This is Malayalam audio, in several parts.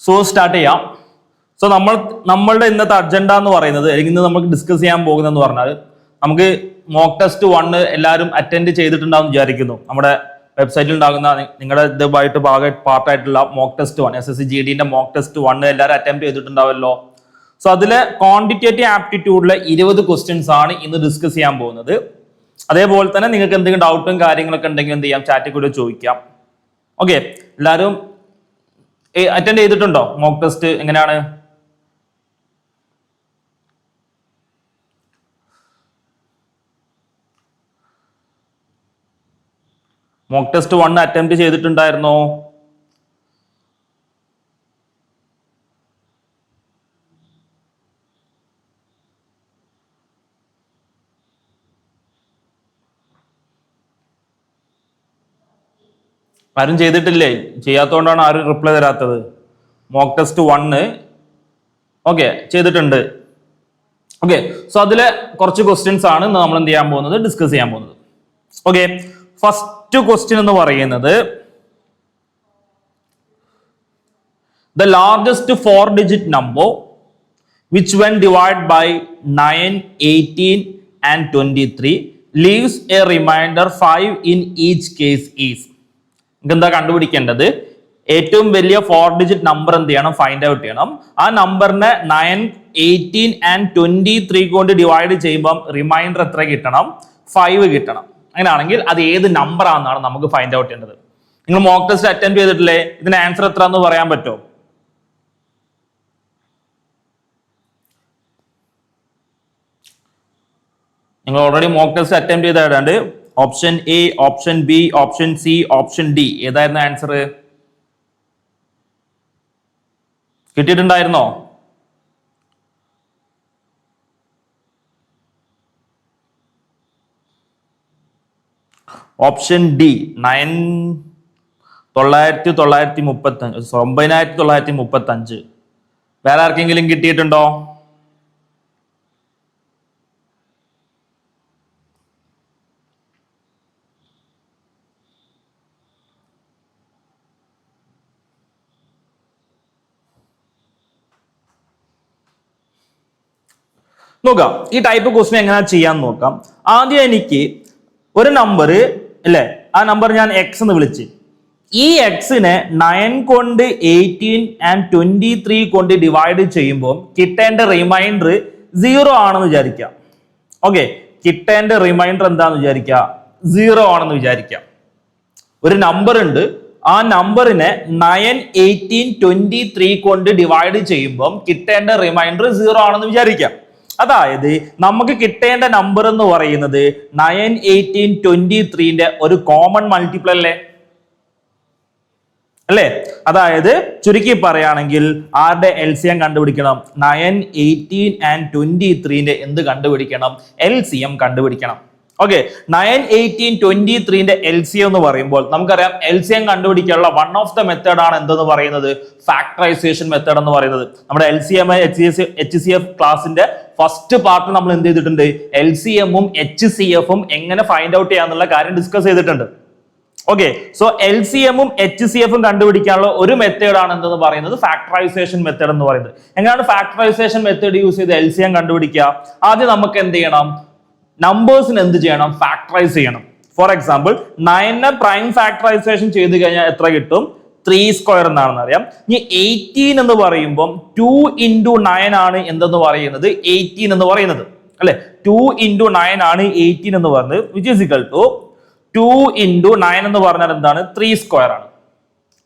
സോ സ്റ്റാർട്ട് ചെയ്യാം. സോ നമ്മളുടെ ഇന്നത്തെ അജണ്ട എന്ന് പറയുന്നത്, അല്ലെങ്കിൽ ഇന്ന് നമുക്ക് ഡിസ്കസ് ചെയ്യാൻ പോകുന്നതെന്ന് പറഞ്ഞാൽ, നമുക്ക് മോക്ക് ടെസ്റ്റ് 1 എല്ലാവരും അറ്റൻഡ് ചെയ്തിട്ടുണ്ടാവും വിചാരിക്കുന്നു. നമ്മുടെ വെബ്സൈറ്റിൽ ഉണ്ടാകുന്ന നിങ്ങളുടെ ഇതുമായിട്ട് പാർട്ടായിട്ടുള്ള mock test 1 SSC GD mock test 1 എല്ലാവരും അറ്റംപ്റ്റ് ചെയ്തിട്ടുണ്ടാവല്ലോ. സോ അതിലെ ക്വാണ്ടിറ്റേറ്റീവ് ആപ്റ്റിറ്റ്യൂഡിലെ 20 ക്വസ്റ്റ്യൻസ് ആണ് ഇന്ന് ഡിസ്കസ് ചെയ്യാൻ പോകുന്നത്. അതേപോലെ തന്നെ നിങ്ങൾക്ക് എന്തെങ്കിലും ഡൗട്ടും കാര്യങ്ങളൊക്കെ ഉണ്ടെങ്കിൽ എന്ത് ചെയ്യാം, ചാറ്റിൽ കൂടെ ചോദിക്കാം. ഓക്കെ, എല്ലാവരും അറ്റൻഡ് ചെയ്തിട്ടുണ്ടോ? മോക്ക് ടെസ്റ്റ് എങ്ങനെയാണ്? മോക്ക് ടെസ്റ്റ് 1 അറ്റംപ്റ്റ് ചെയ്തിട്ടുണ്ടായിരുന്നോ? ആരും ചെയ്തിട്ടില്ലേ? ചെയ്യാത്തതുകൊണ്ടാണ് ആരും റിപ്ലൈ തരാത്തത്. മോക്ക് ടെസ്റ്റ് 1 ഓക്കെ ചെയ്തിട്ടുണ്ട്. ഓക്കെ, സോ അതിലെ കുറച്ച് ക്വസ്റ്റ്യൻസ് ആണ് നമ്മൾ എന്ത് ചെയ്യാൻ പോകുന്നത്, ഡിസ്കസ് ചെയ്യാൻ പോകുന്നത്. ഓക്കെ, ഫസ്റ്റ് ക്വസ്റ്റ്യൻ എന്ന് പറയുന്നത്, the largest 4-digit number which when divided by 9, 18 and 23 leaves a remainder 5 in each case is. എന്താ കണ്ടുപിടിക്കേണ്ടത്? ഏറ്റവും വലിയ 4-digit നമ്പർ എന്ത് ചെയ്യണം, ഫൈൻഡ് ഔട്ട് ചെയ്യണം. ആ നമ്പറിനെ 9, 18 and 23 കൊണ്ട് ഡിവൈഡ് ചെയ്യുമ്പോൾ റിമൈൻഡർ എത്ര കിട്ടണം? 5 കിട്ടണം. അങ്ങനെയാണെങ്കിൽ അത് ഏത് നമ്പർ ആണെന്നാണ് നമുക്ക് ഫൈൻഡ് ഔട്ട് ചെയ്യേണ്ടത്. നിങ്ങൾ മോക്ക് ടെസ്റ്റ് അറ്റൻഡ് ചെയ്തിട്ടില്ലേ? ഇതിന്റെ ആൻസർ എത്ര എന്ന് പറയാൻ പറ്റുമോ? നിങ്ങൾ ഓൾറെഡി മോക്ക് ടെസ്റ്റ് അറ്റൻഡ് ചെയ്താണ്ട് option A, option B, option C, option D, ഏതായിരുന്നു ആൻസർ? കിട്ടിയിട്ടുണ്ടായിരുന്നോ? Option D 9935. വേറെ ആർക്കെങ്കിലും കിട്ടിയിട്ടുണ്ടോ? നോക്കാം ഈ ടൈപ്പ് ക്വസ്റ്റ്യൻ എങ്ങനെ ചെയ്യാൻ നോക്കാം. ആദ്യം എനിക്ക് ഒരു നമ്പർ അല്ലേ, ആ നമ്പർ ഞാൻ എക്സ് എന്ന് വിളിച്ച്, ഈ എക്സിനെ 9 കൊണ്ട് 18 and 23 കൊണ്ട് ഡിവൈഡ് ചെയ്യുമ്പോൾ കിട്ടേണ്ട റിമൈൻഡർ 0 ആണെന്ന് വിചാരിക്കാം. ഓക്കെ, കിട്ടേണ്ട റിമൈൻഡർ എന്താന്ന് വിചാരിക്കാം, 0 ആണെന്ന് വിചാരിക്കാം. ഒരു നമ്പർ ഉണ്ട്, ആ നമ്പറിനെ 9, 18, 23 കൊണ്ട് ഡിവൈഡ് ചെയ്യുമ്പോൾ കിട്ടേണ്ട റിമൈൻഡർ 0 ആണെന്ന് വിചാരിക്കാം. അതായത് നമുക്ക് കിട്ടേണ്ട നമ്പർ എന്ന് പറയുന്നത് 9, 18, 23ന്റെ ഒരു കോമൺ മൾട്ടിപ്പിൾ അല്ലേ? അതായത് ചുരുക്കി പറയുകയാണെങ്കിൽ ആരുടെ LCM കണ്ടുപിടിക്കണം? 9, 18 and 23ന്റെ എന്ത് കണ്ടുപിടിക്കണം? LCM കണ്ടുപിടിക്കണം. ഓക്കെ, 9, 18, 23ന്റെ LCM എന്ന് പറയുമ്പോൾ നമുക്കറിയാം LCM കണ്ടുപിടിക്കാനുള്ള വൺ ഓഫ് ദ മെത്തേഡ് ആണ് എന്തെന്ന് പറയുന്നത്, ഫാക്ടറൈസേഷൻ മെത്തേഡ് എന്ന് പറയുന്നത്. നമ്മുടെ LCM HCF ക്ലാസിന്റെ ഫസ്റ്റ് പാർട്ടിൽ നമ്മൾ എന്ത് ചെയ്തിട്ടുണ്ട്, LCM-ഉം HCF-ഉം എങ്ങനെ ഫൈൻഡ് ഔട്ട് ചെയ്യാന്നുള്ള കാര്യം ഡിസ്കസ് ചെയ്തിട്ടുണ്ട്. ഓക്കെ, സോ LCM-ഉം HCF-ഉം കണ്ടുപിടിക്കാനുള്ള ഒരു മെത്തേഡ് ആണ് എന്തെന്ന് പറയുന്നത്, ഫാക്ടറൈസേഷൻ മെത്തേഡ് എന്ന് പറയുന്നത്. എങ്ങനെയാണ് ഫാക്ടറൈസേഷൻ മെത്തേഡ് യൂസ് ചെയ്ത് LCM കണ്ടുപിടിക്കുക? ആദ്യം നമുക്ക് എന്ത് ചെയ്യണം, നമ്പേഴ്സിന് എന്ത് ചെയ്യണം, ഫാക്ടറൈസ് ചെയ്യണം. ഫോർ എക്സാമ്പിൾ 9നെ പ്രൈം ഫാക്ടറൈസേഷൻ ചെയ്ത് കഴിഞ്ഞാൽ എത്ര കിട്ടും? 3² എന്നാണെന്ന് അറിയാം. ഇനി 18 എന്ന് പറയുമ്പോൾ 2 into 9 ആണ് എന്തെന്ന് പറയുന്നത്, 18 എന്ന് പറയുന്നത് അല്ലെ. 2 into 9 ആണ് 18 എന്ന് പറയുന്നത്, which is equal to 2 into 9 എന്ന് പറഞ്ഞാൽ എന്താണ്, 3² ആണ്.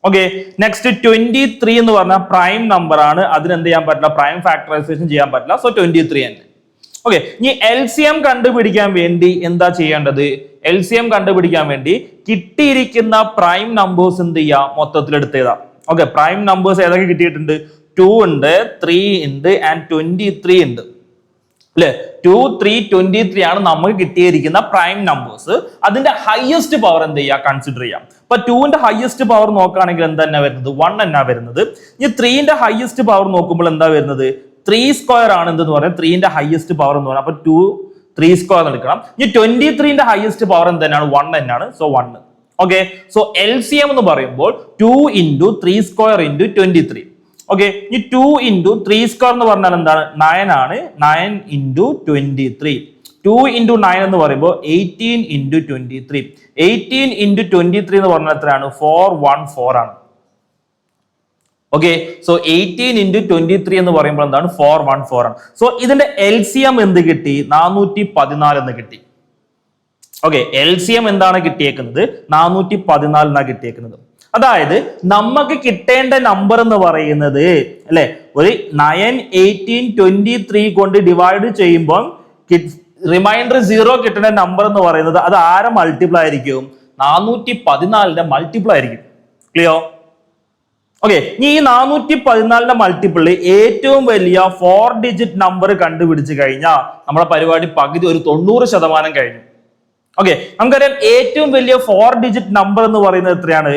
ഓക്കെ, നെക്സ്റ്റ് 23 എന്ന് പറഞ്ഞാൽ പ്രൈം നമ്പർ ആണ്, അതിന് എന്ത് ചെയ്യാൻ പറ്റില്ല, പ്രൈം ഫാക്ടറൈസേഷൻ ചെയ്യാൻ പറ്റില്ല. സോ 23 തന്നെ. ഓക്കെ, ഇനി LCM കണ്ടുപിടിക്കാൻ വേണ്ടി എന്താ ചെയ്യേണ്ടത്? LCM കണ്ടുപിടിക്കാൻ വേണ്ടി കിട്ടിയിരിക്കുന്ന പ്രൈം നമ്പേഴ്സ് എന്ത് ചെയ്യാം, മൊത്തത്തിൽ എടുത്തേതാം. ഓക്കെ, പ്രൈം നമ്പേഴ്സ് ഏതൊക്കെ കിട്ടിയിട്ടുണ്ട്? 2 ഉണ്ട്, 3 ഉണ്ട് and 23 ഉണ്ട് അല്ലെ. 2, 3, 23 ആണ് നമുക്ക് കിട്ടിയിരിക്കുന്ന പ്രൈം നമ്പേഴ്സ്. അതിന്റെ ഹയസ്റ്റ് പവർ എന്ത് ചെയ്യുക, കൺസിഡർ ചെയ്യാം. അപ്പൊ 2ന്റെ ഹയസ്റ്റ് പവർ നോക്കുകയാണെങ്കിൽ എന്താ വരുന്നത്, 1 എന്നാ വരുന്നത്. ഇനി 3ന്റെ ഹയസ്റ്റ് പവർ നോക്കുമ്പോൾ എന്താ വരുന്നത്, 3² ആണ് എന്തെന്ന് പറയുന്നത്, 3ന്റെ ഹയസ്റ്റ് പവർ എന്ന് പറയുന്നത്. അപ്പൊ 2, 3² എടുക്കണം. ഇനി 23ന്റെ ഹയസ്റ്റ് പവർ എന്താണ്, 1 എന്നാണ്. സോ 1. ഓക്കെ, സോ LCM എന്ന് പറയുമ്പോൾ 2 into 3² into 23. ഓക്കെ, ഈ 2 ഇൻറ്റു 3 സ്ക്വയർ എന്ന് പറഞ്ഞാൽ എന്താണ്? 9 ആണ്. 9 ഇൻറ്റു 23. 2 ഇൻറ്റു 9 എന്ന് പറയുമ്പോൾ 18 ഇൻറ്റു 23. 18 ഇൻറ്റു 23 എന്ന് പറഞ്ഞാൽ എത്രയാണ്? 414 ആണ്. ഓക്കെ, സോ 18 ഇൻറ്റു 23 എന്ന് പറയുമ്പോൾ എന്താണ്? 414 ആണ്. സോ ഇതിന്റെ LCM എന്ത് കിട്ടി? 414 എന്ന് കിട്ടി. ഓക്കെ, LCM എന്താണ് കിട്ടിയേക്കുന്നത്? 414 എന്നാണ് കിട്ടിയേക്കുന്നത്. അതായത് നമുക്ക് കിട്ടേണ്ട നമ്പർ എന്ന് പറയുന്നത് അല്ലെ, ഒരു 9, 18, 23 കൊണ്ട് ഡിവൈഡ് ചെയ്യുമ്പോൾ റിമൈൻഡർ 0 കിട്ടുന്ന നമ്പർ എന്ന് പറയുന്നത് അത് ആരെ മൾട്ടിപ്പിൾ ആയിരിക്കും? 414ന്റെ മൾട്ടിപ്പിൾ ആയിരിക്കും. ക്ലിയർ? ഓക്കെ, ഈ 414ന്റെ മൾട്ടിപ്പിൾ ഏറ്റവും വലിയ 4 ഡിജിറ്റ് നമ്പർ കണ്ടുപിടിച്ച് കഴിഞ്ഞാൽ നമ്മുടെ പരിപാടി പകുതി, ഒരു 90% കഴിഞ്ഞു. ഓക്കെ, നമുക്കറിയാം ഏറ്റവും വലിയ 4 ഡിജിറ്റ് നമ്പർ എന്ന് പറയുന്നത് എത്രയാണ്?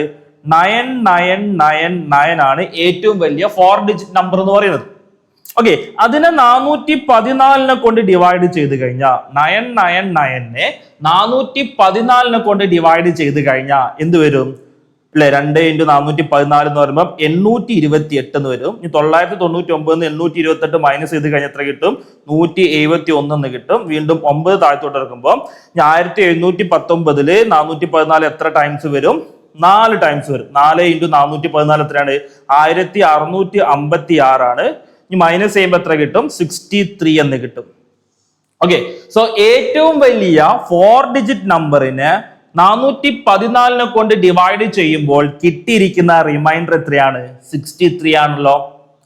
9999 ആണ് ഏറ്റവും വലിയ 4 ഡിജിറ്റ് നമ്പർ എന്ന് പറയുന്നത്. ഓക്കെ, അതിനെ 414നെ കൊണ്ട് ഡിവൈഡ് ചെയ്ത് കഴിഞ്ഞാൽ 999നെ 414നെ കൊണ്ട് ഡിവൈഡ് ചെയ്ത് കഴിഞ്ഞാൽ എന്ത് വരും? അല്ലെ, 2 ഇൻറ്റു 414 എന്ന് പറയുമ്പോൾ 828 എന്ന് വരും. 999 828 മൈനസ് ചെയ്ത് കഴിഞ്ഞാൽ എത്ര കിട്ടും? 171 എന്ന് കിട്ടും. വീണ്ടും 9 താഴത്തോട്ട് ഇറക്കുമ്പോൾ 1719 414 എത്ര ടൈംസ് വരും? 4 ടൈംസ് വരും. 4 ഇൻറ്റു 414 എത്രയാണ്? 1656 ആണ്. ഇനി മൈനസ് ചെയ്യുമ്പോൾ എത്ര കിട്ടും? 63 എന്ന് കിട്ടും. ഓക്കെ, സോ ഏറ്റവും വലിയ 4 ഡിജിറ്റ് നമ്പറിന് 414നെ കൊണ്ട് ഡിവൈഡ് ചെയ്യുമ്പോൾ കിട്ടിയിരിക്കുന്ന റിമൈൻഡർ എത്രയാണ്? 63 ആണല്ലോ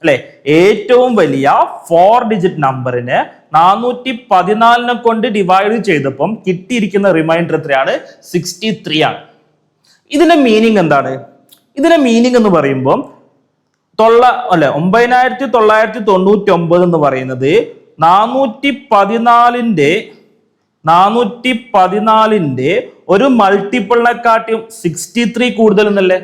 അല്ലെ. ഏറ്റവും വലിയ 4 ഡിജിറ്റ് നമ്പറിന് 414നെ കൊണ്ട് ഡിവൈഡ് ചെയ്തപ്പം കിട്ടിയിരിക്കുന്ന റിമൈൻഡർ എത്രയാണ്? 63 ആണ്. ഇതിന്റെ മീനിങ് എന്താണ്? ഇതിന്റെ മീനിങ് എന്ന് പറയുമ്പോൾ 9999 എന്ന് പറയുന്നത് 414ന്റെ ഒരു മൾട്ടിപ്പിളിനെക്കാട്ടിയും 63 കൂടുതൽ എന്നല്ലേ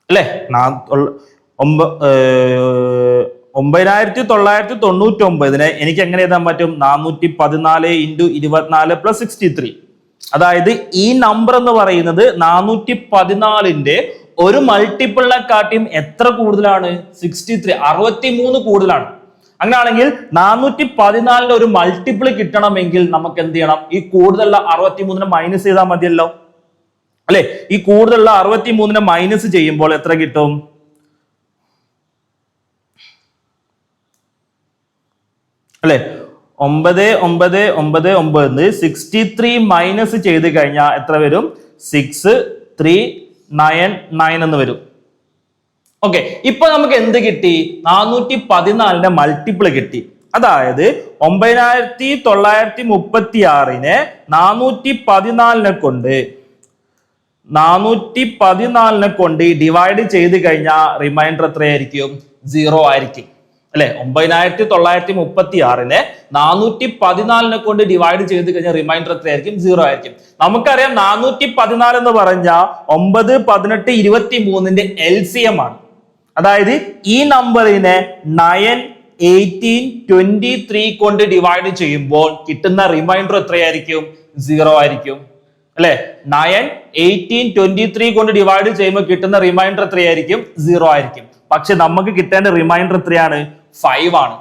അല്ലെ? 9999നെ എനിക്ക് എങ്ങനെ എഴുതാൻ പറ്റും? 414 ഇൻറ്റു 24 പ്ലസ് 63. അതായത് ഈ നമ്പർ എന്ന് പറയുന്നത് 414ന്റെ ഒരു മൾട്ടിപ്പിളിനെക്കാട്ടിയും എത്ര കൂടുതലാണ്? 63, 63 കൂടുതലാണ്. അങ്ങനെയാണെങ്കിൽ 414ന്റെ ഒരു മൾട്ടിപ്പിൾ കിട്ടണമെങ്കിൽ നമുക്ക് എന്ത് ചെയ്യണം? ഈ കൂടുതലുള്ള 63നെ മൈനസ് ചെയ്താൽ മതിയല്ലോ അല്ലെ. ഈ കൂടുതലുള്ള 63നെ മൈനസ് ചെയ്യുമ്പോൾ എത്ര കിട്ടും? അല്ലെ, 9999 63 മൈനസ് ചെയ്ത് കഴിഞ്ഞാൽ എത്ര വരും? 6399 എന്ന് വരും. ഓക്കെ, ഇപ്പൊ നമുക്ക് എന്ത് കിട്ടി? 414ന്റെ മൾട്ടിപ്പിൾ കിട്ടി. അതായത് 9936നെ 414നെ കൊണ്ട് ഡിവൈഡ് ചെയ്ത് കഴിഞ്ഞാൽ റിമൈൻഡർ എത്രയായിരിക്കും? 0 ആയിരിക്കും അല്ലെ. 9936നെ 414നെ കൊണ്ട് ഡിവൈഡ് ചെയ്ത് കഴിഞ്ഞാൽ റിമൈൻഡർ എത്രയായിരിക്കും? 0 ആയിരിക്കും. നമുക്കറിയാം 414 എന്ന് പറഞ്ഞാൽ 9, 18, 23ന്റെ LCM ആണ്. അതായത് ഈ നമ്പറിനെ 9, 18, 23 കൊണ്ട് ഡിവൈഡ് ചെയ്യുമ്പോൾ കിട്ടുന്ന റിമൈൻഡർ എത്രയായിരിക്കും? 0 ആയിരിക്കും അല്ലെ. 9, 18, 23 കൊണ്ട് ഡിവൈഡ് ചെയ്യുമ്പോൾ കിട്ടുന്ന റിമൈൻഡർ എത്രയായിരിക്കും? 0 ആയിരിക്കും. പക്ഷെ നമുക്ക് കിട്ടേണ്ട റിമൈൻഡർ എത്രയാണ്? 5 ആണ്.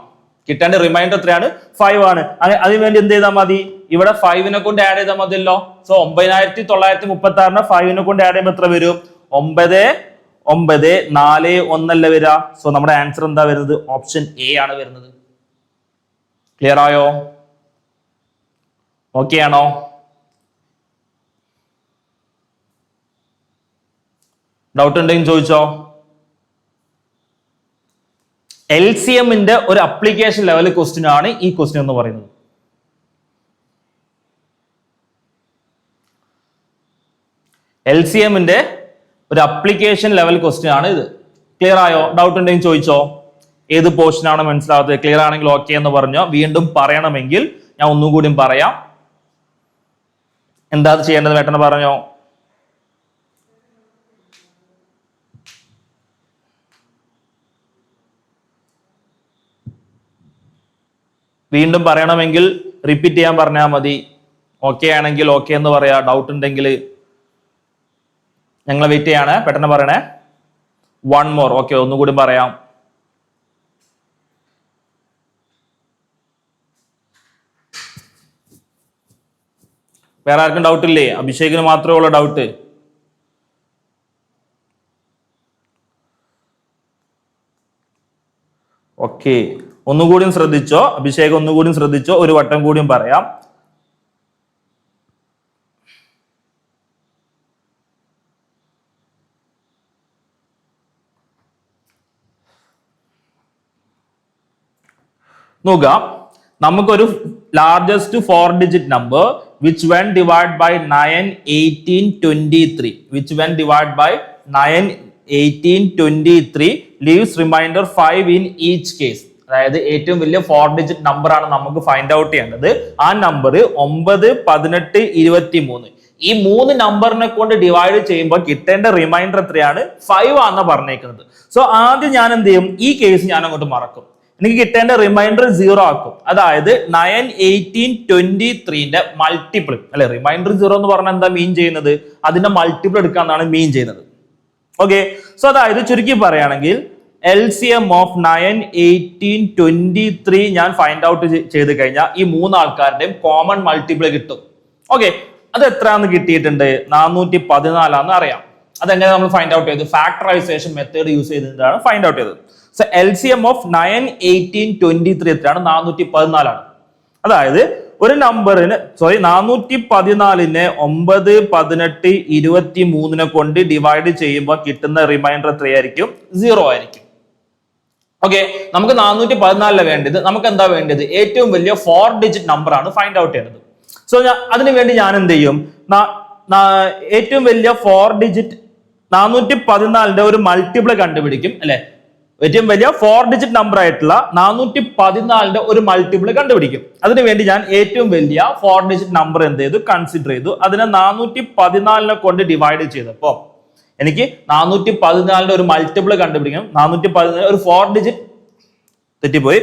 കിട്ടേണ്ട റിമൈൻഡർ എത്രയാണ്? 5 ആണ്. അതിനുവേണ്ടി എന്ത് ചെയ്താൽ മതി? ഇവിടെ 5നെ കൊണ്ട് ആഡ് ചെയ്താൽ മതിയല്ലോ. സോ 9936നെ 5നെ കൊണ്ട് ആഡ് ചെയ്യുമ്പോൾ എത്ര വരും? 9941 അല്ലേ വരിക. സോ നമ്മുടെ ആൻസർ എന്താ വരുന്നത്? ഓപ്ഷൻ എ ആണ് വരുന്നത്. ക്ലിയർ ആയോ? ഓക്കെ ആണോ? ഡൗട്ട് ഉണ്ടെങ്കിൽ ചോദിച്ചോ. LCMന്റെ ഒരു അപ്ലിക്കേഷൻ ലെവൽ ക്വസ്റ്റ്യൻ ആണ് ഈ ക്വസ്റ്റ്യൻ എന്ന് പറയുന്നത്. LCMന്റെ ഒരു അപ്ലിക്കേഷൻ ലെവൽ ക്വസ്റ്റ്യൻ ആണ് ഇത്. ക്ലിയർ ആയോ? ഡൗട്ട് ഉണ്ടെങ്കിൽ ചോദിച്ചോ. ഏത് പോർഷൻ ആണ് മനസ്സിലാവാത്തത്? ക്ലിയർ ആണെങ്കിൽ ഓക്കെ എന്ന് പറഞ്ഞോ. വീണ്ടും പറയണമെങ്കിൽ ഞാൻ ഒന്നുകൂടി പറയാം. എന്താ ചെയ്യേണ്ടത് വേട്ടന് പറഞ്ഞോ. വീണ്ടും പറയണമെങ്കിൽ റിപ്പീറ്റ് ചെയ്യാൻ പറഞ്ഞാൽ മതി. ഓക്കെ ആണെങ്കിൽ ഓക്കെ എന്ന് പറയാ. ഡൗട്ട് ഉണ്ടെങ്കിൽ ഞങ്ങൾ വെയിറ്റ് ചെയ്യാണ്. പെട്ടെന്ന് പറയണേ. 1 more. ഓക്കെ, ഒന്നുകൂടി പറയാം. വേറെ ആർക്കും ഡൗട്ട് ഇല്ലേ? അഭിഷേകിന് മാത്രമേ ഉള്ള ഡൗട്ട്. ഓക്കെ, ഒന്നുകൂടിയും ശ്രദ്ധിച്ചോ അഭിഷേക്, ഒന്നുകൂടിയും ശ്രദ്ധിച്ചോ, ഒരു വട്ടം കൂടിയും പറയാം. നോക്കുക, നമുക്കൊരു largest 4 digit number which when divided by 9, 18, 23 which when divided by 9, 18, 23 leaves remainder 5 in each case. അതായത് ഏറ്റവും വലിയ 4 ഡിജിറ്റ് നമ്പർ ആണ് നമുക്ക് ഫൈൻഡ് ഔട്ട് ചെയ്യേണ്ടത്. ആ നമ്പർ 9, 18, 23 ഈ 3 നമ്പറിനെ കൊണ്ട് ഡിവൈഡ് ചെയ്യുമ്പോൾ കിട്ടേണ്ട റിമൈൻഡർ എത്രയാണ്? 5 ആണെന്ന് പറഞ്ഞേക്കുന്നത്. സോ ആദ്യം ഞാൻ എന്ത് ചെയ്യും? ഈ കേസ് ഞാൻ അങ്ങോട്ട് മറക്കും. എനിക്ക് കിട്ടേണ്ട റിമൈൻഡർ 0 ആക്കും. അതായത് 9, 18, 23ന്റെ മൾട്ടിപ്പിൾ അല്ലെ. റിമൈൻഡർ 0 എന്ന് പറഞ്ഞാൽ എന്താ മീൻ ചെയ്യുന്നത്? അതിന്റെ മൾട്ടിപ്പിൾ എടുക്കാന്നാണ് മീൻ ചെയ്യുന്നത്. ഓക്കെ, സോ അതായത് ചുരുക്കി പറയുകയാണെങ്കിൽ LCM ഓഫ് 9, 18, 23 ഞാൻ ഫൈൻഡ് ഔട്ട് ചെയ്ത് കഴിഞ്ഞാൽ ഈ 3 ആൾക്കാരുടെയും കോമൺ മൾട്ടിപ്പിൾ കിട്ടും. ഓക്കെ, അത് എത്രയാണെന്ന് കിട്ടിയിട്ടുണ്ട്? 414 അറിയാം. അതെങ്ങനെ നമ്മൾ ഫൈൻഡ് ഔട്ട് ചെയ്തു? ഫാക്ടറൈസേഷൻ മെത്തേഡ് യൂസ് ചെയ്തിട്ടാണ് ഫൈൻഡ് ഔട്ട് ചെയ്തത്. സോ LCM ഓഫ് 9, 18, 23 എത്രയാണ്? 414 ആണ്. അതായത് ഒരു നമ്പറിന് 414നെ 9, 18, 23 കൊണ്ട് ഡിവൈഡ് ചെയ്യുമ്പോൾ കിട്ടുന്ന റിമൈൻഡർ എത്രയായിരിക്കും? 0 ആയിരിക്കും. ഓക്കെ, നമുക്ക് 414 വേണ്ടത്. നമുക്ക് എന്താ വേണ്ടത്? ഏറ്റവും വലിയ 4 ഡിജിറ്റ് നമ്പർ ആണ് ഫൈൻഡ് ഔട്ട് ചെയ്യേണ്ടത്. സോ അതിനു വേണ്ടി ഞാൻ എന്ത് ചെയ്യും? ഏറ്റവും വലിയ 4 ഡിജിറ്റ് 414ന്റെ ഒരു മൾട്ടിപ്പിൾ കണ്ടുപിടിക്കും അല്ലെ. ഏറ്റവും വലിയ 4 ഡിജിറ്റ് നമ്പർ ആയിട്ടുള്ള 414ന്റെ ഒരു മൾട്ടിപ്പിൾ കണ്ടുപിടിക്കും. അതിനുവേണ്ടി ഞാൻ ഏറ്റവും വലിയ 4 ഡിജിറ്റ് നമ്പർ എന്ത് ചെയ്തു? കൺസിഡർ ചെയ്തു. അതിനെ 414നെ കൊണ്ട് ഡിവൈഡ് ചെയ്തപ്പോ എനിക്ക് 414ന്റെ ഒരു മൾട്ടിപ്പിൾ കണ്ടുപിടിക്കണം. 414 ഒരു 4 ഡിജിറ്റ് തെറ്റിപ്പോയി.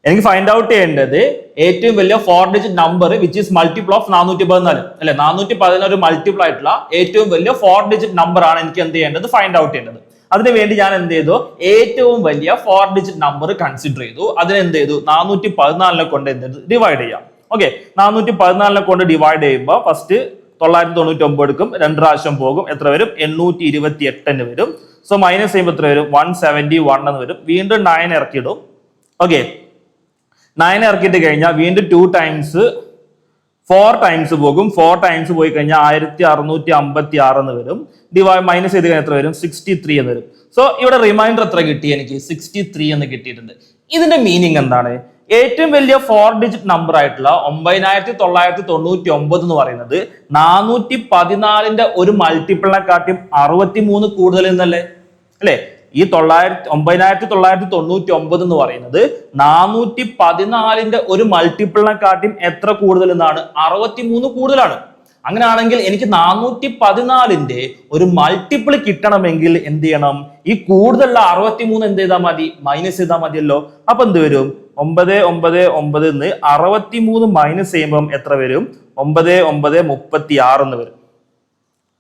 എനിക്ക് ഫൈൻഡ് ഔട്ട് ചെയ്യേണ്ടത് ഏറ്റവും വലിയ 4 digit number which is multiple of 414 അല്ലെ. 414 ഒരു മൾട്ടിപ്പിൾ ആയിട്ടുള്ള ഏറ്റവും വലിയ 4 ഡിജിറ്റ് നമ്പർ ആണ് എനിക്ക് എന്ത് ചെയ്യേണ്ടത്? ഫൈൻഡ് ഔട്ട് ചെയ്യേണ്ടത്. അതിനുവേണ്ടി ഞാൻ എന്ത് ചെയ്തു? ഏറ്റവും വലിയ 4 ഡിജിറ്റ് നമ്പർ കൺസിഡർ ചെയ്തു. അതിനെന്ത് ചെയ്തു? 414നെ കൊണ്ട് എന്ത് ചെയ്തു? ഡിവൈഡ് ചെയ്യാം. ഓക്കെ, 414നെ കൊണ്ട് ഡിവൈഡ് ചെയ്യുമ്പോൾ ഫസ്റ്റ് 999 എടുക്കും, 2 പ്രാവശ്യം പോകും. എത്ര വരും? 828 വരും. സോ മൈനസ് ചെയ്യുമ്പോൾ എത്ര വരും? 171 എന്ന് വരും. വീണ്ടും 9 ഇറക്കിയിടും. ഓക്കെ, 9 ഇറക്കിയിട്ട് കഴിഞ്ഞാൽ വീണ്ടും 2 ടൈംസ് 4 ടൈംസ് പോകും. 4 ടൈംസ് പോയി കഴിഞ്ഞാൽ 1656 എന്ന് വരും. മൈനസ് ചെയ്ത് കഴിഞ്ഞാൽ എത്ര വരും? 63 എന്ന് വരും. സോ ഇവിടെ റിമൈൻഡർ എത്ര കിട്ടി? എനിക്ക് 63 എന്ന് കിട്ടിയിട്ടുണ്ട്. ഇതിന്റെ മീനിങ് എന്താണ്? ഏറ്റവും വലിയ 4 ഡിജിറ്റ് നമ്പർ ആയിട്ടുള്ള 9999 എന്ന് പറയുന്നത് 414ന്റെ ഒരു മൾട്ടിപ്പിളിനെക്കാട്ടിയും 63 കൂടുതൽ എന്നല്ലേ അല്ലെ. ഈ 9999 എന്ന് പറയുന്നത് 414ന്റെ ഒരു മൾട്ടിപ്പിളിനെക്കാട്ടിയും എത്ര കൂടുതൽ എന്നാണ്? 63 കൂടുതലാണ്. അങ്ങനെയാണെങ്കിൽ എനിക്ക് 414ന്റെ ഒരു മൾട്ടിപ്പിൾ കിട്ടണമെങ്കിൽ എന്ത് ചെയ്യണം? ഈ കൂടുതലുള്ള 63 എന്ത് ചെയ്താൽ മതി? മൈനസ് ചെയ്താൽ മതിയല്ലോ. അപ്പൊ എന്ത് വരും? 999 എന്ന് 63 മൈനസ് ചെയ്യുമ്പോൾ എത്ര വരും? 9936 എന്ന് വരും.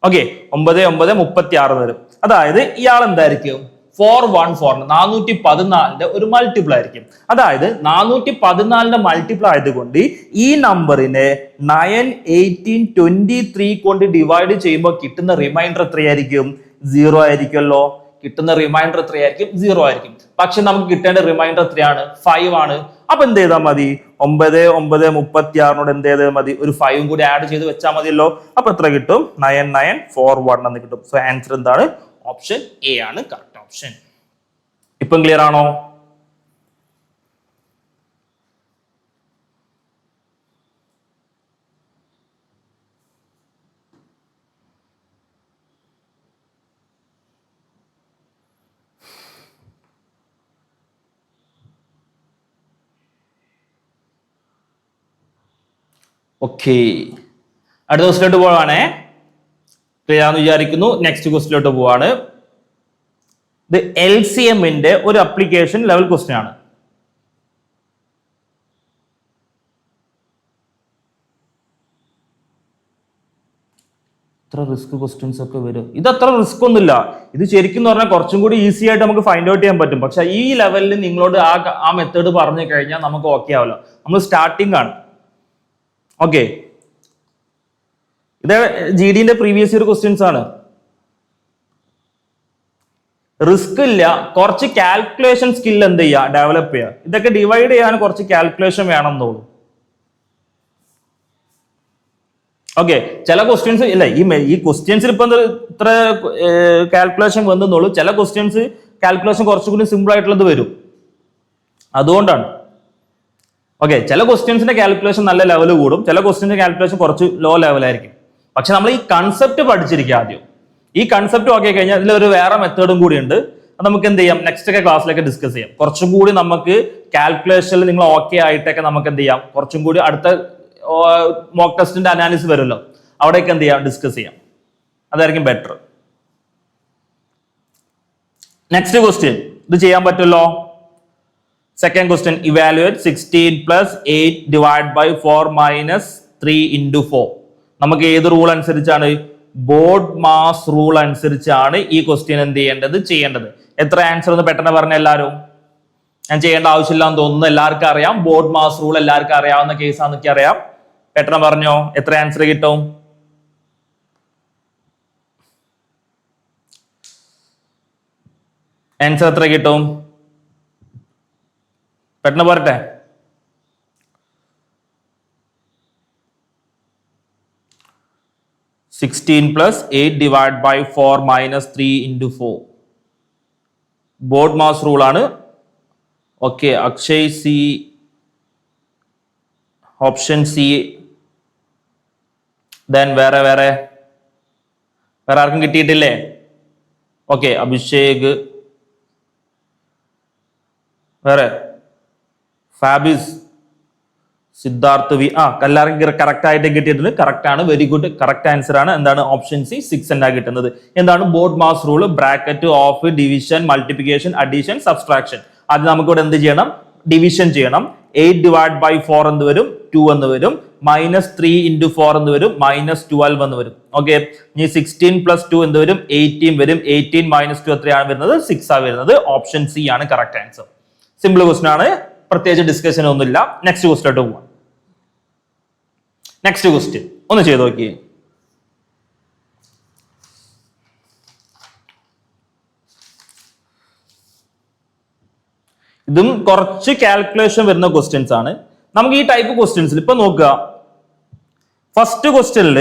ഓക്കെ, 9936 എന്ന് വരും. അതായത് ഇയാൾ എന്തായിരിക്കും? 414 414ന്റെ ഒരു മൾട്ടിപ്പിൾ ആയിരിക്കും. അതായത് 414ന്റെ മൾട്ടിപ്പിൾ ആയതുകൊണ്ട് ഈ നമ്പറിനെ 9, 18, 23 കൊണ്ട് ഡിവൈഡ് ചെയ്യുമ്പോൾ കിട്ടുന്ന റിമൈൻഡർ എത്രയായിരിക്കും? 0 ആയിരിക്കുമല്ലോ. കിട്ടുന്ന റിമൈൻഡർ എത്രയായിരിക്കും? 0 ആയിരിക്കും. പക്ഷെ നമുക്ക് കിട്ടേണ്ട റിമൈൻഡർ എത്രയാണ്? 5 ആണ്. അപ്പൊ എന്ത് ചെയ്താൽ മതി? 9936നോട് എന്ത് ചെയ്താൽ മതി? ഒരു 5 കൂടി ആഡ് ചെയ്ത് വെച്ചാൽ മതിയല്ലോ. അപ്പൊ എത്ര കിട്ടും? 9941 എന്ന് കിട്ടും. സോ ആൻസർ എന്താണ്? ഓപ്ഷൻ എ ആണ് കറക്റ്റ് ഓപ്ഷൻ. ഇപ്പം ക്ലിയർ ആണോ? ഓക്കെ, അടുത്ത ക്വസ്റ്റിലോട്ട് പോവാണേ. ക്ലിയർ ആണെന്ന് വിചാരിക്കുന്നു. നെക്സ്റ്റ് ക്വസ്റ്റിലോട്ട് പോവാണ്. ഇത് LCMന്റെ ഒരു അപ്ലിക്കേഷൻ ലെവൽ ക്വസ്റ്റ്യൻ ആണ്. ഇത്ര റിസ്ക് ക്വസ്റ്റ്യൻസ് ഒക്കെ വരും. ഇത് അത്ര റിസ്ക് ഒന്നുമില്ല. ഇത് ശരിക്കും പറഞ്ഞാൽ കുറച്ചും കൂടി ഈസി ആയിട്ട് നമുക്ക് ഫൈൻഡ് ഔട്ട് ചെയ്യാൻ പറ്റും. പക്ഷെ ഈ ലെവലിൽ നിങ്ങളോട് ആ മെത്തേഡ് പറഞ്ഞു കഴിഞ്ഞാൽ നമുക്ക് ഓക്കെ ആവില്ല. നമ്മൾ സ്റ്റാർട്ടിംഗ് ആണ്. ഓക്കെ, ഇത് GD പ്രീവിയസ് ഇയർ ക്വസ്റ്റ്യൻസ് ആണ്. റിസ്ക് ഇല്ല, കുറച്ച് കാൽക്കുലേഷൻ സ്കിൽ എന്ത് ചെയ്യുക, ഡെവലപ്പ് ചെയ്യുക. ഇതൊക്കെ ഡിവൈഡ് ചെയ്യാൻ കുറച്ച് കാൽക്കുലേഷൻ വേണം എന്നുള്ളൂ. ഓക്കെ, ചില ക്വസ്റ്റ്യൻസ് ഇല്ല, ഈ ക്വസ്റ്റ്യൻസിൽ ഇപ്പൊ ഇത്ര കാൽക്കുലേഷൻ വന്നുള്ളൂ. ചില ക്വസ്റ്റ്യൻസ് കാൽക്കുലേഷൻ കുറച്ചുകൂടി സിമ്പിൾ ആയിട്ടുള്ളത് വരും, അതുകൊണ്ടാണ്. ഓക്കെ, ചില ക്വസ്റ്റ്യൻസിന്റെ കാൽക്കുലേഷൻ നല്ല ലെവൽ കൂടും, ചില ക്വസ്റ്റ്യൻസിന്റെ കാൽക്കുലേഷൻ കുറച്ച് ലോ ലെവലായിരിക്കും. പക്ഷെ നമ്മൾ ഈ കൺസെപ്റ്റ് പഠിച്ചിരിക്കുക ആദ്യം. ഈ കൺസെപ്റ്റ് ഓക്കെ കഴിഞ്ഞാൽ ഇതിലൊരു വേറെ മെത്തേഡും കൂടി ഉണ്ട്. അത് നമുക്ക് എന്ത് ചെയ്യാം, നെക്സ്റ്റ് ഒക്കെ ക്ലാസ്സിലൊക്കെ ഡിസ്കസ് ചെയ്യാം. കുറച്ചും കൂടി നമുക്ക് കാൽക്കുലേഷനിൽ നിങ്ങൾ ഓക്കെ ആയിട്ടൊക്കെ നമുക്ക് എന്ത് ചെയ്യാം, കുറച്ചും കൂടി അടുത്ത മോക്ക് ടെസ്റ്റിന്റെ അനാലിസിസ് വരുമല്ലോ, അവിടെയൊക്കെ എന്ത് ചെയ്യാം, ഡിസ്കസ് ചെയ്യാം. അതായിരിക്കും ബെറ്റർ. നെക്സ്റ്റ് ക്വസ്റ്റ്യൻ ഇത് ചെയ്യാൻ പറ്റുമല്ലോ. Second question, evaluate 16 + 8 divide by 4 - 3 × 4. നമുക്ക് ഏത് റൂൾ അനുസരിച്ചാണ്, ബോർഡ് മാസ് റൂൾ അനുസരിച്ചാണ് ഈ ക്വസ്റ്റ്യൻ എന്ത് ചെയ്യേണ്ടത്. എത്ര ആൻസർ എന്ന് പെട്ടെന്ന് പറഞ്ഞ എല്ലാവരും. ഞാൻ ചെയ്യേണ്ട ആവശ്യമില്ല എന്ന് തോന്നുന്നു, എല്ലാവർക്കും അറിയാം. ബോർഡ് മാസ് റൂൾ എല്ലാവർക്കും അറിയാവുന്ന കേസാണെന്നൊക്കെ അറിയാം. പെട്ടെന്ന് പറഞ്ഞോ, എത്ര ആൻസർ കിട്ടും? ആൻസർ എത്ര കിട്ടും? പെട്ടെന്ന് പോരട്ടെ. (16 + 8 divide by 4 - 3 × 4). BODMAS rule ആണ്. Okay, Akshay C, option C. Then വേറെ ആർക്കും കിട്ടിയിട്ടില്ലേ? ഓക്കെ, അഭിഷേക്, വേറെ ഫാബിസ്, സിദ്ധാർത്ഥ് വി. എല്ലാവർക്കും കറക്റ്റ് ആയിട്ട് കിട്ടിയിട്ടുണ്ട്. കറക്റ്റ് ആണ്, വെരി ഗുഡ്. കറക്റ്റ് ആൻസർ ആണ്. എന്താണ്? ഓപ്ഷൻ സി, 6 എന്നാ കിട്ടുന്നത്. എന്താണ് BODMAS rule? Bracket of division, multiplication, addition, subtraction. അത് നമുക്ക് ഇവിടെ എന്ത് ചെയ്യണം? ഡിവിഷൻ ചെയ്യണം. 8 ഡിവൈഡ് ബൈ 4 എന്ത് വരും? 2 എന്ന് വരും. -3 × 4 എന്ന് വരും. -12 എന്ന് വരും. ഓക്കെ, ഇനി 16 + 2 എന്ത് വരും? 18 വരും. 18 - 2 എത്രയാണ് വരുന്നത്? 6 ആണ് വരുന്നത്. ഓപ്ഷൻ സി ആണ് കറക്റ്റ് ആൻസർ. സിമ്പിൾ ക്വസ്റ്റൻ ആണ്, പ്രത്യേകിച്ച് ഡിസ്കഷൻ ഒന്നുമില്ല. നെക്സ്റ്റ് ക്വസ്റ്റിലോട്ട് പോവാം. നെക്സ്റ്റ് ക്വസ്റ്റ്യൻ ഒന്ന് ചെയ്ത് നോക്കിയേ. ഇതും കുറച്ച് കാൽക്കുലേഷൻ വരുന്ന ക്വസ്റ്റ്യൻസ് ആണ്. നമുക്ക് ഈ ടൈപ്പ് ക്വസ്റ്റ്യൻസിൽ ഇപ്പൊ നോക്കുക. ഫസ്റ്റ് ക്വസ്റ്റ്യനിൽ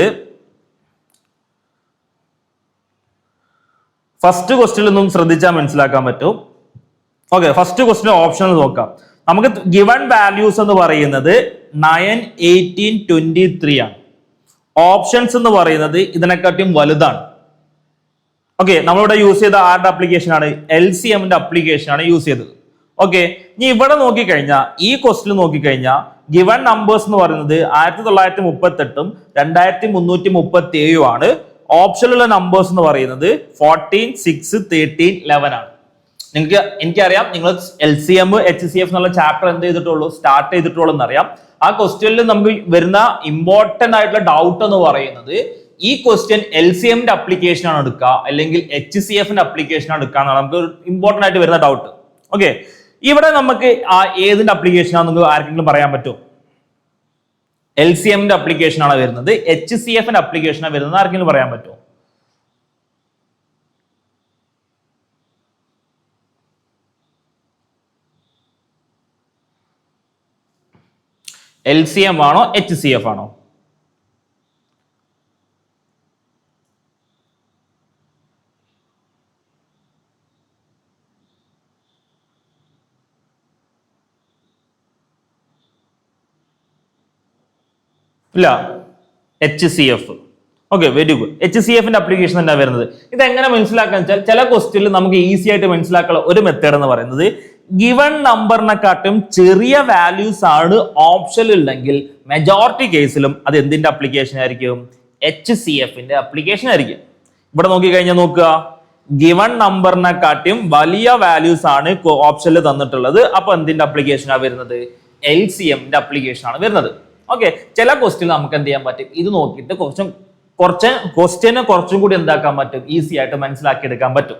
ഒന്നും ശ്രദ്ധിച്ചാൽ മനസ്സിലാക്കാൻ പറ്റും. ഓക്കെ, ഫസ്റ്റ് ക്വസ്റ്റ്യൻ ഓപ്ഷൻ നോക്കാം. നമുക്ക് ഗിവൺ വാല്യൂസ് എന്ന് പറയുന്നത് 9, 18, 23 ആണ്. ഓപ്ഷൻസ് എന്ന് പറയുന്നത് ഇതിനെക്കാട്ടിയും വലുതാണ്. ഓക്കെ, നമ്മളിവിടെ യൂസ് ചെയ്ത ആരുടെ ആപ്ലിക്കേഷൻ ആണ്? LCMന്റെ ആപ്ലിക്കേഷൻ ആണ് യൂസ് ചെയ്തത്. ഓക്കെ, ഇനി ഇവിടെ നോക്കിക്കഴിഞ്ഞാൽ, ഈ ക്വസ്റ്റ്യൻ നോക്കിക്കഴിഞ്ഞാൽ ഗിവൺ നമ്പേഴ്സ് എന്ന് പറയുന്നത് 1938 2337 ആണ്. ഓപ്ഷനിലുള്ള നമ്പേഴ്സ് എന്ന് പറയുന്നത് 14, 6, 13, 11 ആണ്. എനിക്കറിയാം നിങ്ങൾ LCM, HCF എന്നുള്ള ചാപ്റ്റർ എന്ത് ചെയ്തിട്ടുള്ളൂ, സ്റ്റാർട്ട് ചെയ്തിട്ടുള്ളൂ എന്നറിയാം. ആ ക്വസ്റ്റ്യനിൽ നമുക്ക് വരുന്ന ഇമ്പോർട്ടന്റ് ആയിട്ടുള്ള ഡൗട്ട് എന്ന് പറയുന്നത്, ഈ ക്വസ്റ്റ്യൻ LCMന്റെ ആപ്ലിക്കേഷൻ ആണ് എടുക്കുക അല്ലെങ്കിൽ HCFന്റെ ആപ്ലിക്കേഷൻ ആണ് എടുക്കുക എന്നാണ് നമുക്ക് ഇമ്പോർട്ടന്റ് ആയിട്ട് വരുന്ന ഡൗട്ട്. ഓക്കെ, ഇവിടെ നമുക്ക് ഏതിന്റെ ആപ്ലിക്കേഷൻ ആണെന്ന് ആർക്കെങ്കിലും പറയാൻ പറ്റുമോ? LCMന്റെ ആപ്ലിക്കേഷൻ ആണ് വരുന്നത്, HCFന്റെ ആപ്ലിക്കേഷൻ ആണ് വരുന്നത്, ആർക്കെങ്കിലും പറയാൻ പറ്റുമോ? LCM ആണോ HCF ആണോ? ഇല്ല, HCF. Okay, very good. HCFന്റെ ആപ്ലിക്കേഷൻ തന്നെ വരുന്നത്. ഇത് എങ്ങനെ മനസ്സിലാക്കാൻ വെച്ചാൽ, ചില ക്വസ്റ്റ്യനിൽ നമുക്ക് ഈസി ആയിട്ട് മനസ്സിലാക്കാനുള്ള ഒരു മെത്തേഡ് എന്ന് പറയുന്നത്, ഗിവൺ നമ്പറിനെക്കാട്ടും ചെറിയ വാല്യൂസ് ആണ് ഓപ്ഷൻ ഉണ്ടെങ്കിൽ മെജോറിറ്റി കേസിലും അത് എന്തിന്റെ ആപ്ലിക്കേഷൻ ആയിരിക്കും? HCFന്റെ ആപ്ലിക്കേഷൻ ആയിരിക്കും. ഇവിടെ നോക്കിക്കഴിഞ്ഞാൽ നോക്കുക, ഗിവൺ നമ്പറിനെക്കാട്ടും വലിയ വാല്യൂസ് ആണ് ഓപ്ഷനിൽ തന്നിട്ടുള്ളത്. അപ്പൊ എന്തിന്റെ ആപ്ലിക്കേഷനാണ് വരുന്നത്? LCMന്റെ ആപ്ലിക്കേഷൻ ആണ് വരുന്നത്. ഓക്കെ, ചില ക്വസ്റ്റ്യൻ നമുക്ക് എന്ത് ചെയ്യാൻ പറ്റും? ഇത് നോക്കിയിട്ട് കുറച്ച് ക്വസ്റ്റ്യനെ കുറച്ചും കൂടി എന്താക്കാൻ പറ്റും? ഈസി ആയിട്ട് മനസ്സിലാക്കി എടുക്കാൻ പറ്റും.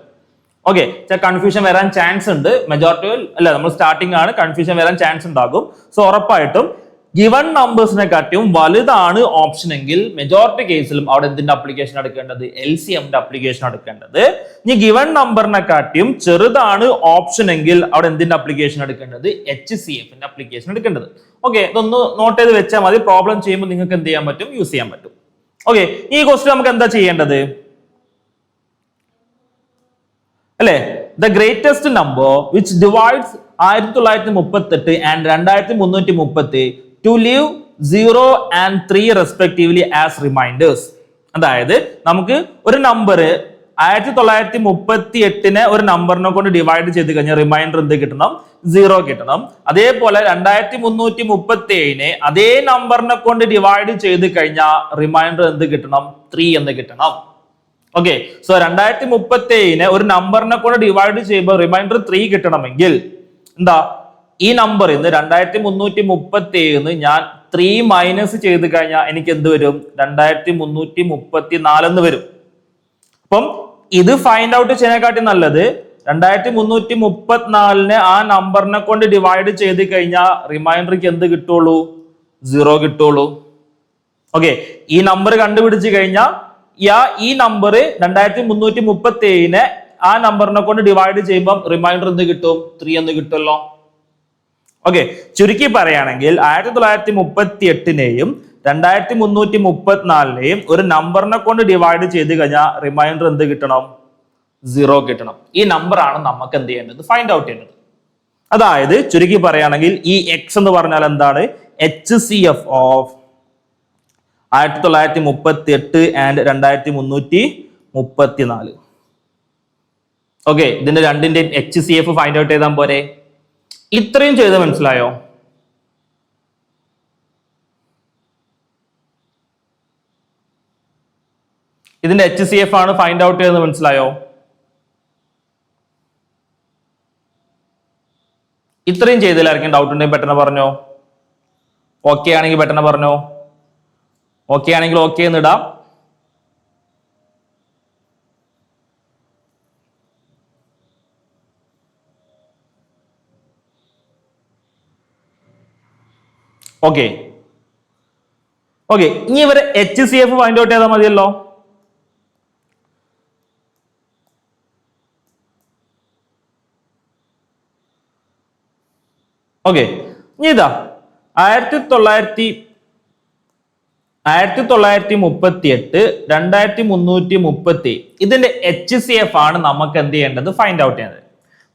ഓക്കെ, കൺഫ്യൂഷൻ വരാൻ ചാൻസ് ഉണ്ട്. മെജോറിറ്റി അല്ല, നമ്മൾ സ്റ്റാർട്ടിംഗ് ആണ്, കൺഫ്യൂഷൻ വരാൻ ചാൻസ് ഉണ്ടാകും. സോ ഉറപ്പായിട്ടും ഗിവൺ നമ്പേഴ്സിനെ കാട്ടിയും വലുതാണ് ഓപ്ഷൻ എങ്കിൽ മെജോറിറ്റി കേസിലും അവിടെ എന്തിന്റെ അപ്ലിക്കേഷൻ എടുക്കേണ്ടത്? LCMന്റെ അപ്ലിക്കേഷൻ എടുക്കേണ്ടത്. ഇനി ഗിവൺ നമ്പറിനെ കാട്ടിയും ചെറുതാണ് ഓപ്ഷൻ എങ്കിൽ അവിടെ എന്തിന്റെ അപ്ലിക്കേഷൻ എടുക്കേണ്ടത്? HCFന്റെ അപ്ലിക്കേഷൻ എടുക്കേണ്ടത്. ഓക്കെ, ഇതൊന്ന് നോട്ട് ചെയ്ത് വെച്ചാൽ മതി. പ്രോബ്ലം ചെയ്യുമ്പോൾ നിങ്ങൾക്ക് എന്ത് ചെയ്യാൻ പറ്റും? യൂസ് ചെയ്യാൻ പറ്റും. ഓക്കെ, ഈ ക്വസ്റ്റ്യൻ നമുക്ക് എന്താ ചെയ്യേണ്ടത് അല്ലേ? The greatest number which divides 1938 and 2330 to leave 0 and 3 respectively as reminders. അതായത് നമുക്ക് ഒരു നമ്പർ 1938 ഒരു നമ്പറിനെ കൊണ്ട് ഡിവൈഡ് ചെയ്ത് കഴിഞ്ഞാൽ റിമൈൻഡർ എന്ത് കിട്ടണം? 0 കിട്ടണം. അതേപോലെ 2337 അതേ നമ്പറിനെ കൊണ്ട് ഡിവൈഡ് ചെയ്ത് കഴിഞ്ഞാൽ റിമൈൻഡർ എന്ത് കിട്ടണം? 3 എന്ന് കിട്ടണം. ഓക്കെ, സോ 2037 ഒരു നമ്പറിനെ കൊണ്ട് ഡിവൈഡ് ചെയ്യുമ്പോൾ റിമൈൻഡർ 3 കിട്ടണമെങ്കിൽ എന്താ ഈ നമ്പർ 2337 ഞാൻ 3 മൈനസ് ചെയ്ത് കഴിഞ്ഞാൽ എനിക്ക് എന്ത് വരും? 2334 എന്ന് വരും. അപ്പം ഇത് ഫൈൻഡ് ഔട്ട് ചെയ്യാനെക്കാട്ടി നല്ലത് 2334 ആ നമ്പറിനെ കൊണ്ട് ഡിവൈഡ് ചെയ്ത് കഴിഞ്ഞാൽ റിമൈൻഡർക്ക് എന്ത് കിട്ടുള്ളൂ? 0 കിട്ടുള്ളൂ. ഓക്കെ, ഈ നമ്പർ കണ്ടുപിടിച്ച് കഴിഞ്ഞാൽ ഈ നമ്പർ 2337 ആ നമ്പറിനെ കൊണ്ട് ഡിവൈഡ് ചെയ്യുമ്പോൾ റിമൈൻഡർ എന്ത് കിട്ടും? 3 എന്ന് കിട്ടുമല്ലോ. ഓക്കെ, ചുരുക്കി പറയുകയാണെങ്കിൽ 1938 2334 ഒരു നമ്പറിനെ കൊണ്ട് ഡിവൈഡ് ചെയ്ത് കഴിഞ്ഞാൽ റിമൈൻഡർ എന്ത് കിട്ടണം? 0 കിട്ടണം. ഈ നമ്പർ ആണ് നമുക്ക് എന്ത് ചെയ്യേണ്ടത്? ഫൈൻഡ് ഔട്ട് ചെയ്യേണ്ടത്. അതായത് ചുരുക്കി പറയുകയാണെങ്കിൽ ഈ എക്സ് എന്ന് പറഞ്ഞാൽ എന്താണ്? HCF of 1938 and 2334. ഓക്കെ, ഇതിന്റെ രണ്ടിന്റെയും HCF ഫൈൻഡ് ഔട്ട് ചെയ്താൽ പോരെ? ഇത്രയും ചെയ്ത് മനസ്സിലായോ? ഇതിന്റെ HCF ആണ് ഫൈൻഡ് ഔട്ട് ചെയ്തത്, മനസ്സിലായോ? ഇത്രയും ചെയ്തില്ലായിരിക്കും ഡൗട്ട് ഉണ്ടെങ്കിൽ പെട്ടെന്ന് പറഞ്ഞോ. ഓക്കെ ആണെങ്കിൽ പെട്ടെന്ന് പറഞ്ഞോ. ഓക്കെ ആണെങ്കിൽ ഓക്കെ എന്ന് ഇടാം. ഓക്കെ ഓക്കെ, ഇനി ഇവരെ HCF ഫൈൻഡ് ഔട്ട് ചെയ്താൽ മതിയല്ലോ. ഓക്കെ, ഇനി ഇതാ 1938 2330 ഇതിന്റെ HCF ആണ് നമുക്ക് എന്ത് ചെയ്യേണ്ടത്? ഫൈൻഡ് ഔട്ട് ചെയ്യേണ്ടത്.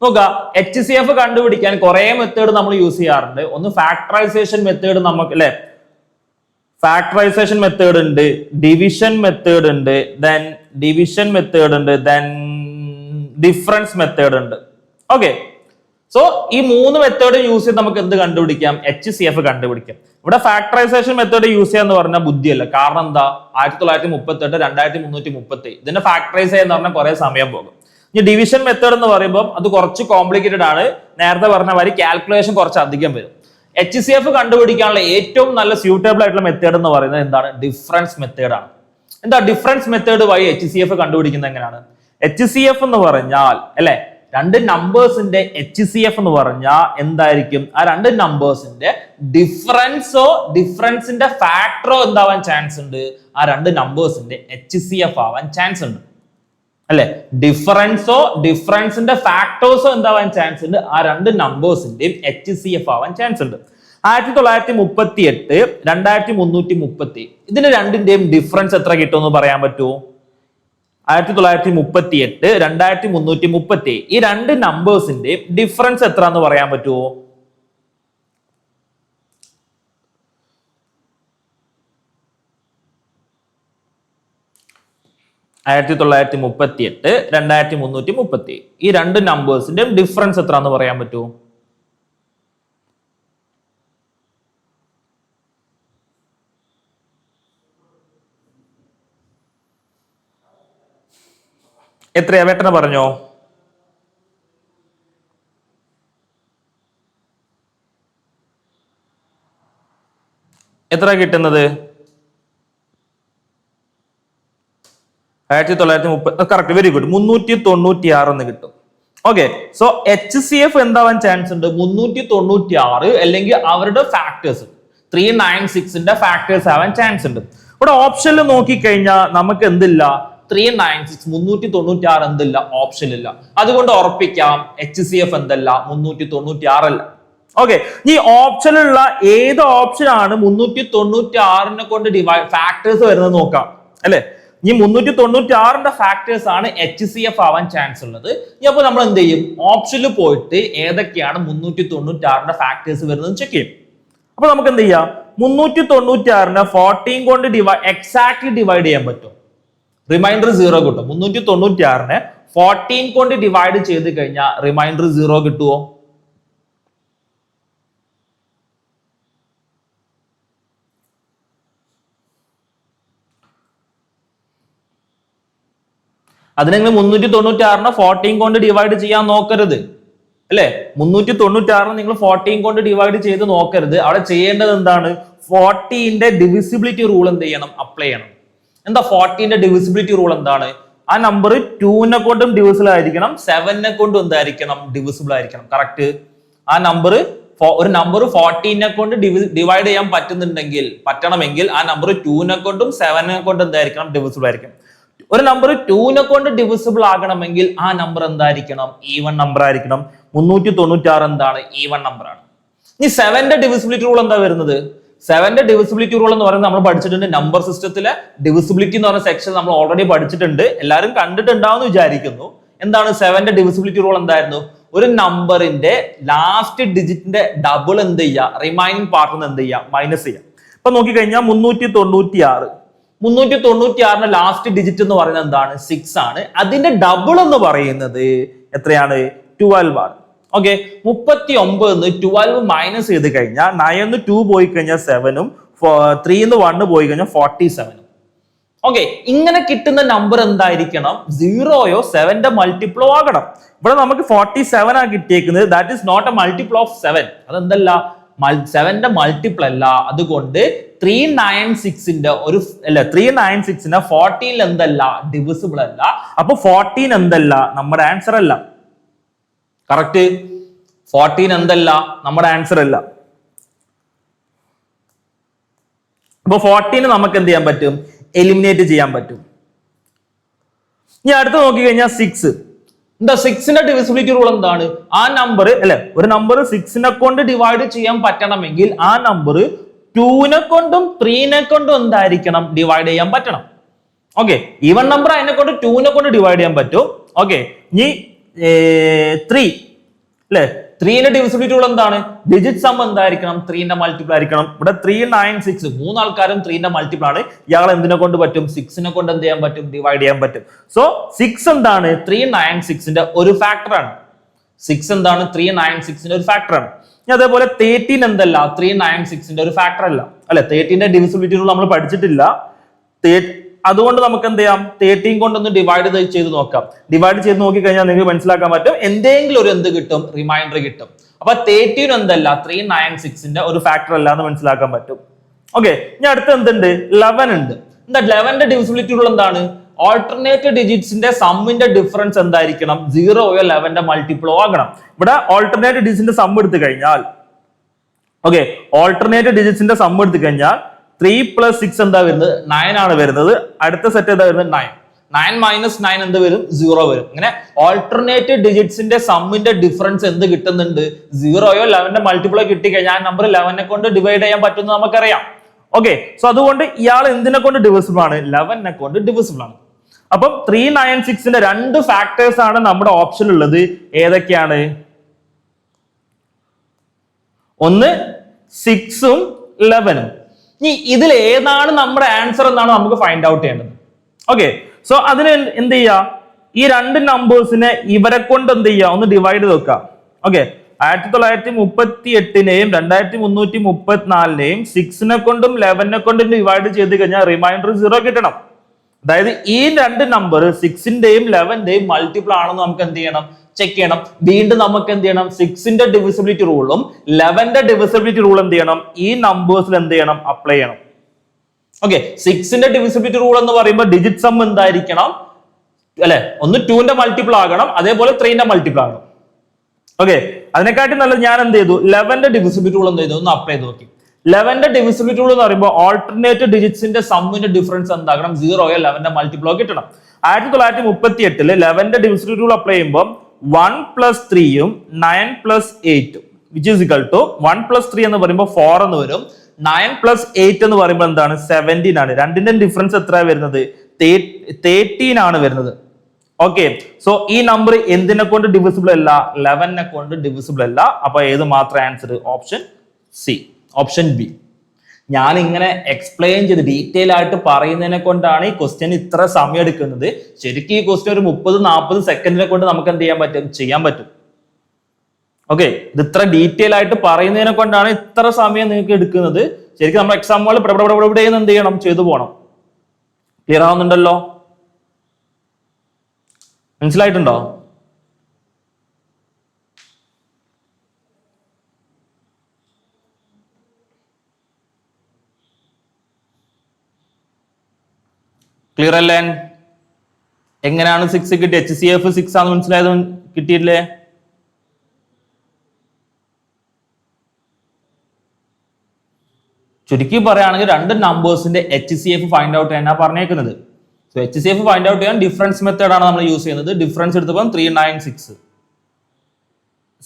നോക്കുക, HCF കണ്ടുപിടിക്കാൻ കുറെ മെത്തേഡ് നമ്മൾ യൂസ് ചെയ്യാറുണ്ട്. ഒന്ന് ഫാക്ടറൈസേഷൻ മെത്തേഡ്, നമുക്ക് അല്ലെ ഫാക്ടറൈസേഷൻ മെത്തേഡ് ഉണ്ട്, ഡിവിഷൻ മെത്തേഡ് ഉണ്ട്, ദെൻ ഡിവിഷൻ മെത്തേഡ് ഉണ്ട്, ദെൻ ഡിഫറൻസ് മെത്തേഡ് ഉണ്ട്. ഓക്കെ, സോ ഈ 3 മെത്തേഡ് യൂസ് ചെയ്ത് നമുക്ക് എന്ത് കണ്ടുപിടിക്കാം? HCF കണ്ടുപിടിക്കാം. ഇവിടെ ഫാക്ടറൈസേഷൻ മെത്തേഡ് യൂസ് ചെയ്യാന്ന് പറഞ്ഞാൽ ബുദ്ധിയല്ല. കാരണം എന്താ? 1938 2330 ഇതിന്റെ ഫാക്ടറൈസ് ചെയ്യാന്ന് പറഞ്ഞാൽ കുറെ സമയം പോകും. ഇനി ഡിവിഷൻ മെത്തേഡ് എന്ന് പറയുമ്പോൾ അത് കുറച്ച് കോംപ്ലിക്കേറ്റഡ് ആണ്. നേരത്തെ പറഞ്ഞ മാതിരി കാൽക്കുലേഷൻ കുറച്ച് അധികം വരും. HCF കണ്ടുപിടിക്കാനുള്ള ഏറ്റവും നല്ല സ്യൂട്ടബിൾ ആയിട്ടുള്ള മെത്തേഡ് എന്ന് പറയുന്നത് എന്താണ്? ഡിഫറൻസ് മെത്തേഡ് ആണ്. എന്താ ഡിഫറൻസ് മെത്തേഡ് വഴി HCF കണ്ടുപിടിക്കുന്നത് എങ്ങനെയാണ്? HCF എന്ന് പറഞ്ഞാൽ അല്ലെ രണ്ട് നമ്പേഴ്സിന്റെ HCF എന്ന് പറഞ്ഞാൽ എന്തായിരിക്കും? ആ രണ്ട് നമ്പേഴ്സിന്റെ ഡിഫറൻസോ ഡിഫറൻസിന്റെ ഫാക്ടറോ എന്താവാൻ ചാൻസ് ഉണ്ട്? ആ രണ്ട് നമ്പേഴ്സിന്റെ HCF ആവാൻ ചാൻസ് ഉണ്ട് അല്ലെ? ഡിഫറൻസോ ഡിഫറൻസിന്റെ ഫാക്ടേഴ്സോ എന്താവാൻ ചാൻസ് ഉണ്ട്? ആ രണ്ട് നമ്പേഴ്സിന്റെയും HCF ആവാൻ ചാൻസ് ഉണ്ട്. 1938 2330 ഇതിന് രണ്ടിന്റെയും ഡിഫറൻസ് എത്ര കിട്ടുമെന്ന് പറയാൻ പറ്റുമോ? 1938 2330 ഈ രണ്ട് നമ്പേഴ്സിന്റെ ഡിഫറൻസ് എത്ര എന്ന് പറയാൻ പറ്റുമോ? ആയിരത്തി 1938 2330 ഈ രണ്ട് നമ്പേഴ്സിന്റെ ഡിഫറൻസ് എത്ര എന്ന് പറയാൻ പറ്റുമോ? എത്രയാ? പെട്ടെന്ന് പറഞ്ഞോ. എത്ര കിട്ടുന്നത്? 1930. Correct, very good. 396 എന്ന് കിട്ടും. ഓക്കെ, സോ HCF എന്താവാൻ ചാൻസ് ഉണ്ട്? 396 അല്ലെങ്കിൽ അവരുടെ ഫാക്ടേഴ്സ്. 396ന്റെ ഫാക്ടേഴ്സ് ആവാൻ ചാൻസ് ഉണ്ട്. ഇവിടെ ഓപ്ഷനിൽ നോക്കിക്കഴിഞ്ഞാൽ നമുക്ക് എന്തില്ല, 396 396 എന്തില്ല, ഓപ്ഷൻ ഇല്ല. അതുകൊണ്ട് ഉറപ്പിക്കാം HCF എന്തല്ല, 396 അല്ല. ഓക്കെ, ഈ ഓപ്ഷനിലുള്ള ഏത് ഓപ്ഷൻ ആണ് 396നെ കൊണ്ട് ഫാക്ടേഴ്സ് വരുന്നത് നോക്കാം അല്ലെ. ഈ 396ന്റെ ഫാക്ടേഴ്സ് ആണ് HCF ആവാൻ ചാൻസ് ഉള്ളത്. അപ്പൊ നമ്മൾ എന്ത് ചെയ്യും, ഓപ്ഷനിൽ പോയിട്ട് ഏതൊക്കെയാണ് 396ന്റെ ഫാക്ടേഴ്സ് വരുന്നത് ചെക്ക് ചെയ്യും. അപ്പൊ നമുക്ക് എന്ത് ചെയ്യാം, 396നെ 14 കൊണ്ട് എക്സാക്ട്ലി ഡിവൈഡ് ചെയ്യാൻ പറ്റും, റിമൈൻഡർ 0 കിട്ടും. 396നെ 14 കൊണ്ട് ഡിവൈഡ് ചെയ്ത് കഴിഞ്ഞാൽ റിമൈൻഡർ 0 കിട്ടുമോ? അതിനെങ്കിലും 396നെ 14 കൊണ്ട് ഡിവൈഡ് ചെയ്യാൻ നോക്കരുത് അല്ലെ. 396 നിങ്ങൾ 14 കൊണ്ട് ഡിവൈഡ് ചെയ്ത് നോക്കരുത്. അവിടെ ചെയ്യേണ്ടത് എന്താണ്, 40ന്റെ ഡിവിസിബിലിറ്റി റൂൾ എന്ത് ചെയ്യണം, അപ്ലൈ ചെയ്യണം. എന്താ 40ന്റെ ഡിവിസിബിലിറ്റി റൂൾ എന്താണ്? ആ നമ്പർ 2നെ കൊണ്ടും ഡിവിസിബിൾ ആയിരിക്കണം, 7നെ കൊണ്ടും എന്തായിരിക്കണം, ഡിവിസിബിൾ ആയിരിക്കണം. കറക്റ്റ്. ആ നമ്പർ ഒരു നമ്പർ 14നെ കൊണ്ട് ഡിവൈഡ് ചെയ്യാൻ പറ്റണമെങ്കിൽ ആ നമ്പർ 2നെ കൊണ്ടും 7നെ കൊണ്ടും എന്തായിരിക്കണം, ഡിവിസിബിൾ ആയിരിക്കണം. ഒരു നമ്പർ 2നെ കൊണ്ട് ഡിവിസിബിൾ ആകണമെങ്കിൽ ആ നമ്പർ എന്തായിരിക്കണം, ഈവൺ നമ്പർ ആയിരിക്കണം. 396 എന്താണ്, ഈവൺ നമ്പർ ആണ്. ഇനി 7ന്റെ ഡിവിസിബിലിറ്റി റൂൾ എന്താ വരുന്നത്? 7ന്റെ ഡിവിസിബിലിറ്റി റൂൾ എന്ന് പറയുന്നത് നമ്മൾ പഠിച്ചിട്ടുണ്ട്. നമ്പർ സിസ്റ്റത്തിലെ ഡിവിസിബിലിറ്റി എന്ന് പറയുന്ന സെക്ഷൻ നമ്മൾ ഓൾറെഡി പഠിച്ചിട്ടുണ്ട്, എല്ലാവരും കണ്ടിട്ടുണ്ടാവും വിചാരിക്കുന്നു. എന്താണ് 7ന്റെ ഡിവിസിബിലിറ്റി റൂൾ എന്തായിരുന്നു? ഒരു നമ്പറിന്റെ ലാസ്റ്റ് ഡിജിറ്റിന്റെ ഡബിൾ എന്ത് ചെയ്യുക, റിമൈനിങ് പാർട്ട് എന്ത് ചെയ്യുക, മൈനസ് ചെയ്യുക. ഇപ്പൊ നോക്കിക്കഴിഞ്ഞാൽ 396ന്റെ ലാസ്റ്റ് ഡിജിറ്റ് എന്ന് പറയുന്നത് എന്താണ്, 6 ആണ്. അതിന്റെ ഡബിൾ എന്ന് പറയുന്നത് എത്രയാണ്, 12 ആണ്. ഓക്കെ, 39 12 മൈനസ് ചെയ്ത് കഴിഞ്ഞാൽ 9 2 പോയി കഴിഞ്ഞാൽ 7ഉം 3 1 പോയി കഴിഞ്ഞാൽ 47. ഓക്കെ, ഇങ്ങനെ കിട്ടുന്ന നമ്പർ എന്തായിരിക്കണം, 0യോ 7ന്റെ മൾട്ടിപ്ലോ ആകണം. ഇവിടെ നമുക്ക് 47 ആണ് കിട്ടിയേക്കുന്നത്. That is not a multiple of 7. അതെന്തല്ല, 7ന്റെ മൾട്ടിപ്പിൾ അല്ല. അതുകൊണ്ട് 396ന്റെ 14 എന്തല്ല, ഡിവിസിബിൾ അല്ല. അപ്പൊ 14 എന്തല്ല, നമ്മുടെ ആൻസർ അല്ല. കറക്റ്റ്. 14 എന്തല്ല, നമ്മുടെ ആൻസർ അല്ല. അപ്പൊ 14 നമുക്ക് എന്ത് ചെയ്യാൻ പറ്റും, എലിമിനേറ്റ് ചെയ്യാൻ പറ്റും. ഇനി അടുത്ത് നോക്കിക്കഴിഞ്ഞാൽ 6. എന്താ 6ന്റെ ഡിവിസിബിലിറ്റി റൂൾ എന്താണ്? ആ നമ്പർ അല്ലെ, ഒരു നമ്പർ 6നെ കൊണ്ട് ഡിവൈഡ് ചെയ്യാൻ പറ്റണമെങ്കിൽ ആ നമ്പർ 2നെ കൊണ്ടും 3നെ കൊണ്ടും എന്തായിരിക്കണം, ഡിവൈഡ് ചെയ്യാൻ പറ്റണം. ഓക്കെ, ഈവൺ നമ്പർ അതിനെ കൊണ്ട് 2നെ കൊണ്ട് ഡിവൈഡ് ചെയ്യാൻ പറ്റും. ഓക്കെ, ഇനി 3 അല്ലെ, 3ന്റെ ഡിവിസിബിലിറ്റി റൂൾ എന്താണ്? ഡിജിറ്റ് സം എന്തായിരിക്കണം, 3ന്റെ മൾട്ടിപ്പിൾ ആയിരിക്കണം. ഇവിടെ 396 മൂന്നാൾക്കാരും 3ന്റെ മൾട്ടിപ്പിൾ ആണ്. ഇയാൾ എന്തിനെ കൊണ്ട് പറ്റും, 6നെ കൊണ്ട് എന്ത് ചെയ്യാൻ പറ്റും, ഡിവൈഡ് ചെയ്യാൻ പറ്റും. സോ 6 എന്താണ്, 396ന്റെ ഒരു ഫാക്ടർ ആണ്. 6 എന്താണ്, 396ന്റെ ഒരു ഫാക്ടർ ആണ്. അതേപോലെ 13 എന്തല്ല, 396ന്റെ ഒരു ഫാക്ടർ അല്ല അല്ലെ. 13ന്റെ ഡിവിസിബിലിറ്റി റൂൾ നമ്മൾ പഠിച്ചിട്ടില്ല. അതുകൊണ്ട് നമുക്ക് എന്ത് ചെയ്യാം, 13 കൊണ്ടൊന്ന് ഡിവൈഡ് ചെയ്ത് നോക്കാം. ഡിവൈഡ് ചെയ്ത് നോക്കി കഴിഞ്ഞാൽ നിങ്ങൾക്ക് മനസ്സിലാക്കാൻ പറ്റും എന്തെങ്കിലും ഒരു എന്ത് കിട്ടും, റിമൈൻഡർ കിട്ടും. അപ്പൊ 13 എന്തല്ല, 396ന്റെ ഒരു ഫാക്ടർ അല്ല എന്ന് മനസ്സിലാക്കാൻ പറ്റും. ഓക്കെ, ഇനി അടുത്ത് എന്തുണ്ട്, 11 ഉണ്ട്. എന്താ 11ന്റെ ഡിവിസിബിലിറ്റി റൂൾ എന്താണ്? ഓൾട്ടർനേറ്റ് ഡിജിറ്റ്സിന്റെ സമ്മിന്റെ ഡിഫറൻസ് എന്തായിരിക്കണം, 0യോ 11ന്റെ മൾട്ടിപ്പിളോ ആകണം. ഇവിടെ ഓൾട്ടർനേറ്റ് ഡിജിറ്റ്സിന്റെ സം എടുത്തു കഴിഞ്ഞാൽ, ഓക്കെ, ഓൾട്ടർനേറ്റ് ഡിജിറ്റ്സിന്റെ സം എടുത്തു കഴിഞ്ഞാൽ 3 + 6 എന്താ വരുന്നത്, 9 ആണ് വരുന്നത്. അടുത്ത സെറ്റ് എന്താ വരുന്നത്, 9. 9 - 9 എന്ത് വരും, 0 വരും. അങ്ങനെ ഓൾട്ടർനേറ്റ് ഡിജിറ്റ്സിന്റെ സമ്മിന്റെ ഡിഫറൻസ് എന്ത് കിട്ടുന്നുണ്ട്, 0യോ 11ന്റെ മൾട്ടിപ്പിളോ കിട്ടിക്കഴിഞ്ഞാൽ ആ നമ്പർ 11നെ കൊണ്ട് ഡിവൈഡ് ചെയ്യാൻ പറ്റുമെന്ന് നമുക്കറിയാം. ഓക്കെ, സോ അതുകൊണ്ട് ഇയാൾ എന്തിനെ കൊണ്ട് ഡിവിസിബിൾ ആണ്, 11നെ കൊണ്ട് ഡിവിസിബിൾ ആണ്. അപ്പം 396ന്റെ 2 ഫാക്ടേഴ്സ് ആണ് നമ്മുടെ ഓപ്ഷൻ ഉള്ളത്. ഏതൊക്കെയാണ്? ഒന്ന് 6ഉം 11ഉം. ഇനി ഇതിൽ ഏതാണ് നമ്മുടെ ആൻസർ എന്നാണ് നമുക്ക് ഫൈൻഡ് ഔട്ട് ചെയ്യേണ്ടത്. ഓക്കെ, സോ അതിന് എന്ത് ചെയ്യുക, ഈ 2 നമ്പേഴ്സിനെ ഇവരെ കൊണ്ട് എന്ത് ചെയ്യുക, ഒന്ന് ഡിവൈഡ് ചെയ്ത് വെക്കാം. ഓക്കെ, 1938നെയും 2334നെയും 6നെ കൊണ്ടും 11നെ കൊണ്ടും ഡിവൈഡ് ചെയ്ത് കഴിഞ്ഞാൽ റിമൈൻഡർ 0 കിട്ടണം. അതായത് ഈ 2 നമ്പർ 6ന്റെയും 11ന്റെയും മൾട്ടിപ്പിൾ ആണെന്ന് നമുക്ക് എന്ത് ചെയ്യണം, ചെക്ക് ചെയ്യണം. വീണ്ടും നമുക്ക് എന്ത് ചെയ്യണം, 6ന്റെ ഡിവിസിബിലിറ്റി റൂളും 11ന്റെ ഡിവിസിബിലിറ്റി റൂൾ എന്ത് ചെയ്യണം, ഈ നമ്പേഴ്സിൽ എന്ത് ചെയ്യണം, അപ്ലൈ ചെയ്യണം. ഓക്കെ, 6ന്റെ ഡിവിസിബിലിറ്റി റൂൾ എന്ന് പറയുമ്പോൾ ഡിജിറ്റ് സം എന്തായിരിക്കണം അല്ലെ, ഒന്ന് 2ന്റെ മൾട്ടിപ്പിൾ ആകണം, അതേപോലെ 3ന്റെ മൾട്ടിപ്പിൾ ആകണം. ഓക്കെ, അതിനെക്കാട്ടി നല്ലത് ഞാൻ എന്ത് ചെയ്തു, 11ന്റെ ഡിവിസിബിലിറ്റി റൂൾ എന്ത് ചെയ്തു, ഒന്ന് അപ്ലൈ ചെയ്ത് നോക്കി. 11ന്റെ ഡിവിസിബിലിറ്റി റൂൾ എന്ന് പറയുമ്പോൾ ഓൾട്ടർനേറ്റ് ഡിജിറ്റ്സിന്റെ സമ്മിന്റെ ഡിഫറൻസ് എന്താകണം? 0 11ന്റെ മൾട്ടിപ്ലോ കിട്ടണം. 1938 11ന്റെ ഡിവിസിബിലിറ്റി റൂൾ അപ്ലൈ ചെയ്യുമ്പോൾ 1 + 3 9 + 8 which is equal to 1 + 3 എന്ന് പറയുമ്പോൾ 4 എന്ന് വരും. 9 + 8 എന്ന് പറയുമ്പോൾ എന്താണ്? 17 ആണ്. രണ്ടിന്റെ ഡിഫറൻസ് എത്ര വരുന്നത്? 13 ആണ് വരുന്നത്. ഓക്കെ, സോ ഈ നമ്പർ എന്തിനെ കൊണ്ട് ഡിവിസിബിൾ അല്ല? 11നെ കൊണ്ട് ഡിവിസിബിൾ അല്ല. അപ്പൊ ഏത് മാത്രം answer? Option C, option B. ഞാൻ ഇങ്ങനെ എക്സ്പ്ലെയിൻ ചെയ്ത് ഡീറ്റെയിൽ ആയിട്ട് പറയുന്നതിനെ കൊണ്ടാണ് ഈ ക്വസ്റ്റ്യൻ ഇത്ര സമയം എടുക്കുന്നത്. ശരിക്കും ഈ ക്വസ്റ്റ്യൻ ഒരു 30-40 സെക്കൻഡിനെ കൊണ്ട് നമുക്ക് എന്ത് ചെയ്യാൻ പറ്റും. ഓക്കെ, ഇത് ഇത്ര ഡീറ്റെയിൽ ആയിട്ട് പറയുന്നതിനെ കൊണ്ടാണ് ഇത്ര സമയം നിങ്ങൾക്ക് എടുക്കുന്നത്. ശരിക്കും നമ്മൾ എക്സാമുകൾ ഇവിടെ എന്ത് ചെയ്യണം? ചെയ്തു പോകണം. ക്ലിയർ ആവുന്നുണ്ടല്ലോ? മനസ്സിലായിട്ടുണ്ടോ? ക്ലിയർ അല്ലേ? എങ്ങനെയാണ് 6 കിട്ടി? HCF 6 ആണെന്ന് മനസ്സിലായത് കിട്ടിയില്ലേ? ചുരുക്കി പറയുകയാണെങ്കിൽ രണ്ട് നമ്പേഴ്സിന്റെ HCF ഫൈൻഡ് ഔട്ട് ചെയ്യാനാണ് പറഞ്ഞേക്കുന്നത്. സോ HCF ഫൈൻഡ് ഔട്ട് ചെയ്യാൻ ഡിഫറൻസ് മെത്തേഡ് ആണ് നമ്മൾ യൂസ് ചെയ്യുന്നത്. ഡിഫറൻസ് എടുത്തപ്പോൾ 396.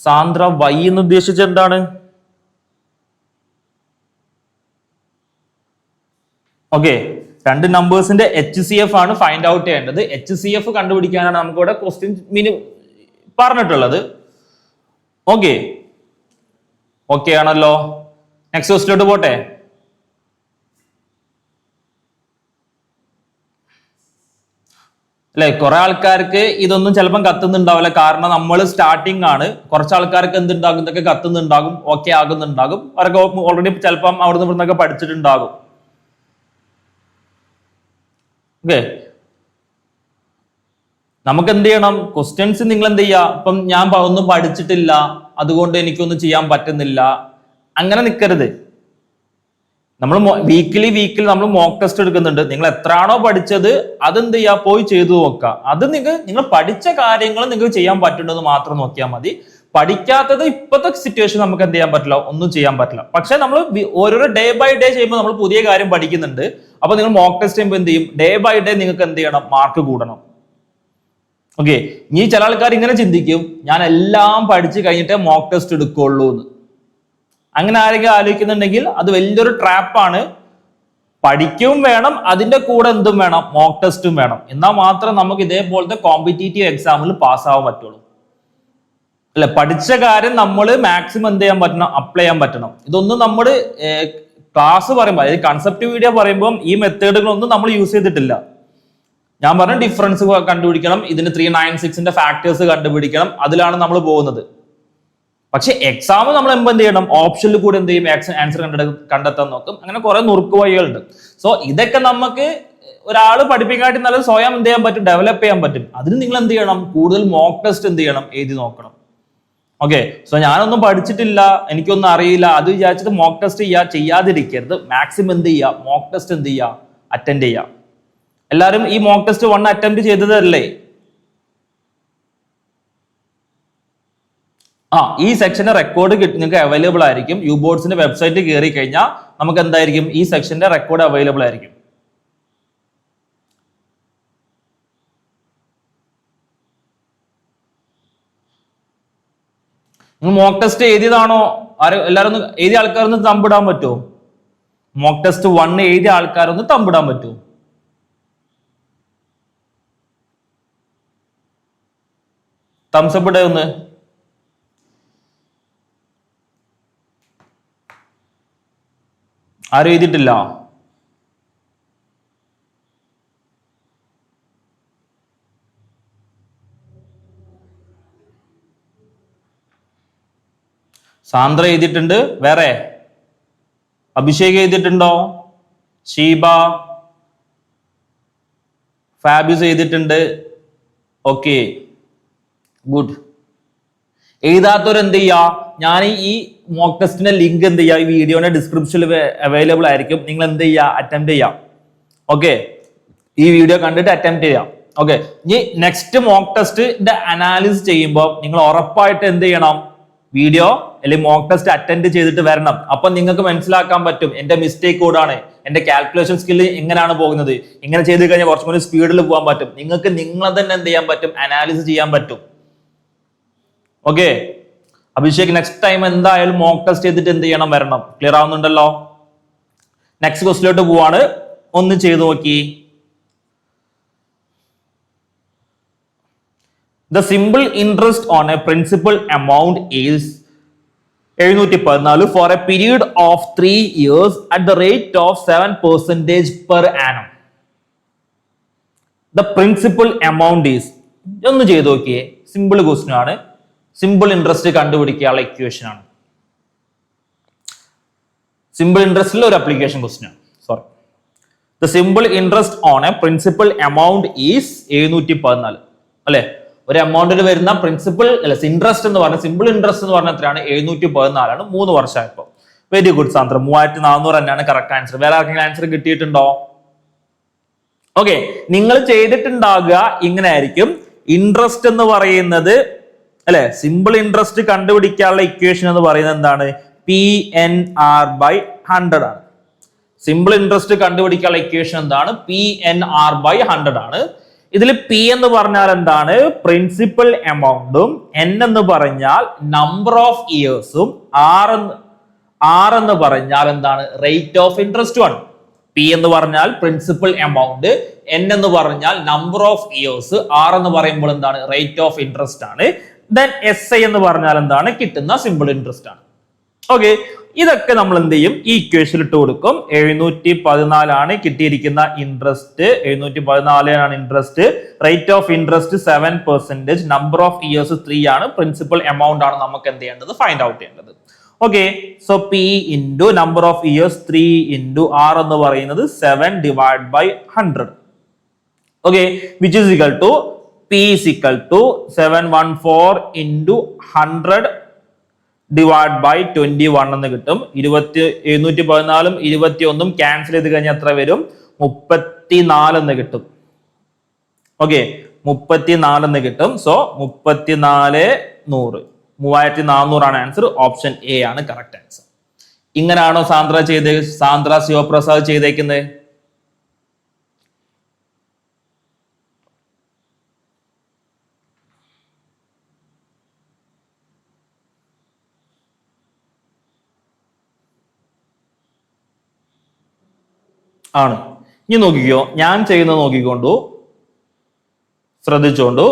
സാന്ദ്ര y എന്ന് ഉദ്ദേശിച്ചത് എന്താണ്? ഓക്കെ, രണ്ട് നമ്പേഴ്സിന്റെ HCF ആണ് ഫൈൻഡ് ഔട്ട് ചെയ്യേണ്ടത്. HCF കണ്ടുപിടിക്കാനാണ് നമുക്ക് ഇവിടെ ക്വസ്റ്റ്യൻ പറഞ്ഞിട്ടുള്ളത്. ഓക്കെ ആണല്ലോ? നെക്സ്റ്റ് ക്വസ്റ്റ്യനിലോട്ട് പോട്ടെ. അല്ലെ, കുറെ ആൾക്കാർക്ക് ഇതൊന്നും ചിലപ്പം കത്തുന്നുണ്ടാവില്ല. കാരണം നമ്മൾ സ്റ്റാർട്ടിങ് ആണ്. കുറച്ച് ആൾക്കാർക്ക് എന്തുണ്ടാകും? ഇതൊക്കെ കത്തുന്നുണ്ടാകും, ഓക്കെ ആകുന്നുണ്ടാകും. അവരൊക്കെ ഓൾറെഡി ചിലപ്പം അവിടുന്ന് ഇവിടുന്നൊക്കെ പഠിച്ചിട്ടുണ്ടാകും. ഓക്കെ, നമുക്ക് എന്ത് ചെയ്യണം? ക്വസ്റ്റ്യൻസ് നിങ്ങൾ എന്ത് ചെയ്യുക? ഇപ്പം ഞാൻ ഒന്നും പഠിച്ചിട്ടില്ല, അതുകൊണ്ട് എനിക്കൊന്നും ചെയ്യാൻ പറ്റുന്നില്ല, അങ്ങനെ നിൽക്കരുത്. നമ്മൾ വീക്കിലി നമ്മൾ മോക്ക് ടെസ്റ്റ് എടുക്കുന്നുണ്ട്. നിങ്ങൾ എത്രയാണോ പഠിച്ചത് അതെന്ത് ചെയ്യുക? പോയി ചെയ്തു നോക്കുക. അത് നിങ്ങൾ പഠിച്ച കാര്യങ്ങൾ നിങ്ങൾക്ക് ചെയ്യാൻ പറ്റുന്നത് മാത്രം നോക്കിയാൽ മതി. പഠിക്കാത്തത് ഇപ്പോഴത്തെ സിറ്റുവേഷൻ നമുക്ക് എന്ത് ചെയ്യാൻ പറ്റില്ല? ഒന്നും ചെയ്യാൻ പറ്റില്ല. പക്ഷെ നമ്മൾ ഓരോരോ ഡേ ബൈ ഡേ ചെയ്യുമ്പോൾ നമ്മൾ പുതിയ കാര്യം പഠിക്കുന്നുണ്ട്. അപ്പൊ നിങ്ങൾ മോക്ക് ടെസ്റ്റ് ചെയ്യുമ്പോൾ എന്ത് ചെയ്യും? ഡേ ബൈ ഡേ നിങ്ങൾക്ക് എന്ത് ചെയ്യണം? മാർക്ക് കൂടണം. ഓക്കെ, ഇനി ചില ആൾക്കാർ ഇങ്ങനെ ചിന്തിക്കും, ഞാൻ എല്ലാം പഠിച്ചു കഴിഞ്ഞിട്ടേ മോക്ക് ടെസ്റ്റ് എടുക്കുള്ളൂ എന്ന്. അങ്ങനെ ആരെങ്കിലും ആലോചിക്കുന്നുണ്ടെങ്കിൽ അത് വലിയൊരു ട്രാപ്പാണ്. പഠിക്കും വേണം, അതിന്റെ കൂടെ എന്തും വേണം? മോക്ക് ടെസ്റ്റും വേണം. എന്നാൽ മാത്രം നമുക്ക് ഇതേപോലത്തെ കോമ്പറ്റീറ്റീവ് എക്സാമിൽ പാസ്സാവാൻ പറ്റുള്ളൂ. അല്ലെ, പഠിച്ച കാര്യം നമ്മൾ മാക്സിമം എന്ത് ചെയ്യാൻ പറ്റണം? അപ്ലൈ ചെയ്യാൻ പറ്റണം. ഇതൊന്നും നമ്മൾ ക്ലാസ് പറയുമ്പോൾ, അതായത് കൺസെപ്റ്റ് വീഡിയോ പറയുമ്പോൾ ഈ മെത്തേഡുകളൊന്നും നമ്മൾ യൂസ് ചെയ്തിട്ടില്ല. ഞാൻ പറഞ്ഞ ഡിഫറൻസ് കണ്ടുപിടിക്കണം, ഇതിന് 396ന്റെ ഫാക്ടേഴ്സ് കണ്ടുപിടിക്കണം, അതിലാണ് നമ്മൾ പോകുന്നത്. പക്ഷെ എക്സാം നമ്മൾ എന്ത് ചെയ്യണം? ഓപ്ഷനിൽ കൂടെ എന്ത് ചെയ്യും? ആൻസർ കണ്ടെത്താൻ നോക്കും. അങ്ങനെ കുറെ നുറുക്ക് വഴികളുണ്ട്. സോ ഇതൊക്കെ നമുക്ക് ഒരാൾ പഠിപ്പിക്കാനായിട്ട് നല്ല സ്വയം എന്ത് ചെയ്യാൻ പറ്റും? ഡെവലപ്പ് ചെയ്യാൻ പറ്റും. അതിന് നിങ്ങൾ എന്ത് ചെയ്യണം? കൂടുതൽ മോക്ക് ടെസ്റ്റ് എന്ത് ചെയ്യണം? എഴുതി നോക്കണം. ഓക്കെ, സോ ഞാനൊന്നും പഠിച്ചിട്ടില്ല, എനിക്കൊന്നും അറിയില്ല, അത് വിചാരിച്ചിട്ട് മോക്ക് ടെസ്റ്റ് ചെയ്യാതിരിക്കരുത്. മാക്സിമം എന്ത് ചെയ്യുക? മോക്ക് ടെസ്റ്റ് എന്ത് ചെയ്യുക? അറ്റൻഡ് ചെയ്യുക. എല്ലാവരും ഈ മോക്ക് ടെസ്റ്റ് 1 അറ്റംപ്റ്റ് ചെയ്തതല്ലേ? ഈ സെക്ഷന്റെ റെക്കോർഡ് നിങ്ങൾക്ക് അവൈലബിൾ ആയിരിക്കും. യുബോർഡ്സിന്റെ വെബ്സൈറ്റ് കയറി കഴിഞ്ഞാൽ നമുക്ക് എന്തായിരിക്കും? ഈ സെക്ഷന്റെ റെക്കോർഡ് അവൈലബിൾ ആയിരിക്കും. നിങ്ങൾ മോക്ക് ടെസ്റ്റ് എഴുതിയതാണോ? എല്ലാവരും എഴുതിയ ആൾക്കാരൊന്ന് തമ്പിടാൻ പറ്റുമോ? മോക്ക് ടെസ്റ്റ് 1 എഴുതിയ ആൾക്കാരൊന്ന് തമ്പിടാൻ പറ്റുമോ? തംസപ്പ് ഇടേ ഒന്ന്. ആരും എഴുതിയിട്ടില്ല? സാന്ദ്ര എഴുതിയിട്ടുണ്ട്. വേറെ അഭിഷേക് എഴുതിയിട്ടുണ്ടോ? ഷീബ, ഫാബിസ് എഴുതിയിട്ടുണ്ട്. Okay, good. എഴുതാത്തവർ എന്ത് ചെയ്യാ? ഞാൻ ഈ മോക്ക് ടെസ്റ്റിന്റെ ലിങ്ക് എന്ത് ചെയ്യുക? ഈ വീഡിയോയുടെ ഡിസ്ക്രിപ്ഷനിൽ അവൈലബിൾ ആയിരിക്കും. നിങ്ങൾ എന്ത് ചെയ്യുക? അറ്റംപ്റ്റ് ചെയ്യാം. ഓക്കെ, ഈ വീഡിയോ കണ്ടിട്ട് അറ്റംപ്റ്റ് ചെയ്യാം. ഓക്കെ, ഇനി നെക്സ്റ്റ് മോക്ക് ടെസ്റ്റിന്റെ അനാലിസിസ് ചെയ്യുമ്പോൾ നിങ്ങൾ ഉറപ്പായിട്ട് എന്ത് ചെയ്യണം? വീഡിയോ അല്ലെങ്കിൽ മോക്ക് ടെസ്റ്റ് അറ്റൻഡ് ചെയ്തിട്ട് വരണം. അപ്പൊ നിങ്ങൾക്ക് മനസ്സിലാക്കാൻ പറ്റും എന്റെ മിസ്റ്റേക്ക് കൂടാണ്, എന്റെ കാൽക്കുലേഷൻ സ്കില്ല് എങ്ങനെയാണ് പോകുന്നത്. ഇങ്ങനെ ചെയ്ത് കഴിഞ്ഞാൽ കുറച്ചും കൂടി സ്പീഡിൽ പോകാൻ പറ്റും. നിങ്ങൾക്ക് നിങ്ങളെ തന്നെ എന്ത് ചെയ്യാൻ പറ്റും, അനാലിസിസ് ചെയ്യാൻ പറ്റും. ഓക്കെ, അഭിഷേക് നെക്സ്റ്റ് ടൈം എന്തായാലും മോക്ക് ടെസ്റ്റ് ചെയ്തിട്ട് എന്ത് ചെയ്യണം, വരണം. ക്ലിയർ ആവുന്നുണ്ടല്ലോ? നെക്സ്റ്റ് ക്വസ്റ്റിലോട്ട് പോവാണ്, ഒന്ന് ചെയ്ത് നോക്കി. The simple interest on a principal amount is 714 for a period of 3 years at the rate of 7% per annum. The principal amount is, ഒന്ന് ചെയ്ത് നോക്കിയേ. സിമ്പിൾ ക്വസ്റ്റ്യൻ ആണ്, സിമ്പിൾ ഇൻട്രസ്റ്റ് കണ്ടുപിടിക്കാനുള്ള ഇക്വേഷൻ ആണ്. സിമ്പിൾ ഇൻട്രസ്റ്റിൽ ഒരു അപ്ലിക്കേഷൻ ക്വസ്റ്റ്യൻ ആണ്. Sorry, the simple interest on A principal amount is 714 അല്ലെ. ഒരു എമൗണ്ടിൽ വരുന്ന പ്രിൻസിപ്പൽ അല്ല ഇൻട്രസ്റ്റ് എന്ന് പറഞ്ഞ സിമ്പിൾ ഇൻട്രസ്റ്റ് എന്ന് പറഞ്ഞ എത്രയാണ്, 714 3 വർഷമായപ്പോ. വെരി ഗുഡ് സാന്ദ്ര, 3400 തന്നെയാണ് കറക്റ്റ് ആൻസർ. വേറെ ആർക്കെങ്കിലും ആൻസർ കിട്ടിയിട്ടുണ്ടോ? ഓക്കെ, നിങ്ങൾ ചെയ്തിട്ടുണ്ടാകുക ഇങ്ങനെ ആയിരിക്കും. ഇൻട്രസ്റ്റ് എന്ന് പറയുന്നത് അല്ലെ, സിമ്പിൾ ഇൻട്രസ്റ്റ് കണ്ടുപിടിക്കാനുള്ള ഇക്വേഷൻ എന്ന് പറയുന്നത് എന്താണ്, PNR/100 ആണ്. സിമ്പിൾ ഇൻട്രസ്റ്റ് കണ്ടുപിടിക്കാനുള്ള ഇക്വേഷൻ എന്താണ്, PNR/100 ആണ്. ഇതിൽ പി എന്ന് പറഞ്ഞാൽ എന്താണ്, പ്രിൻസിപ്പൽ എമൗണ്ടും, എൻ എന്ന് പറഞ്ഞാൽ നമ്പർ ഓഫ് ഇയേഴ്സും, ആർ എന്ന് പറഞ്ഞാൽ എന്താണ്, റേറ്റ് ഓഫ് ഇൻട്രസ്റ്റും ആണ്. പി എന്ന് പറഞ്ഞാൽ പ്രിൻസിപ്പൽ എമൗണ്ട്, എൻ എന്ന് പറഞ്ഞാൽ നമ്പർ ഓഫ് ഇയേഴ്സ്, ആർ എന്ന് പറയുമ്പോൾ എന്താണ്, റേറ്റ് ഓഫ് ഇൻട്രസ്റ്റ് ആണ്. ദെൻ SI എന്ന് പറഞ്ഞാൽ എന്താണ്, കിട്ടുന്ന സിമ്പിൾ ഇൻട്രസ്റ്റ് ആണ്. ഓക്കെ, ഇതൊക്കെ നമ്മൾ എന്ത് ചെയ്യും, ഈ ഇക്വേഷൻ ഇട്ട് കൊടുക്കും. 714 ആണ് കിട്ടിയിരിക്കുന്ന ഇൻട്രസ്റ്റ്, 714 ആണ് interest, rate of interest 7%, number of years 3 ആണ്, പ്രിൻസിപ്പൽ എമൗണ്ട് ആണ് നമുക്ക് എന്ത് ചെയ്യേണ്ടത്, ഫൈൻഡ് ഔട്ട് ചെയ്യേണ്ടത്. Okay, so P into number of years 3 into R എന്ന് പറയുന്നത് 7/100. Okay, which is equal to P is equal to 714 into 100 divided by 21 എന്ന് കിട്ടും. 714 21 ക്യാൻസൽ ചെയ്ത് കഴിഞ്ഞാൽ എത്ര വരും, 34 എന്ന് കിട്ടും. ഓക്കെ, 34 എന്ന് കിട്ടും. സോ 3400 ആണ് ആൻസർ. ഓപ്ഷൻ എ ആണ് കറക്റ്റ് ആൻസർ. ഇങ്ങനെയാണോ സാന്ദ്ര ശിവപ്രസാദ് ചെയ്തേക്കുന്നത്? ആണ്. ഇനി നോക്കിക്കോ, ഞാൻ ചെയ്യുന്നത് നോക്കിക്കൊണ്ടു, ശ്രദ്ധിച്ചോണ്ടു.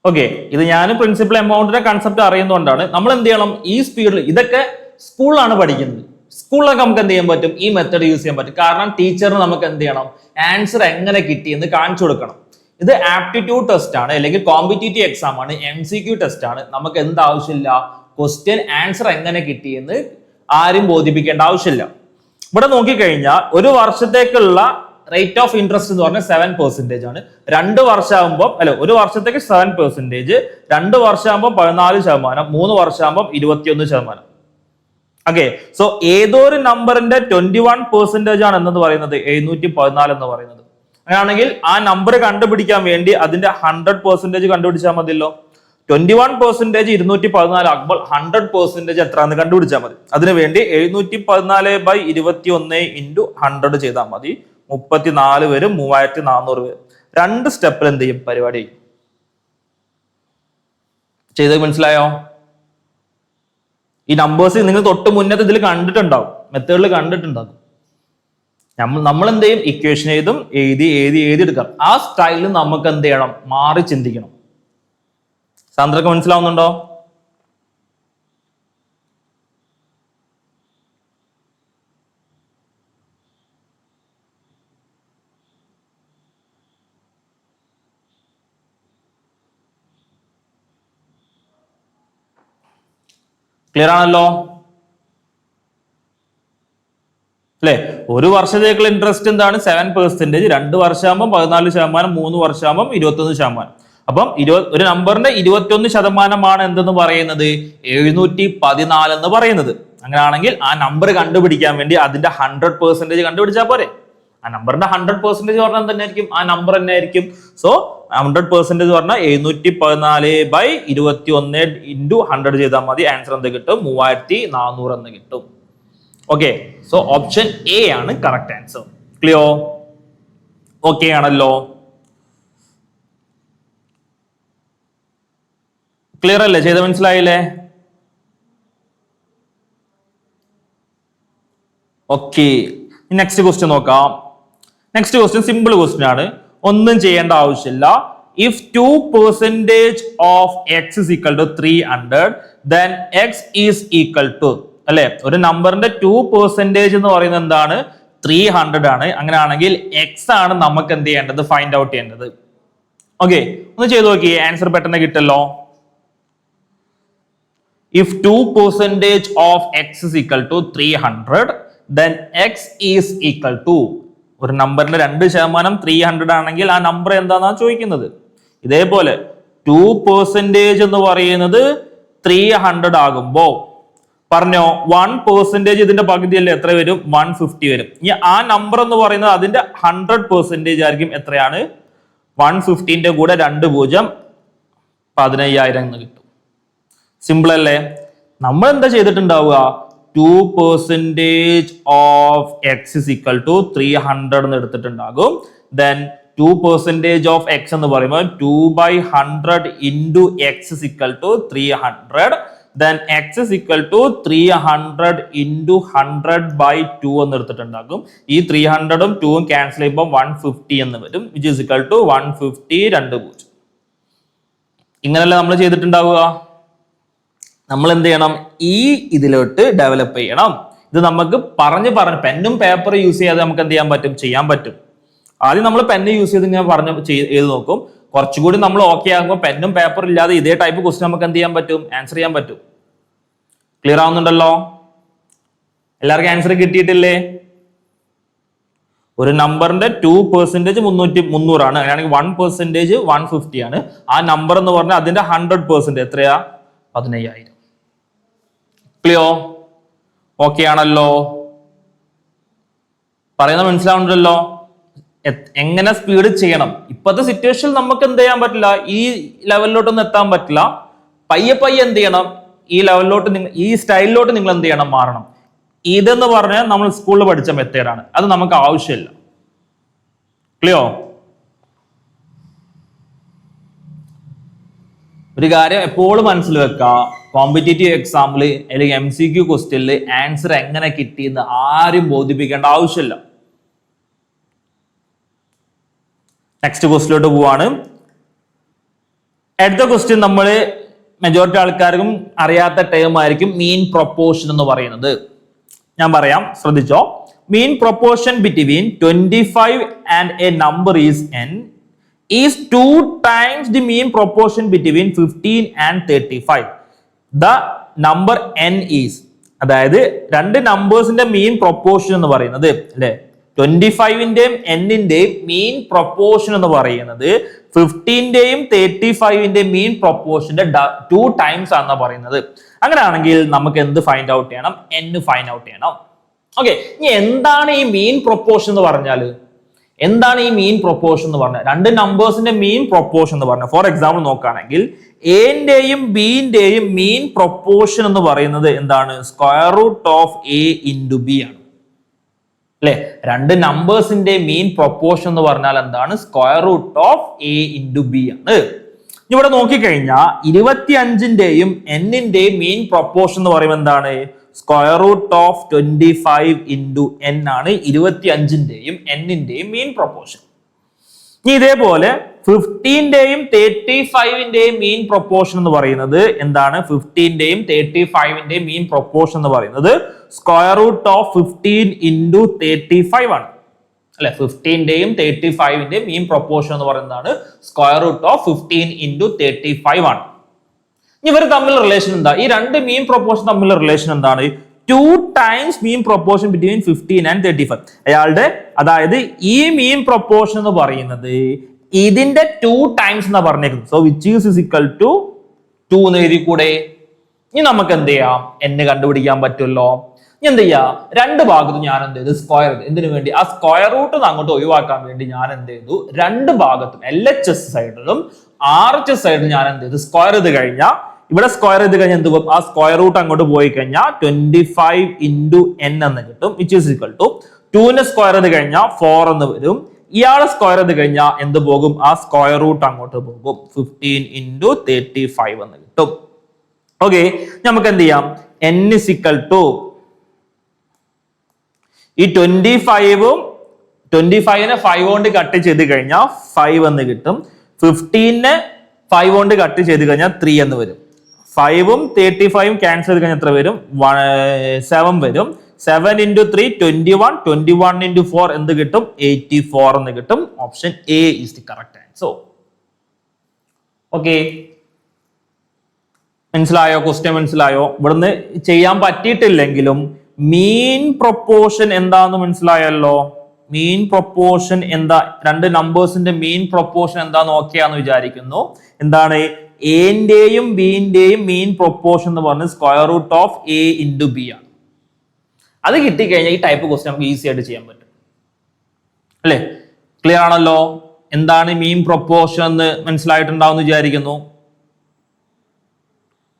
ഓക്കെ, ഇത് ഞാൻ പ്രിൻസിപ്പൽ എമൗണ്ടിന്റെ കൺസെപ്റ്റ് അറിയുന്നതുകൊണ്ടാണ്. നമ്മൾ എന്ത് ചെയ്യണം, ഈ സ്പീഡിൽ, ഇതൊക്കെ സ്കൂളിലാണ് പഠിക്കുന്നത്. സ്കൂളിലൊക്കെ നമുക്ക് എന്ത് ചെയ്യാൻ പറ്റും, ഈ മെത്തഡ് യൂസ് ചെയ്യാൻ പറ്റും. കാരണം ടീച്ചറിന് നമുക്ക് എന്ത് ചെയ്യണം, ആൻസർ എങ്ങനെ കിട്ടി എന്ന് കാണിച്ചു കൊടുക്കണം. ഇത് ആപ്റ്റിറ്റ്യൂഡ് ടെസ്റ്റ് ആണ്, അല്ലെങ്കിൽ കോമ്പറ്റേറ്റീവ് എക്സാം ആണ്, MCQ ടെസ്റ്റ് ആണ്. നമുക്ക് എന്ത് ആവശ്യമില്ല, ക്വസ്റ്റ്യൻ ആൻസർ എങ്ങനെ കിട്ടിയെന്ന് ആരും ബോധിപ്പിക്കേണ്ട ആവശ്യമില്ല. ഇവിടെ നോക്കിക്കഴിഞ്ഞാൽ ഒരു വർഷത്തേക്കുള്ള റേറ്റ് ഓഫ് ഇൻട്രസ്റ്റ് എന്ന് പറഞ്ഞാൽ 7% ആണ്. 2 വർഷമാകുമ്പോൾ ഒരു വർഷത്തേക്ക് 7%, 2 വർഷമാകുമ്പോൾ 14%, 3 വർഷമാകുമ്പോൾ 21%. ഓക്കെ, സോ ഏതോ ഒരു നമ്പറിന്റെ 21% ആണ് എന്നത് പറയുന്നത് 714 എന്ന് പറയുന്നത്. അങ്ങനെയാണെങ്കിൽ ആ നമ്പർ കണ്ടുപിടിക്കാൻ വേണ്ടി അതിന്റെ 100% കണ്ടുപിടിച്ചാൽ മതിയല്ലോ. 21% 214 ആകുമ്പോൾ 100% എത്രയാണെന്ന് കണ്ടുപിടിച്ചാൽ മതി. അതിനുവേണ്ടി 714/21 into 100 ചെയ്താൽ മതി. 34 വരും, 3400 വരും. 2 സ്റ്റെപ്പിൽ എന്ത് ചെയ്യും, പരിപാടി ചെയ്തത് മനസ്സിലായോ? ഈ നമ്പേഴ്സ് നിങ്ങൾ തൊട്ട് മുന്നത്തെ ഇതിൽ കണ്ടിട്ടുണ്ടാവും, മെത്തേഡിൽ കണ്ടിട്ടുണ്ടാകും. നമ്മൾ എന്ത് ചെയ്യും, ഇക്വേഷൻ എഴുതി എടുക്കാം. ആ സ്റ്റൈലിൽ നമുക്ക് എന്ത് ചെയ്യണം, മാറി ചിന്തിക്കണം. സാന്ദ്രക്ക് മനസ്സിലാവുന്നുണ്ടോ? ക്ലിയർ ആണല്ലോ അല്ലെ? ഒരു വർഷത്തേക്കുള്ള ഇൻട്രസ്റ്റ് എന്താണ്, 7%. 2 വർഷമാകുമ്പോൾ 14%, 3 വർഷമാകുമ്പോൾ 21%. അപ്പം ഒരു നമ്പറിന്റെ 21% എന്തെന്ന് പറയുന്നത് 714 എന്ന് പറയുന്നത്. അങ്ങനെയാണെങ്കിൽ ആ നമ്പർ കണ്ടുപിടിക്കാൻ വേണ്ടി അതിന്റെ 100% കണ്ടുപിടിച്ചാൽ പോരെ. ആ നമ്പറിന്റെ 100% പറഞ്ഞാൽ തന്നെ ആയിരിക്കും ആ നമ്പർ തന്നെ ആയിരിക്കും. സോ 100% പറഞ്ഞാൽ 714/21 ഇൻറ്റു 100 ചെയ്താൽ മതി. ആൻസർ എന്ത് കിട്ടും? 3400 എന്ന് കിട്ടും. ഓക്കെ, സോ ഓപ്ഷൻ എ ആണ് കറക്റ്റ് ആൻസർ. ക്ലിയർ? ഓക്കെ ആണല്ലോ? ക്ലിയർ അല്ലേ? ചെയ്ത മനസ്സിലായില്ലേ? ഓക്കെ, നെക്സ്റ്റ് ക്വസ്റ്റ്യൻ നോക്കാം. നെക്സ്റ്റ് ക്വസ്റ്റ്യൻ സിമ്പിൾ ക്വസ്റ്റ്യൻ ആണ്, ഒന്നും ചെയ്യേണ്ട ആവശ്യമില്ല. If 2% of X is equal to 300 then X is equal to, അല്ലെ, ഒരു നമ്പറിന്റെ 2% എന്ന് പറയുന്നത് എന്താണ്? 300 ആണ്. അങ്ങനെയാണെങ്കിൽ എക്സ് ആണ് നമുക്ക് എന്ത് ചെയ്യേണ്ടത്? ഫൈൻഡ് ഔട്ട് ചെയ്യേണ്ടത്. ഓക്കെ, ഒന്ന് ചെയ്ത് നോക്കി, ആൻസർ പെട്ടെന്ന് കിട്ടല്ലോ. If 2% of x is equal to 300 then x is equal to, ഒരു നമ്പറിന്റെ 2% 300 ആണെങ്കിൽ ആ നമ്പർ എന്താണെന്നാണ് ചോദിക്കുന്നത്. ഇതേപോലെ 2% എന്ന് പറയുന്നത് 300 ആകുമ്പോ പറഞ്ഞോ 1% ഇതിന്റെ പകുതിയല്ലേ, എത്ര വരും? 150 വരും. ഇനി ആ നമ്പർ എന്ന് പറയുന്നത് അതിന്റെ 100% ആയിരിക്കും. എത്രയാണ്? 150ന്റെ കൂടെ 2 0 15,000 എന്ന് കിട്ടും. സിമ്പിൾ അല്ലേ? നമ്മൾ എന്താ ചെയ്തിട്ടുണ്ടാവുക? 2% of X is equal to 300 എന്ന് എടുത്തിട്ടുണ്ടാകും. ദെൻ 2% ഓഫ് എക്സ് എന്ന് പറയുമ്പോൾ 2/100 into X is equal to 300. Then X is equal to 300 into 100/2 എന്ന് എടുത്തിട്ടുണ്ടാകും. ഈ 300ഉം 2ഉം ക്യാൻസൽ ചെയ്യുമ്പോൾ 150 എന്ന് വരും, വിച്ച് ഇസ് ഈക്വൽ ടു 150 2 0. ഇങ്ങനല്ലേ നമ്മൾ ചെയ്തിട്ടുണ്ടാവുക? നമ്മൾ എന്ത് ചെയ്യണം? ഈ ഇതിലോട്ട് ഡെവലപ്പ് ചെയ്യണം. ഇത് നമുക്ക് പറഞ്ഞ് പെന്നും പേപ്പറും യൂസ് ചെയ്യാതെ നമുക്ക് എന്ത് ചെയ്യാൻ പറ്റും. ആദ്യം നമ്മൾ പെന്ന് യൂസ് ചെയ്ത് ഇങ്ങനെ ചെയ്ത് നോക്കും. കുറച്ചുകൂടി നമ്മൾ ഓക്കെ ആകുമ്പോൾ പെന്നും പേപ്പറും ഇല്ലാതെ ഇതേ ടൈപ്പ് ക്വസ്റ്റ്യൻ നമുക്ക് എന്ത് ചെയ്യാൻ പറ്റും? ആൻസർ ചെയ്യാൻ പറ്റും. ക്ലിയർ ആവുന്നുണ്ടല്ലോ? എല്ലാവർക്കും ആൻസർ കിട്ടിയിട്ടില്ലേ? ഒരു നമ്പറിന്റെ 2% 300 ആണ്. അങ്ങനെയാണെങ്കിൽ 1% 150 ആണ്. ആ നമ്പർ എന്ന് പറഞ്ഞാൽ അതിന്റെ 100% എത്രയാ? 15,000. ക്ലിയർ? ഓക്കെ ആണല്ലോ? പറയുന്നത് മനസ്സിലാവുന്നുണ്ടല്ലോ? എങ്ങനെ സ്പീഡ് ചെയ്യണം? ഇപ്പോഴത്തെ സിറ്റുവേഷനിൽ നമുക്ക് എന്ത് ചെയ്യാൻ പറ്റില്ല, ഈ ലെവലിലോട്ടൊന്നും എത്താൻ പറ്റില്ല. പയ്യെ എന്ത് ചെയ്യണം? ഈ ലെവലിലോട്ട് ഈ സ്റ്റൈലിലോട്ട് നിങ്ങൾ എന്ത് ചെയ്യണം? മാറണം. ഇതെന്ന് പറഞ്ഞാൽ നമ്മൾ സ്കൂളിൽ പഠിച്ച മെത്തേഡാണ്, അത് നമുക്ക് ആവശ്യമില്ല. ക്ലിയർ? ഒരു കാര്യം എപ്പോഴും മനസ്സിൽ വെക്കുക, കോമ്പറ്റേറ്റീവ് എക്സാമിൽ അല്ലെങ്കിൽ MCQ ക്വസ്റ്റ്യനിൽ ആൻസർ എങ്ങനെ കിട്ടിയെന്ന് ആരും ബോധിപ്പിക്കേണ്ട ആവശ്യമില്ല. നെക്സ്റ്റ് ക്വസ്റ്റ്യനിലോട്ട് പോവാണ്. അടുത്ത ക്വസ്റ്റ്യൻ നമ്മൾ മെജോറിറ്റി ആൾക്കാർക്കും അറിയാത്ത ടേം ആയിരിക്കും, മീൻ പ്രൊപ്പോർഷൻ എന്ന് പറയുന്നത്. ഞാൻ പറയാം, ശ്രദ്ധിച്ചോ. മീൻ proportion between 25 and a number is n is 2 times the mean proportion between 15 and 35. The number n is, അതായത് രണ്ട് നമ്പേഴ്സിന്റെ മീൻ പ്രൊപ്പോർഷൻ എന്ന് പറയുന്നത് അല്ലെ, 25ന്റെയും n-ന്റെയും മീൻ പ്രൊപ്പോർഷൻ എന്ന് പറയുന്നത് 15ന്റെയും 35ന്റെയും മീൻ പ്രൊപ്പോർഷന്റെ 2 ടൈംസ് ആണെന്ന് പറയുന്നത്. അങ്ങനെയാണെങ്കിൽ നമുക്ക് എന്ത് ഫൈൻഡ് ഔട്ട് ചെയ്യണം? n ഫൈൻഡ് ഔട്ട് ചെയ്യണം. ഓക്കെ, ഇനി എന്താണ് ഈ മീൻ പ്രൊപ്പോർഷൻ എന്ന് പറഞ്ഞാൽ? എന്താണ് ഈ മീൻ പ്രൊപ്പോർഷൻ എന്ന് പറഞ്ഞാൽ? രണ്ട് നമ്പേഴ്സിന്റെ മീൻ പ്രൊപ്പോർഷൻ എന്ന് പറഞ്ഞാൽ, ഫോർ എക്സാമ്പിൾ നോക്കുകയാണെങ്കിൽ എന്റെയും ബിന്റെയും മീൻ പ്രൊപ്പോർഷൻ എന്ന് പറയുന്നത് എന്താണ്? Square root of a into B ആണ്. അല്ലെ, രണ്ട് നമ്പേഴ്സിന്റെ മീൻ പ്രൊപ്പോർഷൻ എന്ന് പറഞ്ഞാൽ എന്താണ്? Square root of a into B ആണ്. ഇവിടെ നോക്കിക്കഴിഞ്ഞാൽ 25ന്റെയും n-ന്റെയും മീൻ പ്രൊപ്പോർഷൻ എന്ന് പറയുമ്പോൾ എന്താണ്? Square root of 25 into n ആണ് 25ന്റെയും n-ന്റെയും മീൻ പ്രൊപ്പോർഷൻ. ഇനി ഇതേപോലെ 15ന്റെയും 35ന്റെയും മീൻ പ്രൊപ്പോർഷൻ എന്ന് പറയുന്നത് എന്താണ്? 15ന്റെയും 35ന്റെയും മീൻ പ്രൊപ്പോർഷൻ എന്ന് പറയുന്നത് സ്ക്വയർ റൂട്ട് ഓഫ് 15 ഇൻറ്റു 35 ആണ്. അല്ലെ, 15ന്റെയും 35ന്റെയും മീൻ പ്രൊപ്പോർഷൻ എന്ന് പറയുന്നതാണ് സ്ക്വയർ റൂട്ട് ഓഫ് 15 ഇൻറ്റു 35 ആണ്. ഇവർ തമ്മിലുള്ള റിലേഷൻ എന്താ? ഈ രണ്ട് മീൻ പ്രൊപ്പോർഷൻ തമ്മിലുള്ള റിലേഷൻ എന്താണ്? 2 times mean proportion between 15 and 35. അയാളുടെ, അതായത് ഈ മീൻ പ്രൊപ്പോർഷൻ എന്ന് പറയുന്നത് ഇതിന്റെ 2 ടൈംസ് എന്നാ പറഞ്ഞേക്കുന്നത്. So which is equal to 2 എന്ന് എഴുതി കൂടെ? ഇനി നമുക്ക് എന്ത് ചെയ്യാം? n കണ്ടുപിടിക്കാൻ പറ്റുമല്ലോ. എന്ത് ചെയ്യാ, രണ്ട് ഭാഗത്തും ഞാൻ എന്ത് ചെയ്തു, സ്ക്വയർ ചെയ്തു. എന്തിനു വേണ്ടി? ആ സ്ക്വയർ റൂട്ട് അങ്ങോട്ട് ഒഴിവാക്കാൻ വേണ്ടി ഞാൻ എന്ത് ചെയ്തു, രണ്ട് ഭാഗത്തും LHS സൈഡിലും RHS സൈഡിലും ഞാൻ എന്ത് ചെയ്തു, സ്ക്വയർ ചെയ്ത് കഴിഞ്ഞാൽ ഇവിടെ സ്ക്വയർ ചെയ്ത് കഴിഞ്ഞാൽ എന്ത് പോകും, ആ സ്ക്വയർ റൂട്ട് അങ്ങോട്ട് പോയി കഴിഞ്ഞാൽ 25 × n എന്ന് കിട്ടും, വിച്ച് ഈസ് ഈക്വൽ ടു 2നെ സ്ക്വയർ ചെയ്ത് കഴിഞ്ഞാൽ 4 എന്ന് വരും. ഇയാളെ സ്ക്വയർ ചെയ്ത് കഴിഞ്ഞാൽ എന്ത് പോകും, ആ സ്ക്വയർ റൂട്ട് അങ്ങോട്ട് പോകും, 15 × 35 എന്ന് കിട്ടും. ഓക്കെ, നമുക്ക് എന്ത് ചെയ്യാം, n is equal to ഈ 25നെ 5 കൊണ്ട് കട്ട് ചെയ്ത് കഴിഞ്ഞാൽ 5 എന്ന് കിട്ടും. 15നെ 5 കൊണ്ട് കട്ട് ചെയ്ത് കഴിഞ്ഞാൽ 3 എന്ന് വരും. 5ഉം 35ഉം ക്യാൻസൽ ചെയ്ത് കഴിഞ്ഞാൽ എത്ര വരും, 7 വരും. 7 × 3 21, 21 × 4 എന്ത് കിട്ടും, 84 എന്ന് കിട്ടും. Option A is the correct answer. Okay, മനസ്സിലായോ? ക്വസ്റ്റ്യൻ മനസ്സിലായോ? ഇവിടുന്ന് ചെയ്യാൻ പറ്റിയിട്ടില്ലെങ്കിലും മീൻ പ്രൊപ്പോർഷൻ എന്താന്ന് മനസ്സിലായല്ലോ. മീൻ പ്രൊപ്പോർഷൻ എന്താ, രണ്ട് നമ്പേഴ്സിന്റെ മീൻ പ്രൊപ്പോർഷൻ എന്താന്ന് ഓക്കെയാന്ന് വിചാരിക്കുന്നു. എന്താണ്? എന്റെയും ബിന്റെയും മീൻ പ്രൊപ്പോർഷൻ എന്ന് പറഞ്ഞത് square root of A × B ആണ്. അത് കിട്ടിക്കഴിഞ്ഞാൽ ഈ ടൈപ്പ് ക്വസ്റ്റ്യൻ നമുക്ക് ഈസി ആയിട്ട് ചെയ്യാൻ പറ്റും, അല്ലേ? ക്ലിയർ ആണല്ലോ. എന്താണ് മീൻ പ്രൊപ്പോർഷൻ എന്ന് മനസ്സിലായിട്ടുണ്ടാവും വിചാരിക്കുന്നു.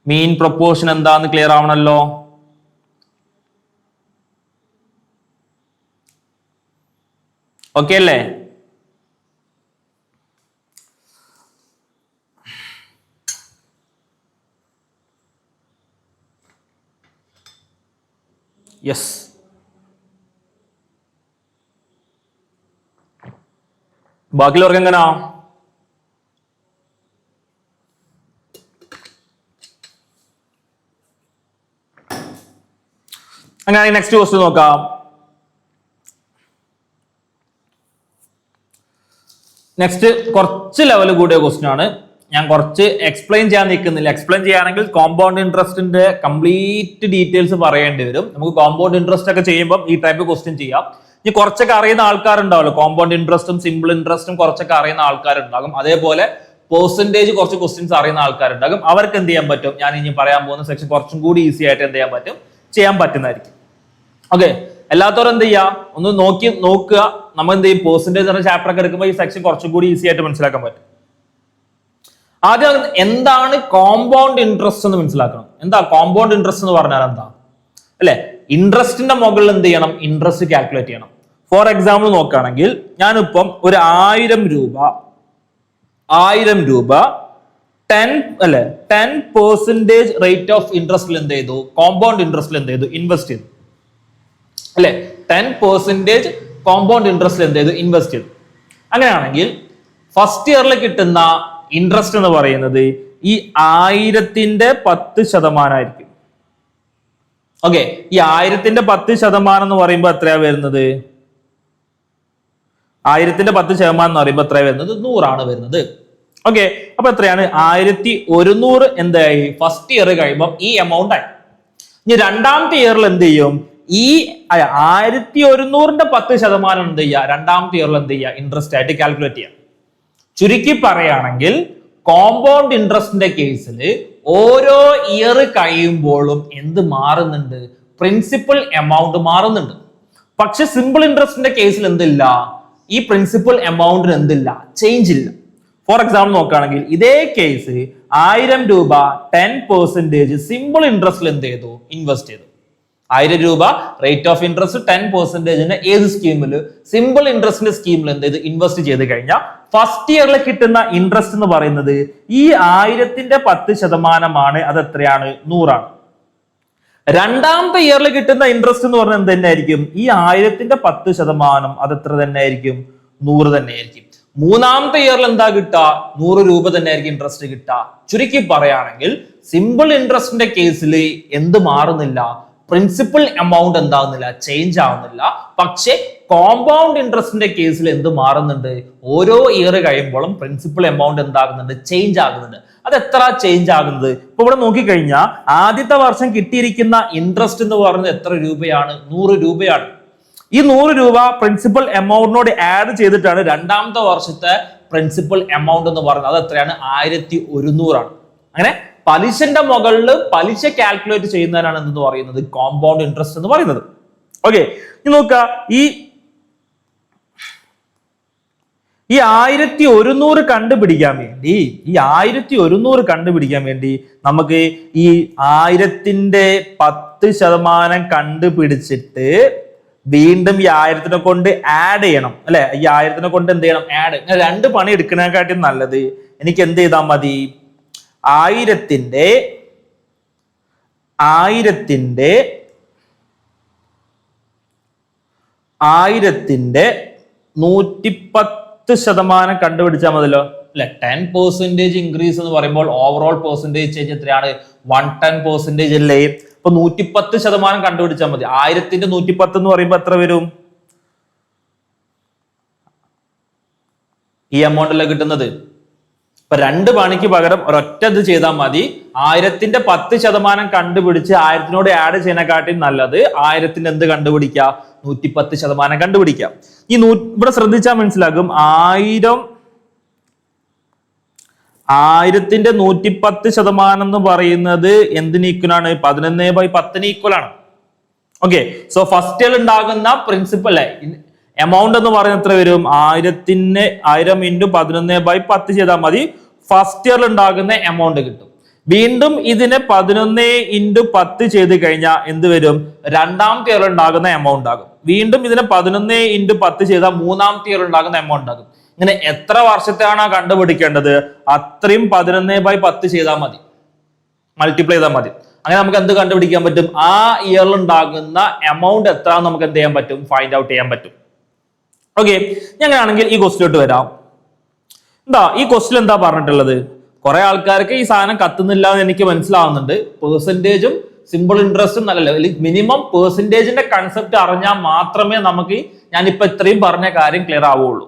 മീൻ പ്രൊപ്പോർഷൻ എന്താന്ന് ക്ലിയർ ആവണല്ലോ. ഓക്കെ അല്ലേ? യെസ്, ബാക്കിയുള്ളവർക്ക് എങ്ങനാ? അങ്ങനെ നെക്സ്റ്റ് ക്വസ്റ്റ്യൻ നോക്കാം. നെക്സ്റ്റ് കുറച്ച് ലെവൽ കൂടിയ ക്വസ്റ്റ്യൻ ആണ്. ഞാൻ കുറച്ച് എക്സ്പ്ലെയിൻ ചെയ്യാൻ നിൽക്കുന്നില്ല. എക്സ്പ്ലെയിൻ ചെയ്യുകയാണെങ്കിൽ കോമ്പൗണ്ട് ഇൻട്രസ്റ്റിന്റെ കംപ്ലീറ്റ് ഡീറ്റെയിൽസ് പറയേണ്ടി വരും. നമുക്ക് കോമ്പൗണ്ട് ഇൻട്രസ്റ്റ് ഒക്കെ ചെയ്യുമ്പോൾ ഈ ടൈപ്പ് ക്വസ്റ്റ്യൻ ചെയ്യാം. ഇനി കുറച്ചൊക്കെ അറിയുന്ന ആൾക്കാരുണ്ടാവല്ലോ, കോമ്പൗണ്ട് ഇൻട്രസ്റ്റും സിമ്പിൾ ഇൻട്രസ്റ്റും കുറച്ചൊക്കെ അറിയുന്ന ആൾക്കാരുണ്ടാകും. അതേപോലെ പെർസെന്റേജ് കുറച്ച് ക്വസ്റ്റ്യൻസ് അറിയുന്ന ആൾക്കാരുണ്ടാകും. അവർക്ക് എന്ത് ചെയ്യാൻ പറ്റും, ഞാൻ ഇനി പറയാൻ പോകുന്ന സെക്ഷൻ കുറച്ചും കൂടി ഈസി ആയിട്ട് എന്ത് ചെയ്യാൻ പറ്റും, ചെയ്യാൻ പറ്റുന്നതായിരിക്കും. ഓക്കെ, എല്ലാത്തവരും എന്ത് ചെയ്യുക, ഒന്ന് നോക്കുക. നമ്മൾ എന്ത് ചെയ്യും, പെർസെന്റേജ് എന്ന ചാപ്റ്റർ ഒക്കെ എടുക്കുമ്പോൾ ഈ സെക്ഷൻ കുറച്ചും കൂടി ഈസി ആയിട്ട് മനസ്സിലാക്കാൻ പറ്റും. ആദ്യം എന്താണ് കോമ്പൗണ്ട് ഇൻട്രസ്റ്റ് എന്ന് മനസ്സിലാക്കണം. എന്താ കോമ്പൗണ്ട് ഇൻട്രസ്റ്റ് എന്ന് പറഞ്ഞാൽ എന്താ, അല്ലെ? ഇൻട്രസ്റ്റിന്റെ മുകളിൽ എന്ത് ചെയ്യണം, ഇൻട്രസ്റ്റ് കാൽക്കുലേറ്റ് ചെയ്യണം. ഫോർ എക്സാമ്പിൾ നോക്കുകയാണെങ്കിൽ ഞാനിപ്പം ഒരു 1000 രൂപ 10% റേറ്റ് ഓഫ് ഇൻട്രസ്റ്റിൽ എന്ത് ചെയ്തു, കോമ്പൗണ്ട് ഇൻട്രസ്റ്റിൽ എന്ത് ചെയ്തു, ഇൻവെസ്റ്റ് ചെയ്തു, അല്ലെ? 10% കോമ്പൗണ്ട് ഇൻട്രസ്റ്റിൽ എന്ത് ചെയ്തു, ഇൻവെസ്റ്റ് ചെയ്തു. അങ്ങനെയാണെങ്കിൽ ഫസ്റ്റ് ഇയറിൽ കിട്ടുന്ന ഇൻട്രസ്റ്റ് എന്ന് പറയുന്നത് ഈ 1000ന്റെ 10% ആയിരിക്കും. ഓക്കെ, ഈ 1000ന്റെ 10% എന്ന് പറയുമ്പോൾ എത്രയാ വരുന്നത്, 1000ന്റെ 10% എന്ന് പറയുമ്പോൾ എത്രയാ വരുന്നത്, 100 ആണ് വരുന്നത്. ഓക്കെ, അപ്പൊ എത്രയാണ്, 1100 എന്തായി, ഫസ്റ്റ് ഇയർ കഴിയുമ്പോൾ ഈ എമൗണ്ട് ആയി. ഇനി രണ്ടാമത്തെ ഇയറിൽ എന്ത് ചെയ്യും, ഈ 1100ന്റെ 10% എന്ത് ചെയ്യുക, രണ്ടാമത്തെ ഇയറിൽ എന്ത് ചെയ്യുക, ഇൻട്രസ്റ്റ് ആയിട്ട് കാൽക്കുലേറ്റ് ചെയ്യാം. ചുരുക്കി പറയുകയാണെങ്കിൽ കോമ്പൗണ്ട് ഇൻട്രസ്റ്റിന്റെ കേസിൽ ഓരോ ഇയർ കഴിയുമ്പോഴും എന്ത് മാറുന്നുണ്ട്, പ്രിൻസിപ്പൽ എമൗണ്ട് മാറുന്നുണ്ട്. പക്ഷെ സിമ്പിൾ ഇൻട്രസ്റ്റിന്റെ കേസിൽ എന്തില്ല, ഈ പ്രിൻസിപ്പൽ എമൗണ്ടിന് എന്തില്ല, ചേഞ്ച് ഇല്ല. ഫോർ എക്സാമ്പിൾ നോക്കുകയാണെങ്കിൽ ഇതേ കേസ് 1000 രൂപ 10% സിമ്പിൾ ഇൻട്രസ്റ്റിൽ എന്ത് ചെയ്തു, ഇൻവെസ്റ്റ് ചെയ്തു. 1000 രൂപ റേറ്റ് ഓഫ് ഇൻട്രസ്റ്റ് 10% ഏത് സ്കീമിൽ, സിമ്പിൾ ഇൻട്രസ്റ്റിന്റെ സ്കീമിൽ എന്ത് ചെയ്ത് ഇൻവെസ്റ്റ് ചെയ്ത് കഴിഞ്ഞാൽ ഫസ്റ്റ് ഇയറിൽ കിട്ടുന്ന ഇൻട്രസ്റ്റ് എന്ന് പറയുന്നത് ഈ 1000ന്റെ 10% അത് എത്രയാണ്, 100 ആണ്. രണ്ടാമത്തെ ഇയറിൽ കിട്ടുന്ന ഇൻട്രസ്റ്റ് എന്ന് പറഞ്ഞാൽ എന്ത് തന്നെ ആയിരിക്കും, ഈ 1000ന്റെ 10% അത് എത്ര തന്നെ ആയിരിക്കും, 100 തന്നെ ആയിരിക്കും. മൂന്നാമത്തെ ഇയറിൽ എന്താ കിട്ടുക, 100 രൂപ തന്നെ ആയിരിക്കും ഇൻട്രസ്റ്റ് കിട്ടുക. ചുരുക്കി പറയുകയാണെങ്കിൽ സിമ്പിൾ ഇൻട്രസ്റ്റിന്റെ കേസിൽ എന്ത് മാറുന്നില്ല, പ്രിൻസിപ്പൽ എമൗണ്ട് എന്താകുന്നില്ല, ചേഞ്ച് ആവുന്നില്ല. പക്ഷെ കോമ്പൗണ്ട് ഇൻട്രസ്റ്റിന്റെ കേസിൽ എന്ത് മാറുന്നുണ്ട്, ഓരോ ഇയർ കഴിയുമ്പോഴും പ്രിൻസിപ്പൽ എമൗണ്ട് എന്താകുന്നുണ്ട്, ചേഞ്ച് ആകുന്നുണ്ട്. അത് എത്ര ചേഞ്ച് ആകുന്നത്, ഇപ്പൊ ഇവിടെ നോക്കിക്കഴിഞ്ഞാൽ ആദ്യത്തെ വർഷം കിട്ടിയിരിക്കുന്ന ഇൻട്രസ്റ്റ് എന്ന് പറയുന്നത് എത്ര രൂപയാണ്, 100 രൂപയാണ്. ഈ 100 രൂപ പ്രിൻസിപ്പൽ എമൗണ്ടിനോട് ആഡ് ചെയ്തിട്ടാണ് രണ്ടാമത്തെ വർഷത്തെ പ്രിൻസിപ്പൽ എമൗണ്ട് എന്ന് പറയുന്നത്. അത് എത്രയാണ്, 1100 ആണ്. അങ്ങനെ പലിശന്റെ മുകളിൽ പലിശ കാൽക്കുലേറ്റ് ചെയ്യുന്നതിനാണ് എന്ന് പറയുന്നത് കോമ്പൗണ്ട് ഇൻട്രസ്റ്റ് എന്ന് പറയുന്നത്. ഓക്കെ, ഇനി നോക്കുക, ഈ 1100 കണ്ടുപിടിക്കാൻ വേണ്ടി നമുക്ക് ഈ 1000% കണ്ടുപിടിച്ചിട്ട് വീണ്ടും ഈ 1000 കൊണ്ട് ആഡ് ചെയ്യണം അല്ലെ. ഈ 1000 കൊണ്ട് എന്ത് ചെയ്യണം? ആഡ്. ഇങ്ങനെ 2 പണി എടുക്കുന്നതിനെക്കാട്ടും നല്ലത് എനിക്ക് എന്ത് ചെയ്താൽ മതി? 1000ന്റെ 110% കണ്ടുപിടിച്ചാൽ മതിയല്ലോ അല്ലെ. 10% ഇൻക്രീസ് എന്ന് പറയുമ്പോൾ ഓവറോൾ പെർസെന്റേജ് ചേഞ്ച് എത്രയാണ്? 110% അല്ലേ. അപ്പൊ 110% കണ്ടുപിടിച്ചാൽ മതി. 1000ന്റെ 110 എന്ന് പറയുമ്പോൾ എത്ര വരും? ഈ എമൗണ്ട് അല്ലേ കിട്ടുന്നത്. ഇപ്പൊ 2 പണിക്ക് പകരം ഒരൊറ്റ ഇത് ചെയ്താൽ മതി. 1000ന്റെ 10% കണ്ടുപിടിച്ച് 1000നോട് ആഡ് ചെയ്യുന്നതിനെക്കാട്ടിയും നല്ലത് 1000ന്റെ എന്ത് കണ്ടുപിടിക്കുക? 110% കണ്ടുപിടിക്കാം. ഇവിടെ ശ്രദ്ധിച്ചാൽ മനസ്സിലാകും, 1000ന്റെ 110% എന്ന് പറയുന്നത് എന്തിന് ഈക്വലാണ്? 11/10 ഈക്വൽ ആണ്. ഓക്കെ, സോ ഫസ്റ്റ് ഇയർ ഉണ്ടാകുന്ന പ്രിൻസിപ്പൽ എമൗണ്ട് എന്ന് പറയുന്നത് എത്ര വരും? 1000 × 11/10 ചെയ്താൽ മതി. ഫസ്റ്റ് ഇയറിൽ ഉണ്ടാകുന്ന എമൗണ്ട് കിട്ടും. വീണ്ടും ഇതിനെ 11 × 10 ചെയ്ത് കഴിഞ്ഞാൽ എന്ത് വരും? രണ്ടാമത്തെ ഇയറിൽ ഉണ്ടാകുന്ന എമൗണ്ട് ആകും. വീണ്ടും ഇതിനെ 11 × 10 ചെയ്താൽ മൂന്നാമത്തെ ഇയറിൽ ഉണ്ടാകുന്ന എമൗണ്ട് ആകും. ഇങ്ങനെ എത്ര വർഷത്തെയാണ് കണ്ടുപിടിക്കേണ്ടത് അത്രയും 11/10 ചെയ്താൽ മതി, മൾട്ടിപ്ലൈ ചെയ്താൽ മതി. അങ്ങനെ നമുക്ക് എന്ത് കണ്ടുപിടിക്കാൻ പറ്റും? ആ ഇയറിൽ ഉണ്ടാകുന്ന എമൗണ്ട് എത്ര നമുക്ക് എന്ത് ചെയ്യാൻ പറ്റും? ഫൈൻഡ് ഔട്ട് ചെയ്യാൻ പറ്റും. ഓക്കെ, ഞങ്ങളാണെങ്കിൽ ഈ ക്വസ്റ്റിലോട്ട് വരാം. ഈ ക്വസ്റ്റിൽ എന്താ പറഞ്ഞിട്ടുള്ളത്? കുറെ ആൾക്കാർക്ക് ഈ സാധനം കത്തുന്നില്ല എന്ന് എനിക്ക് മനസ്സിലാവുന്നുണ്ട്. പെർസെന്റേജും സിമ്പിൾ ഇൻട്രസ്റ്റും നല്ലല്ലോ. മിനിമം പെർസെന്റേജിന്റെ കൺസെപ്റ്റ് അറിഞ്ഞാൽ മാത്രമേ നമുക്ക് ഞാനിപ്പോ ഇത്രയും പറഞ്ഞ കാര്യം ക്ലിയർ ആവുള്ളൂ.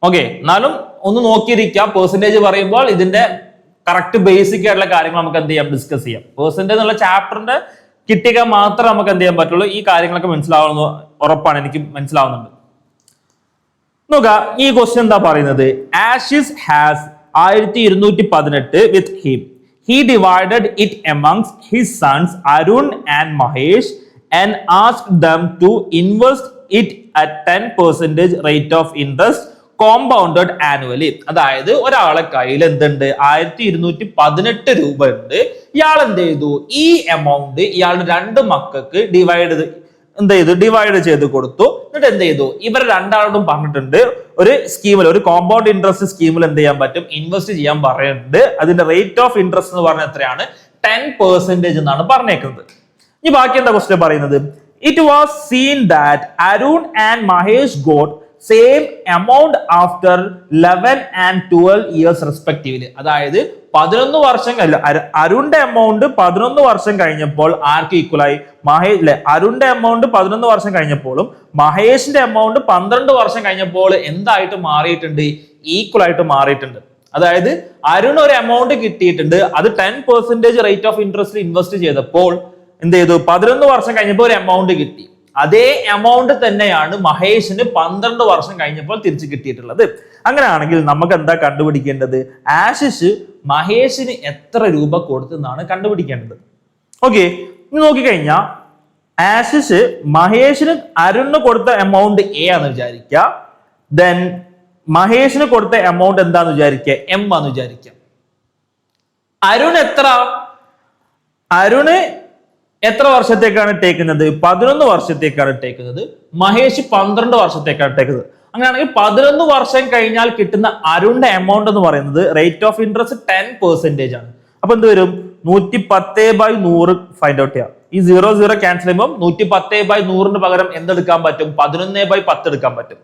ഓക്കെ, എന്നാലും ഒന്ന് നോക്കിയിരിക്കാം. പെർസെന്റേജ് പറയുമ്പോൾ ഇതിന്റെ കറക്റ്റ് ബേസിക് ആയിട്ടുള്ള കാര്യങ്ങൾ നമുക്ക് എന്ത് ചെയ്യാം? ഡിസ്കസ് ചെയ്യാം. പെർസെന്റേജ് എന്നുള്ള ചാപ്റ്ററിന്റെ കിട്ടിയ മാത്രമേ നമുക്ക് എന്ത് ചെയ്യാൻ പറ്റുള്ളൂ. ഈ കാര്യങ്ങളൊക്കെ മനസ്സിലാവുന്ന ഉറപ്പാണ്, എനിക്ക് മനസ്സിലാവുന്നുണ്ട്. നോക്ക, ഈ ക്വസ്റ്റ്യൻ എന്താ പറയുന്നത്? Ashis has 1218 with him. He divided it amongst his sons Arun and Mahesh and asked them to invest it at 10% rate of interest compounded annually. അതായത് ഒരാളെ കയ്യിൽ എന്തുണ്ട്? 1218 രൂപ ഉണ്ട്. ഇയാൾ എന്ത് ചെയ്തു? ഈ എമൗണ്ട് ഇയാളുടെ 2 മക്കൾക്ക് ഡിവൈഡ് ചെയ്ത് കൊടുത്തു. എന്നിട്ട് എന്ത് ചെയ്തു? ഇവർ രണ്ടാളോടും പറഞ്ഞിട്ടുണ്ട് ഒരു സ്കീമിൽ, ഒരു കോമ്പൗണ്ട് ഇൻട്രസ്റ്റ് സ്കീമിൽ എന്ത് ചെയ്യാൻ പറ്റും? ഇൻവെസ്റ്റ് ചെയ്യാൻ പറയുന്നുണ്ട്. അതിന്റെ റേറ്റ് ഓഫ് ഇൻട്രസ്റ്റ് എന്ന് പറഞ്ഞാൽ എത്രയാണ്? 10% എന്നാണ് പറഞ്ഞേക്കുന്നത്. ഇനി ബാക്കി എന്താ ക്വസ്റ്റ്യൻ പറയുന്നത്? It was scene that Arun and Mahesh got same amount after 11 and 12 years respectively. അതായത് 11 വർഷം അരുണിന്റെ എമൗണ്ട് 11 വർഷം കഴിഞ്ഞപ്പോൾ ആർക്ക് ഈക്വലായി? അരുണിന്റെ എമൗണ്ട് 11 വർഷം കഴിഞ്ഞപ്പോഴും മഹേഷിന്റെ എമൗണ്ട് 12 വർഷം കഴിഞ്ഞപ്പോൾ എന്തായിട്ട് മാറിയിട്ടുണ്ട്? ഈക്വൽ ആയിട്ട് മാറിയിട്ടുണ്ട്. അതായത് അരുൺ ഒരു എമൗണ്ട് കിട്ടിയിട്ടുണ്ട്, അത് 10% റേറ്റ് ഓഫ് ഇൻട്രസ്റ്റ് ഇൻവെസ്റ്റ് ചെയ്തപ്പോൾ എന്ത് ചെയ്തു? 11 വർഷം കഴിഞ്ഞപ്പോൾ ഒരു എമൗണ്ട് കിട്ടി. അതേ എമൗണ്ട് തന്നെയാണ് മഹേഷിന് 12 വർഷം കഴിഞ്ഞപ്പോൾ തിരിച്ചു കിട്ടിയിട്ടുള്ളത്. അങ്ങനെയാണെങ്കിൽ നമുക്ക് എന്താ കണ്ടുപിടിക്കേണ്ടത്? ആശിഷ് മഹേഷിന് എത്ര രൂപ കൊടുത്തെന്നാണ് കണ്ടുപിടിക്കേണ്ടത്. ഓക്കെ, ഇനി നോക്കിക്കഴിഞ്ഞാൽ ആശിഷ് മഹേഷിന് അരുണിന് കൊടുത്ത എമൗണ്ട് എ ആണെന്ന് വിചാരിക്കുക. ദെൻ മഹേഷിന് കൊടുത്ത എമൗണ്ട് എന്താന്ന് വിചാരിക്കുക? എം ആണെന്ന് വിചാരിക്കുക. അരുണ് എത്ര വർഷത്തേക്കാണ് ടേക്കുന്നത്? 11 വർഷത്തേക്കാണ് ടേക്കുന്നത്. മഹേഷ് 12 വർഷത്തേക്കാണ് ടേക്കുന്നത്. അങ്ങനെയാണെങ്കിൽ 11 വർഷം കഴിഞ്ഞാൽ കിട്ടുന്ന അരുണിന്റെ എമൗണ്ട് എന്ന് പറയുന്നത് റേറ്റ് ഓഫ് ഇൻട്രസ്റ്റ് 10% ആണ്. അപ്പൊ എന്ത് വരും? 110/100 ഫൈൻഡ് ഔട്ട് ചെയ്യാം. ഈ 0 ക്യാൻസൽ ചെയ്യുമ്പോൾ 110/100 പകരം എന്തെടുക്കാൻ പറ്റും? 11/10 എടുക്കാൻ പറ്റും.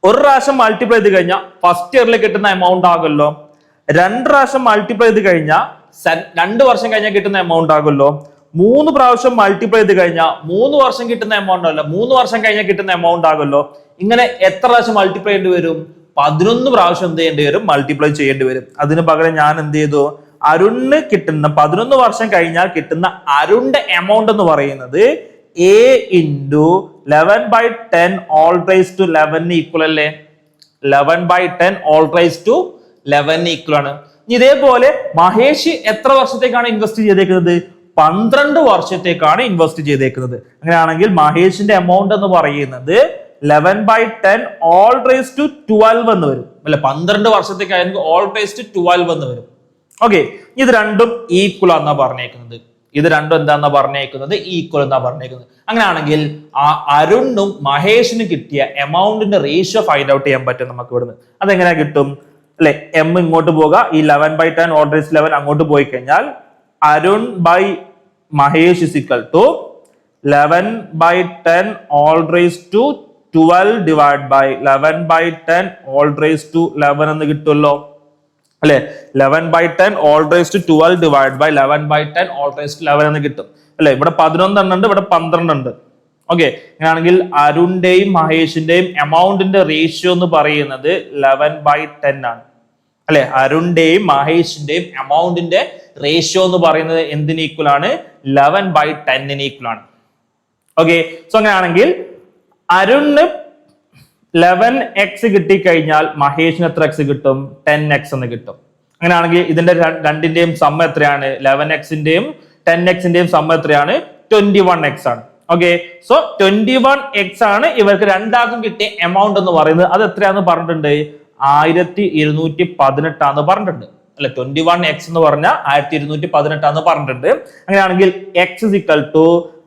ഒരു പ്രാവശ്യം മൾട്ടിപ്ലൈ ചെയ്ത് കഴിഞ്ഞാൽ ഫസ്റ്റ് ഇയറിൽ കിട്ടുന്ന എമൗണ്ട് ആകുമല്ലോ. 2 പ്രാവശ്യം മൾട്ടിപ്ലൈ ചെയ്ത് കഴിഞ്ഞാൽ 2 വർഷം കഴിഞ്ഞാൽ കിട്ടുന്ന എമൗണ്ട് ആകുമല്ലോ. 3 പ്രാവശ്യം മൾട്ടിപ്ലൈ ചെയ്ത് കഴിഞ്ഞാൽ 3 വർഷം കിട്ടുന്ന എമൗണ്ട് അല്ല, 3 വർഷം കഴിഞ്ഞാൽ കിട്ടുന്ന എമൗണ്ട് ആകുമല്ലോ. ഇങ്ങനെ എത്ര പ്രാവശ്യം മൾട്ടിപ്ലൈ ചെയ്യേണ്ടി വരും? 11 പ്രാവശ്യം എന്ത് ചെയ്യേണ്ടി വരും? മൾട്ടിപ്ലൈ ചെയ്യേണ്ടി വരും. അതിന് പകരം ഞാൻ എന്ത് ചെയ്തു? അരുണിന് കിട്ടുന്ന 11 വർഷം കഴിഞ്ഞാൽ കിട്ടുന്ന അരുണിന്റെ എമൗണ്ട് എന്ന് പറയുന്നത് a into 11/10 all raised to 11 equal അല്ലേ? 11/10 all raised to 11 ഈക്വൽ ആണ്. ഇതേപോലെ മഹേഷ് എത്ര വർഷത്തേക്കാണ് ഇൻവെസ്റ്റ് ചെയ്തേക്കുന്നത്? 12 വർഷത്തേക്കാണ് ഇൻവെസ്റ്റ് ചെയ്തേക്കുന്നത്. അങ്ങനെയാണെങ്കിൽ മഹേഷിന്റെ എമൗണ്ട് എന്ന് പറയുന്നത് 11/10 all raised to 12 എന്ന് വരും അല്ലെ. 12 വർഷത്തേക്കാണെങ്കിൽ all raised to 12 എന്ന് വരും. ഓക്കെ, ഇത് രണ്ടും ഈക്വൽ ആണെന്നാ പറഞ്ഞേക്കുന്നത്. ഇത് രണ്ടും എന്താന്നാ പറഞ്ഞേക്കുന്നത്? ഈക്വൽ എന്നാ പറഞ്ഞേക്കുന്നത്. അങ്ങനെയാണെങ്കിൽ അരുണും മഹേഷിനും കിട്ടിയ എമൗണ്ടിന്റെ റേഷ്യോ ഫൈൻഡ് ഔട്ട് ചെയ്യാൻ പറ്റും നമുക്ക് ഇവിടുന്ന്. അതെങ്ങനെയാ കിട്ടും അല്ലെ? എം ഇങ്ങോട്ട് പോവുക, ഈ 11/10 all raised to 11 അങ്ങോട്ട് പോയി കഴിഞ്ഞാൽ Arun by Mahesh is equal to 11/10 all raised to 12 divided by 11/10 all raised to 11 എന്ന് കിട്ടുമല്ലോ അല്ലെ. 11/10 all raised to 12 divided by 11/10 all raised to 11 എന്ന് കിട്ടും അല്ലെ. ഇവിടെ 11 ഉണ്ട്, ഇവിടെ 12 ഉണ്ട്. ഓക്കെ, അങ്ങനെയാണെങ്കിൽ അരുണിന്റെയും മഹേഷിന്റെയും എമൗണ്ടിന്റെ റേഷ്യോ എന്ന് പറയുന്നത് 11/10 ആണ് അല്ലെ. അരുണിന്റെയും മഹേഷിന്റെയും എമൗണ്ടിന്റെ റേഷ്യോ എന്ന് പറയുന്നത് എന്തിന് ഈക്വൽ ആണ്? 11/10 ഈക്വൽ ആണ്. ഓക്കെ, സോ അങ്ങനെയാണെങ്കിൽ അരുണിന് 11x കിട്ടിക്കഴിഞ്ഞാൽ മഹേഷിന് എത്ര എക്സ് കിട്ടും? 10x എന്ന് കിട്ടും. അങ്ങനെയാണെങ്കിൽ ഇതിന്റെ രണ്ടിന്റെയും സമ്മ എത്രയാണ്? 11xന്റെയും 10xന്റെയും സമ്മ എത്രയാണ്? 21x ആണ്. ഓക്കെ, സോ 21x ആണ് ഇവർക്ക് രണ്ടാൾക്കും കിട്ടിയ എമൗണ്ട് എന്ന് പറയുന്നത്. അത് എത്രയാന്ന് പറഞ്ഞിട്ടുണ്ട്? 1218 ആണെന്ന് പറഞ്ഞിട്ടുണ്ട് അല്ലെ. 21x എന്ന് പറഞ്ഞാൽ 1218 ആണെന്ന് പറഞ്ഞിട്ടുണ്ട്. അങ്ങനെയാണെങ്കിൽ x is equal to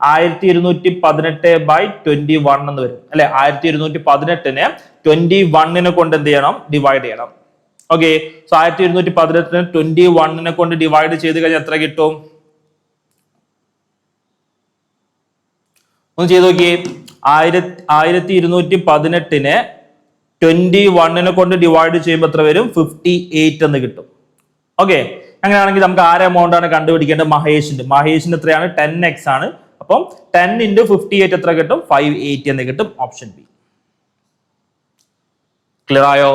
1218/21 എന്ന് വരും അല്ലെ. 1218നെ 21നെ കൊണ്ട് എന്ത് ചെയ്യണം? ഡിവൈഡ് ചെയ്യണം. ഓക്കെ, സോ 1218നെ 21നെ കൊണ്ട് ഡിവൈഡ് ചെയ്ത് കഴിഞ്ഞാൽ എത്ര കിട്ടും? ഒന്ന് ചെയ്ത് നോക്കിയേ. 1218നെ 21നെ കൊണ്ട് ഡിവൈഡ് ചെയ്യുമ്പോൾ എത്ര വരും? 58 എന്ന് കിട്ടും. ഓക്കെ, അങ്ങനെയാണെങ്കിൽ നമുക്ക് ആരെ എമൗണ്ട് ആണ് കണ്ടുപിടിക്കേണ്ടത്? മഹേഷിന്റെ എത്രയാണ്? 10x ആണ്. അപ്പം 10 × 58 എത്ര കിട്ടും? 580 എന്ന് കിട്ടും. Option B. ക്ലിയർ ആയോ?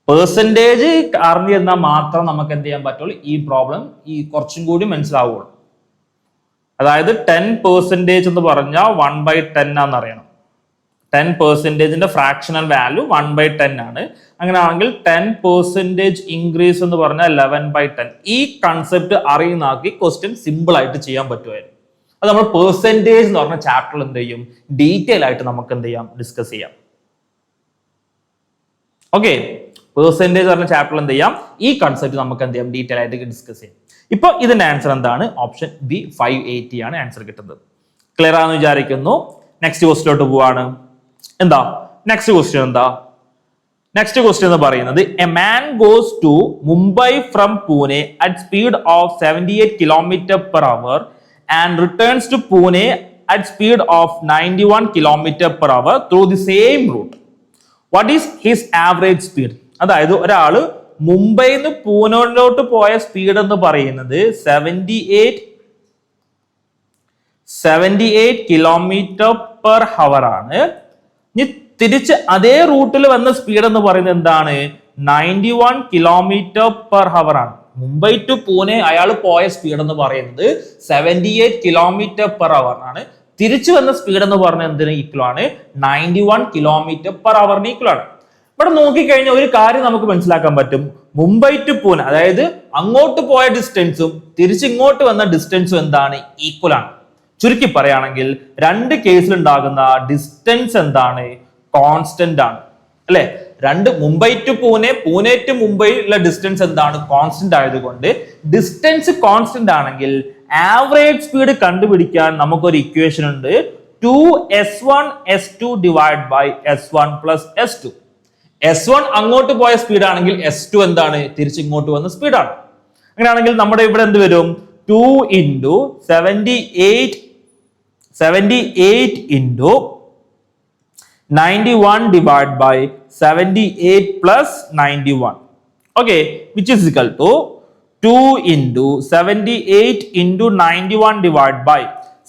പെർസെന്റേജ് അറിഞ്ഞിരുന്നാൽ മാത്രം നമുക്ക് എന്ത് ചെയ്യാൻ പറ്റുള്ളൂ? ഈ പ്രോബ്ലം കുറച്ചും കൂടി മനസ്സിലാവുള്ളൂ. അതായത് 10% എന്ന് പറഞ്ഞാൽ 1/10 ആണെന്ന് അറിയണം. 10%ന്റെ ഫ്രാക്ഷണൽ വാല്യൂ 1/10 ആണ്. അങ്ങനെയാണെങ്കിൽ 10% ഇൻക്രീസ് എന്ന് പറഞ്ഞാൽ 11/10. ഈ കൺസെപ്റ്റ് അറിയുന്നാക്കി ക്വസ്റ്റ്യൻ സിമ്പിൾ ആയിട്ട് ചെയ്യാൻ പറ്റുമായിരുന്നു. അത് നമ്മൾ പെർസെന്റേജ് എന്ന് പറഞ്ഞ ചാപ്റ്ററിൽ എന്ത് ചെയ്യും? ഡീറ്റെയിൽ ആയിട്ട് നമുക്ക് എന്ത് ചെയ്യാം? ഡിസ്കസ് ചെയ്യാം. ഓക്കെ, പെർസെന്റേജ് പറഞ്ഞ ചാപ്റ്ററിൽ എന്ത് ചെയ്യാം? ഈ കൺസെപ്റ്റ് നമുക്ക് എന്ത് ചെയ്യാം? ഡീറ്റെയിൽ ആയിട്ട് ഡിസ്കസ് ചെയ്യാം. ഇപ്പൊ ഇതിന്റെ ആൻസർ എന്താണ്? ഓപ്ഷൻ ബി 580 ആണ് ആൻസർ കിട്ടുന്നത്. ക്ലിയർ ആണെന്ന് വിചാരിക്കുന്നു. നെക്സ്റ്റ് ക്വസ്റ്റിലോട്ട് പോവാണ്. എന്താ നെക്സ്റ്റ് ക്വസ്റ്റ്യൻ? നെക്സ്റ്റ് ക്വസ്റ്റ്യൻ എന്ന് പറയുന്നത് a man goes to Mumbai from Pune at speed of 78 km/h and returns to Pune at speed of 91 km/h through the same route. What is his average speed? അതായത് ഒരാള് മുംബൈയിൽ നിന്ന് പൂനെയിലോട്ട് പോയ സ്പീഡ് എന്ന് പറയുന്നത് 78 km/h ആണ്. തിരിച്ച് അതേ റൂട്ടിൽ വന്ന സ്പീഡ് എന്ന് പറയുന്നത് എന്താണ്? 91 km/h ആണ്. മുംബൈ ടു പൂനെ അയാൾ പോയ സ്പീഡ് എന്ന് പറയുന്നത് 78 km/h ആണ്. തിരിച്ചു വന്ന സ്പീഡ് എന്ന് പറഞ്ഞാൽ എന്തിന് ഈക്വൽ ആണ്? 91 km/h ഈക്വൽ ആണ്. ഇവിടെ നോക്കിക്കഴിഞ്ഞാൽ ഒരു കാര്യം നമുക്ക് മനസ്സിലാക്കാൻ പറ്റും. മുംബൈ ടു പൂനെ, അതായത് അങ്ങോട്ട് പോയ ഡിസ്റ്റൻസും തിരിച്ച് ഇങ്ങോട്ട് വന്ന ഡിസ്റ്റൻസും എന്താണ്? ഈക്വൽ ആണ്. ചുരുക്കി പറയുകയാണെങ്കിൽ രണ്ട് കേസിൽ ഉണ്ടാകുന്ന ഡിസ്റ്റൻസ് എന്താണ്? കോൺസ്റ്റന്റ് ആണ് അല്ലെ. രണ്ട് മുംബൈ ടു പൂനെ, പൂനെ ടു മുംബൈ ഉള്ള ഡിസ്റ്റൻസ് എന്താണ്? കോൺസ്റ്റന്റ് ആയതുകൊണ്ട് ഡിസ്റ്റൻസ് കോൺസ്റ്റന്റ് ആണെങ്കിൽ ആവറേജ് സ്പീഡ് കണ്ടുപിടിക്കാൻ നമുക്കൊരു ഇക്വേഷൻ ഉണ്ട്. 2s1 s2 divide by s1 plus s2. s1 അങ്ങോട്ട് പോയ സ്പീഡ് ആണെങ്കിൽ s2 എന്താണ്? തിരിച്ച് ഇങ്ങോട്ട് വന്ന സ്പീഡാണ്. അങ്ങനെയാണെങ്കിൽ നമ്മുടെ ഇവിടെ എന്ത് വരും? 2 × 78 into 91 divided by 78 plus 91. Okay, which is equal to 2 × 78 into 91 divided by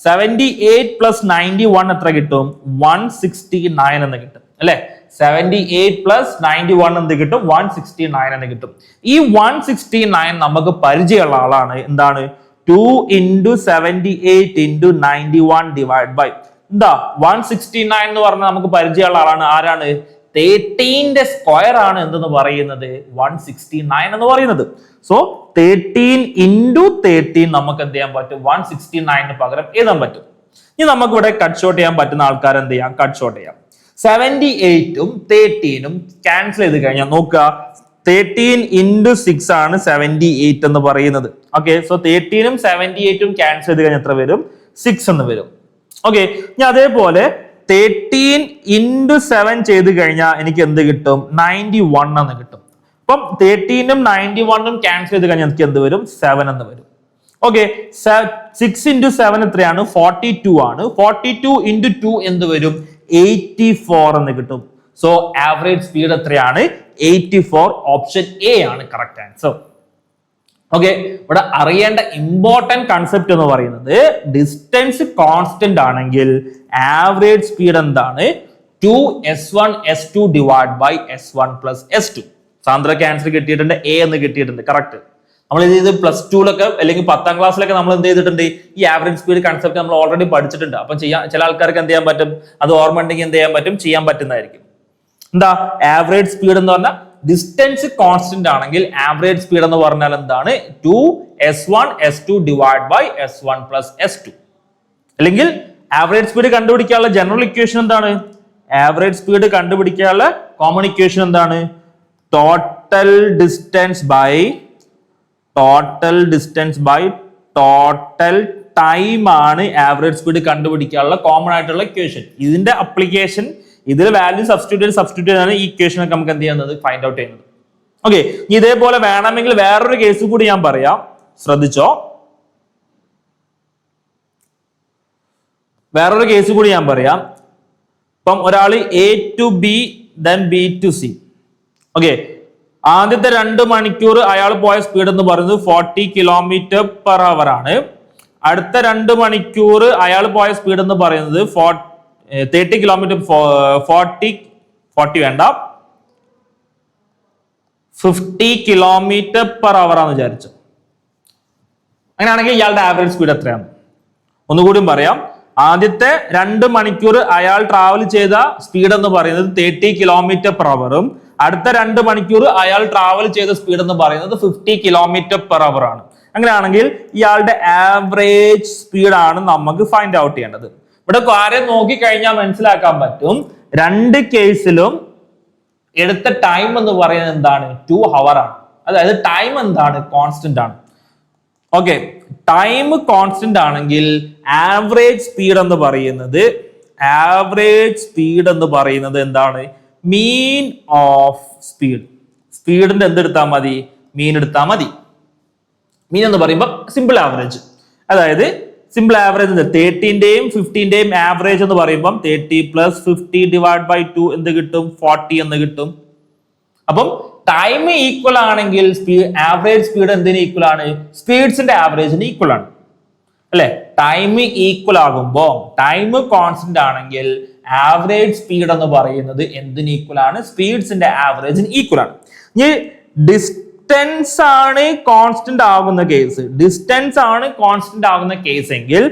78 plus 91 എത്ര കിട്ടും? 169 എന്ന് കിട്ടും അല്ലെ. 78 plus 91 എന്ത് കിട്ടും? 169 എന്ന് കിട്ടും. ഈ 169 നമുക്ക് പരിചയമുള്ള ആളാണ്. എന്താണ്? 2 × 78 into 91 divided by എന്താ 169 എന്ന് പറഞ്ഞാൽ നമുക്ക് പരിചയമുള്ള ആളാണ്. ആരാണ്? 13ന്റെ സ്ക്വയർ ആണ് എന്തെന്ന് പറയുന്നത് 169 എന്ന് പറയുന്നത്. സോ 13 into 13 നമുക്ക് എന്ത് ചെയ്യാൻ പറ്റും 169 പകരം എഴുതാൻ പറ്റും. ഇനി നമുക്ക് ഇവിടെ കട്ട് ഷോർട്ട് ചെയ്യാൻ പറ്റുന്ന ആൾക്കാർ എന്ത് ചെയ്യാം, കട്ട് ഷോർട്ട് ചെയ്യാം. 78ഉം 13ഉം ക്യാൻസൽ ചെയ്ത് കഴിഞ്ഞാൽ നോക്കുക, 13 into 6 ആണ് 78 എന്ന് പറയുന്നത്. ഓക്കെ, സോ 13ഉം 78ഉം ക്യാൻസൽ ചെയ്ത് കഴിഞ്ഞാൽ എത്ര വരും, 6 എന്ന് വരും. ഓക്കെ, ഇനി അതേപോലെ 13 into 7 ചെയ്ത് കഴിഞ്ഞാൽ എനിക്ക് എന്ത് കിട്ടും, 91 എന്ന് കിട്ടും. അപ്പം 13ഉം 91ഉം ക്യാൻസൽ ചെയ്ത് കഴിഞ്ഞാൽ എനിക്ക് എന്ത് വരും, 7 എന്ന് വരും. ഓക്കെ, 6 into 7 എത്രയാണ്, 42 ആണ്. 42 into 2 എന്ത് വരും, 84 എന്ന് കിട്ടും. സോ ആവറേജ് സ്പീഡ് എത്രയാണ്, 84. ഓപ്ഷൻ എ ആണ് കറക്റ്റ് ആൻസർ. ഓക്കെ, ഇവിടെ അറിയേണ്ട ഇമ്പോർട്ടന്റ് കൺസെപ്റ്റ് എന്ന് പറയുന്നത് ഡിസ്റ്റൻസ് കോൺസ്റ്റന്റ് ആണെങ്കിൽ ആവറേജ് സ്പീഡ് എന്താണ്, 2s1s2 divide by s1 plus s2. സാന്ദ്രയ്ക്ക് ആൻസർ കിട്ടിയിട്ടുണ്ട്, എ എന്ന് കിട്ടിയിട്ടുണ്ട്. കറക്റ്റ്. നമ്മൾ ഇത് പ്ലസ് ടുലൊക്കെ അല്ലെങ്കിൽ 10ാം ക്ലാസ്സിലൊക്കെ നമ്മൾ എന്ത് ചെയ്തിട്ടുണ്ട്, ഈ ആവറേജ് സ്പീഡ് കൺസെപ്റ്റ് നമ്മൾ ഓൾറെഡി പഠിച്ചിട്ടുണ്ട്. അപ്പൊ ചില ആൾക്കാർക്ക് എന്ത് ചെയ്യാൻ പറ്റും, അത് ഓർമ്മ ഉണ്ടെങ്കിൽ എന്ത് ചെയ്യാൻ പറ്റും, ചെയ്യാൻ പറ്റുന്നതായിരിക്കും. എന്താ ആവറേജ് സ്പീഡ് എന്ന് പറഞ്ഞാൽ ഡിസ്റ്റൻസ് കോൺസ്റ്റന്റ് ആണെങ്കിൽ ആവറേജ് സ്പീഡ് എന്ന് പറഞ്ഞാൽ എന്താണ്, 2s1s2 divide by s1 plus s2. അല്ലെങ്കിൽ ആവറേജ് സ്പീഡ് കണ്ടുപിടിക്കാനുള്ള ജനറൽ ഇക്വേഷൻ എന്താണ്, ആവറേജ് സ്പീഡ് കണ്ടുപിടിക്കാനുള്ള കോമൺ ഇക്വേഷൻ എന്താണ്, total distance by total time ആണ് ആവറേജ് സ്പീഡ് കണ്ടുപിടിക്കാനുള്ള കോമൺ ആയിട്ടുള്ള ഇക്വേഷൻ. ഇതിന്റെ അപ്ലിക്കേഷൻ, ഇതിൽ വാല്യൂ സബ്സ്റ്റിറ്റ്യൂട്ട് ആണ് ഈ ഇക്വേഷൻ ഒക്കെ നമുക്ക് എന്ത് ചെയ്യുന്നത്, ഫൈൻഡ് ഔട്ട് ചെയ്യുന്നത്. ഓക്കെ, ഇതേപോലെ വേണമെങ്കിൽ വേറൊരു കേസ് കൂടി ഞാൻ പറയാം, ശ്രദ്ധിച്ചോ. വേറൊരു കേസ് കൂടി ഞാൻ പറയാം. ഇപ്പം ഒരാള് A to B then B to C. Okay, ആദ്യത്തെ 2 മണിക്കൂർ അയാൾ പോയ സ്പീഡ് എന്ന് പറയുന്നത് 40 km/h ആണ്. അടുത്ത 2 മണിക്കൂർ അയാൾ പോയ സ്പീഡ് എന്ന് പറയുന്നത് 30 km 40 വേണ്ട 50 km/h ആണെന്ന് വിചാരിച്ചു. അങ്ങനെയാണെങ്കിൽ ഇയാളുടെ ആവറേജ് സ്പീഡ് എത്രയാണ്? ഒന്നുകൂടി പറയാം. ആദ്യത്തെ 2 മണിക്കൂർ അയാൾ ട്രാവൽ ചെയ്ത സ്പീഡ് എന്ന് പറയുന്നത് 30 km/h. അടുത്ത 2 മണിക്കൂർ അയാൾ ട്രാവൽ ചെയ്ത സ്പീഡ് എന്ന് പറയുന്നത് 50 km/h ആണ്. അങ്ങനെയാണെങ്കിൽ ഇയാളുടെ ആവറേജ് സ്പീഡ് ആണ് നമുക്ക് ഫൈൻഡ് ഔട്ട് ചെയ്യേണ്ടത്. ഇവിടെ കാര്യം നോക്കിക്കഴിഞ്ഞാൽ മനസ്സിലാക്കാൻ പറ്റും, 2 കേസിലും എടുത്ത ടൈം എന്ന് പറയുന്നത് എന്താണ്, 2 hours ആണ്. അതായത് ടൈം എന്താണ്, കോൺസ്റ്റന്റ് ആണ്. ഓക്കെ, ടൈം കോൺസ്റ്റന്റ് ആണെങ്കിൽ ആവറേജ് സ്പീഡ് എന്ന് പറയുന്നത് എന്താണ്, മീൻ ഓഫ് സ്പീഡ്. സ്പീഡിന്റെ എന്തെടുത്താൽ മതി, മീൻ എടുത്താൽ മതി. മീൻ എന്ന് പറയുമ്പോൾ സിമ്പിൾ ആവറേജ്. അതായത് സിമ്പിൾ ആവറേജ് 13ന്റെയും 15ന്റെയും ആവറേജ് എന്ന് പറയുമ്പോൾ 30 + 50 ഡിവൈഡ് ബൈ 2 എന്ത് കിട്ടും, 40 എന്ന് കിട്ടും. അപ്പം ടൈം ഈക്വൽ ആണെങ്കിൽ ആവറേജ് സ്പീഡ് എന്തിന് ഈക്വൽ ആണ്, സ്പീഡ്സിന്റെ ആവറേജിന് ഈക്വൽ ആണ് അല്ലെ. ടൈം ഈക്വൽ ആകുമ്പോൾ ടൈം കോൺസ്റ്റന്റ് ആണെങ്കിൽ ആവറേജ് സ്പീഡ് എന്ന് പറയുന്നത് എന്തിന് ഈക്വൽ ആണ്, സ്പീഡ്സിന്റെ ആവറേജിന് ഈക്വൽ ആണ്. ഇനി ഡിസ്റ്റൻസ് ആണ് കോൺസ്റ്റന്റ് ആകുന്ന കേസ് എങ്കിൽ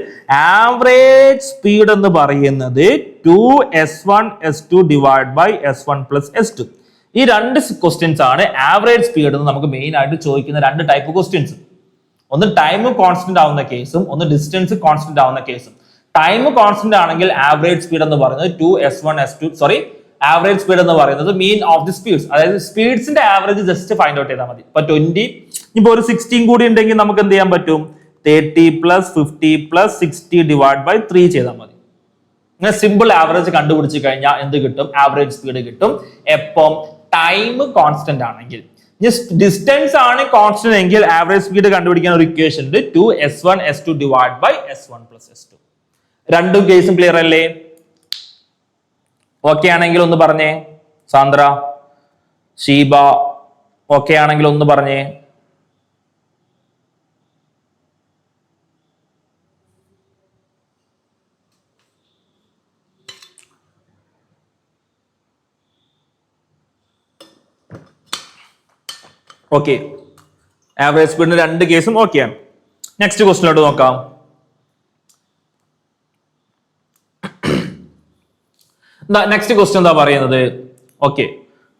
ആവറേജ് സ്പീഡ് എന്ന് പറയുന്നത് 2s1s2 divide by s1 plus s2. ഈ 2 ക്വസ്റ്റ്യൻസ് ആണ് ആവറേജ് സ്പീഡ് എന്ന് നമുക്ക് മെയിൻ ആയിട്ട് ചോദിക്കുന്ന 2 ടൈപ്പ് ക്വസ്റ്റ്യൻസ്. ഒന്ന് ടൈം കോൺസ്റ്റന്റ് ആവുന്ന കേസും ഒന്ന് ഡിസ്റ്റൻസ് കോൺസ്റ്റന്റ് ആവുന്ന കേസും. ടൈം കോൺസ്റ്റന്റ് ആണെങ്കിൽ ആവറേജ് സ്പീഡ് എന്ന് പറയുന്നത് 2s1s2 ആവറേജ് സ്പീഡ് എന്ന് പറയുന്നത് മീൻ ഓഫ് ദി സ്പീഡ്സ്. അതായത് സ്പീഡ്സിന്റെ ആവറേജ് ജസ്റ്റ് ഫൈൻഡ് ഔട്ട് ചെയ്താൽ മതി. ഇപ്പൊ 20, ഇപ്പൊ ഒരു 16 കൂടി ഉണ്ടെങ്കിൽ നമുക്ക് എന്ത് ചെയ്യാൻ പറ്റും, 30 + 50 + 60 ഡിവൈഡ് ബൈ 3 ചെയ്താൽ മതി. ഇങ്ങനെ സിമ്പിൾ ആവറേജ് കണ്ടുപിടിച്ച് കഴിഞ്ഞാൽ എന്ത് കിട്ടും, ആവറേജ് സ്പീഡ് കിട്ടും. എപ്പം ടൈം കോൺസ്റ്റന്റ് ആണെങ്കിൽ. ഡിസ്റ്റൻസ് ആണ് കോൺസ്റ്റന്റ് എങ്കിൽ ആവറേജ് സ്പീഡ് കണ്ടുപിടിക്കാൻ ഒരു ഇക്വേഷൻ ഉണ്ട്, 2s1s2 divide by s1 plus s2. 2 കേസും ക്ലിയർ അല്ലേ? ഓക്കെ ആണെങ്കിൽ ഒന്ന് പറഞ്ഞേ. സാന്ദ്ര, ഷീബ, ഓക്കെ ആണെങ്കിൽ ഒന്ന് പറഞ്ഞേ. ഓക്കെ, ആവറേജ് സ്പീഡിന് 2 കേസും ഓക്കെയാണ്. നെക്സ്റ്റ് ക്വസ്റ്റിനോട്ട് നോക്കാം. നെക്സ്റ്റ് ക്വസ്റ്റ്യൻ എന്താ പറയുന്നത്, Okay,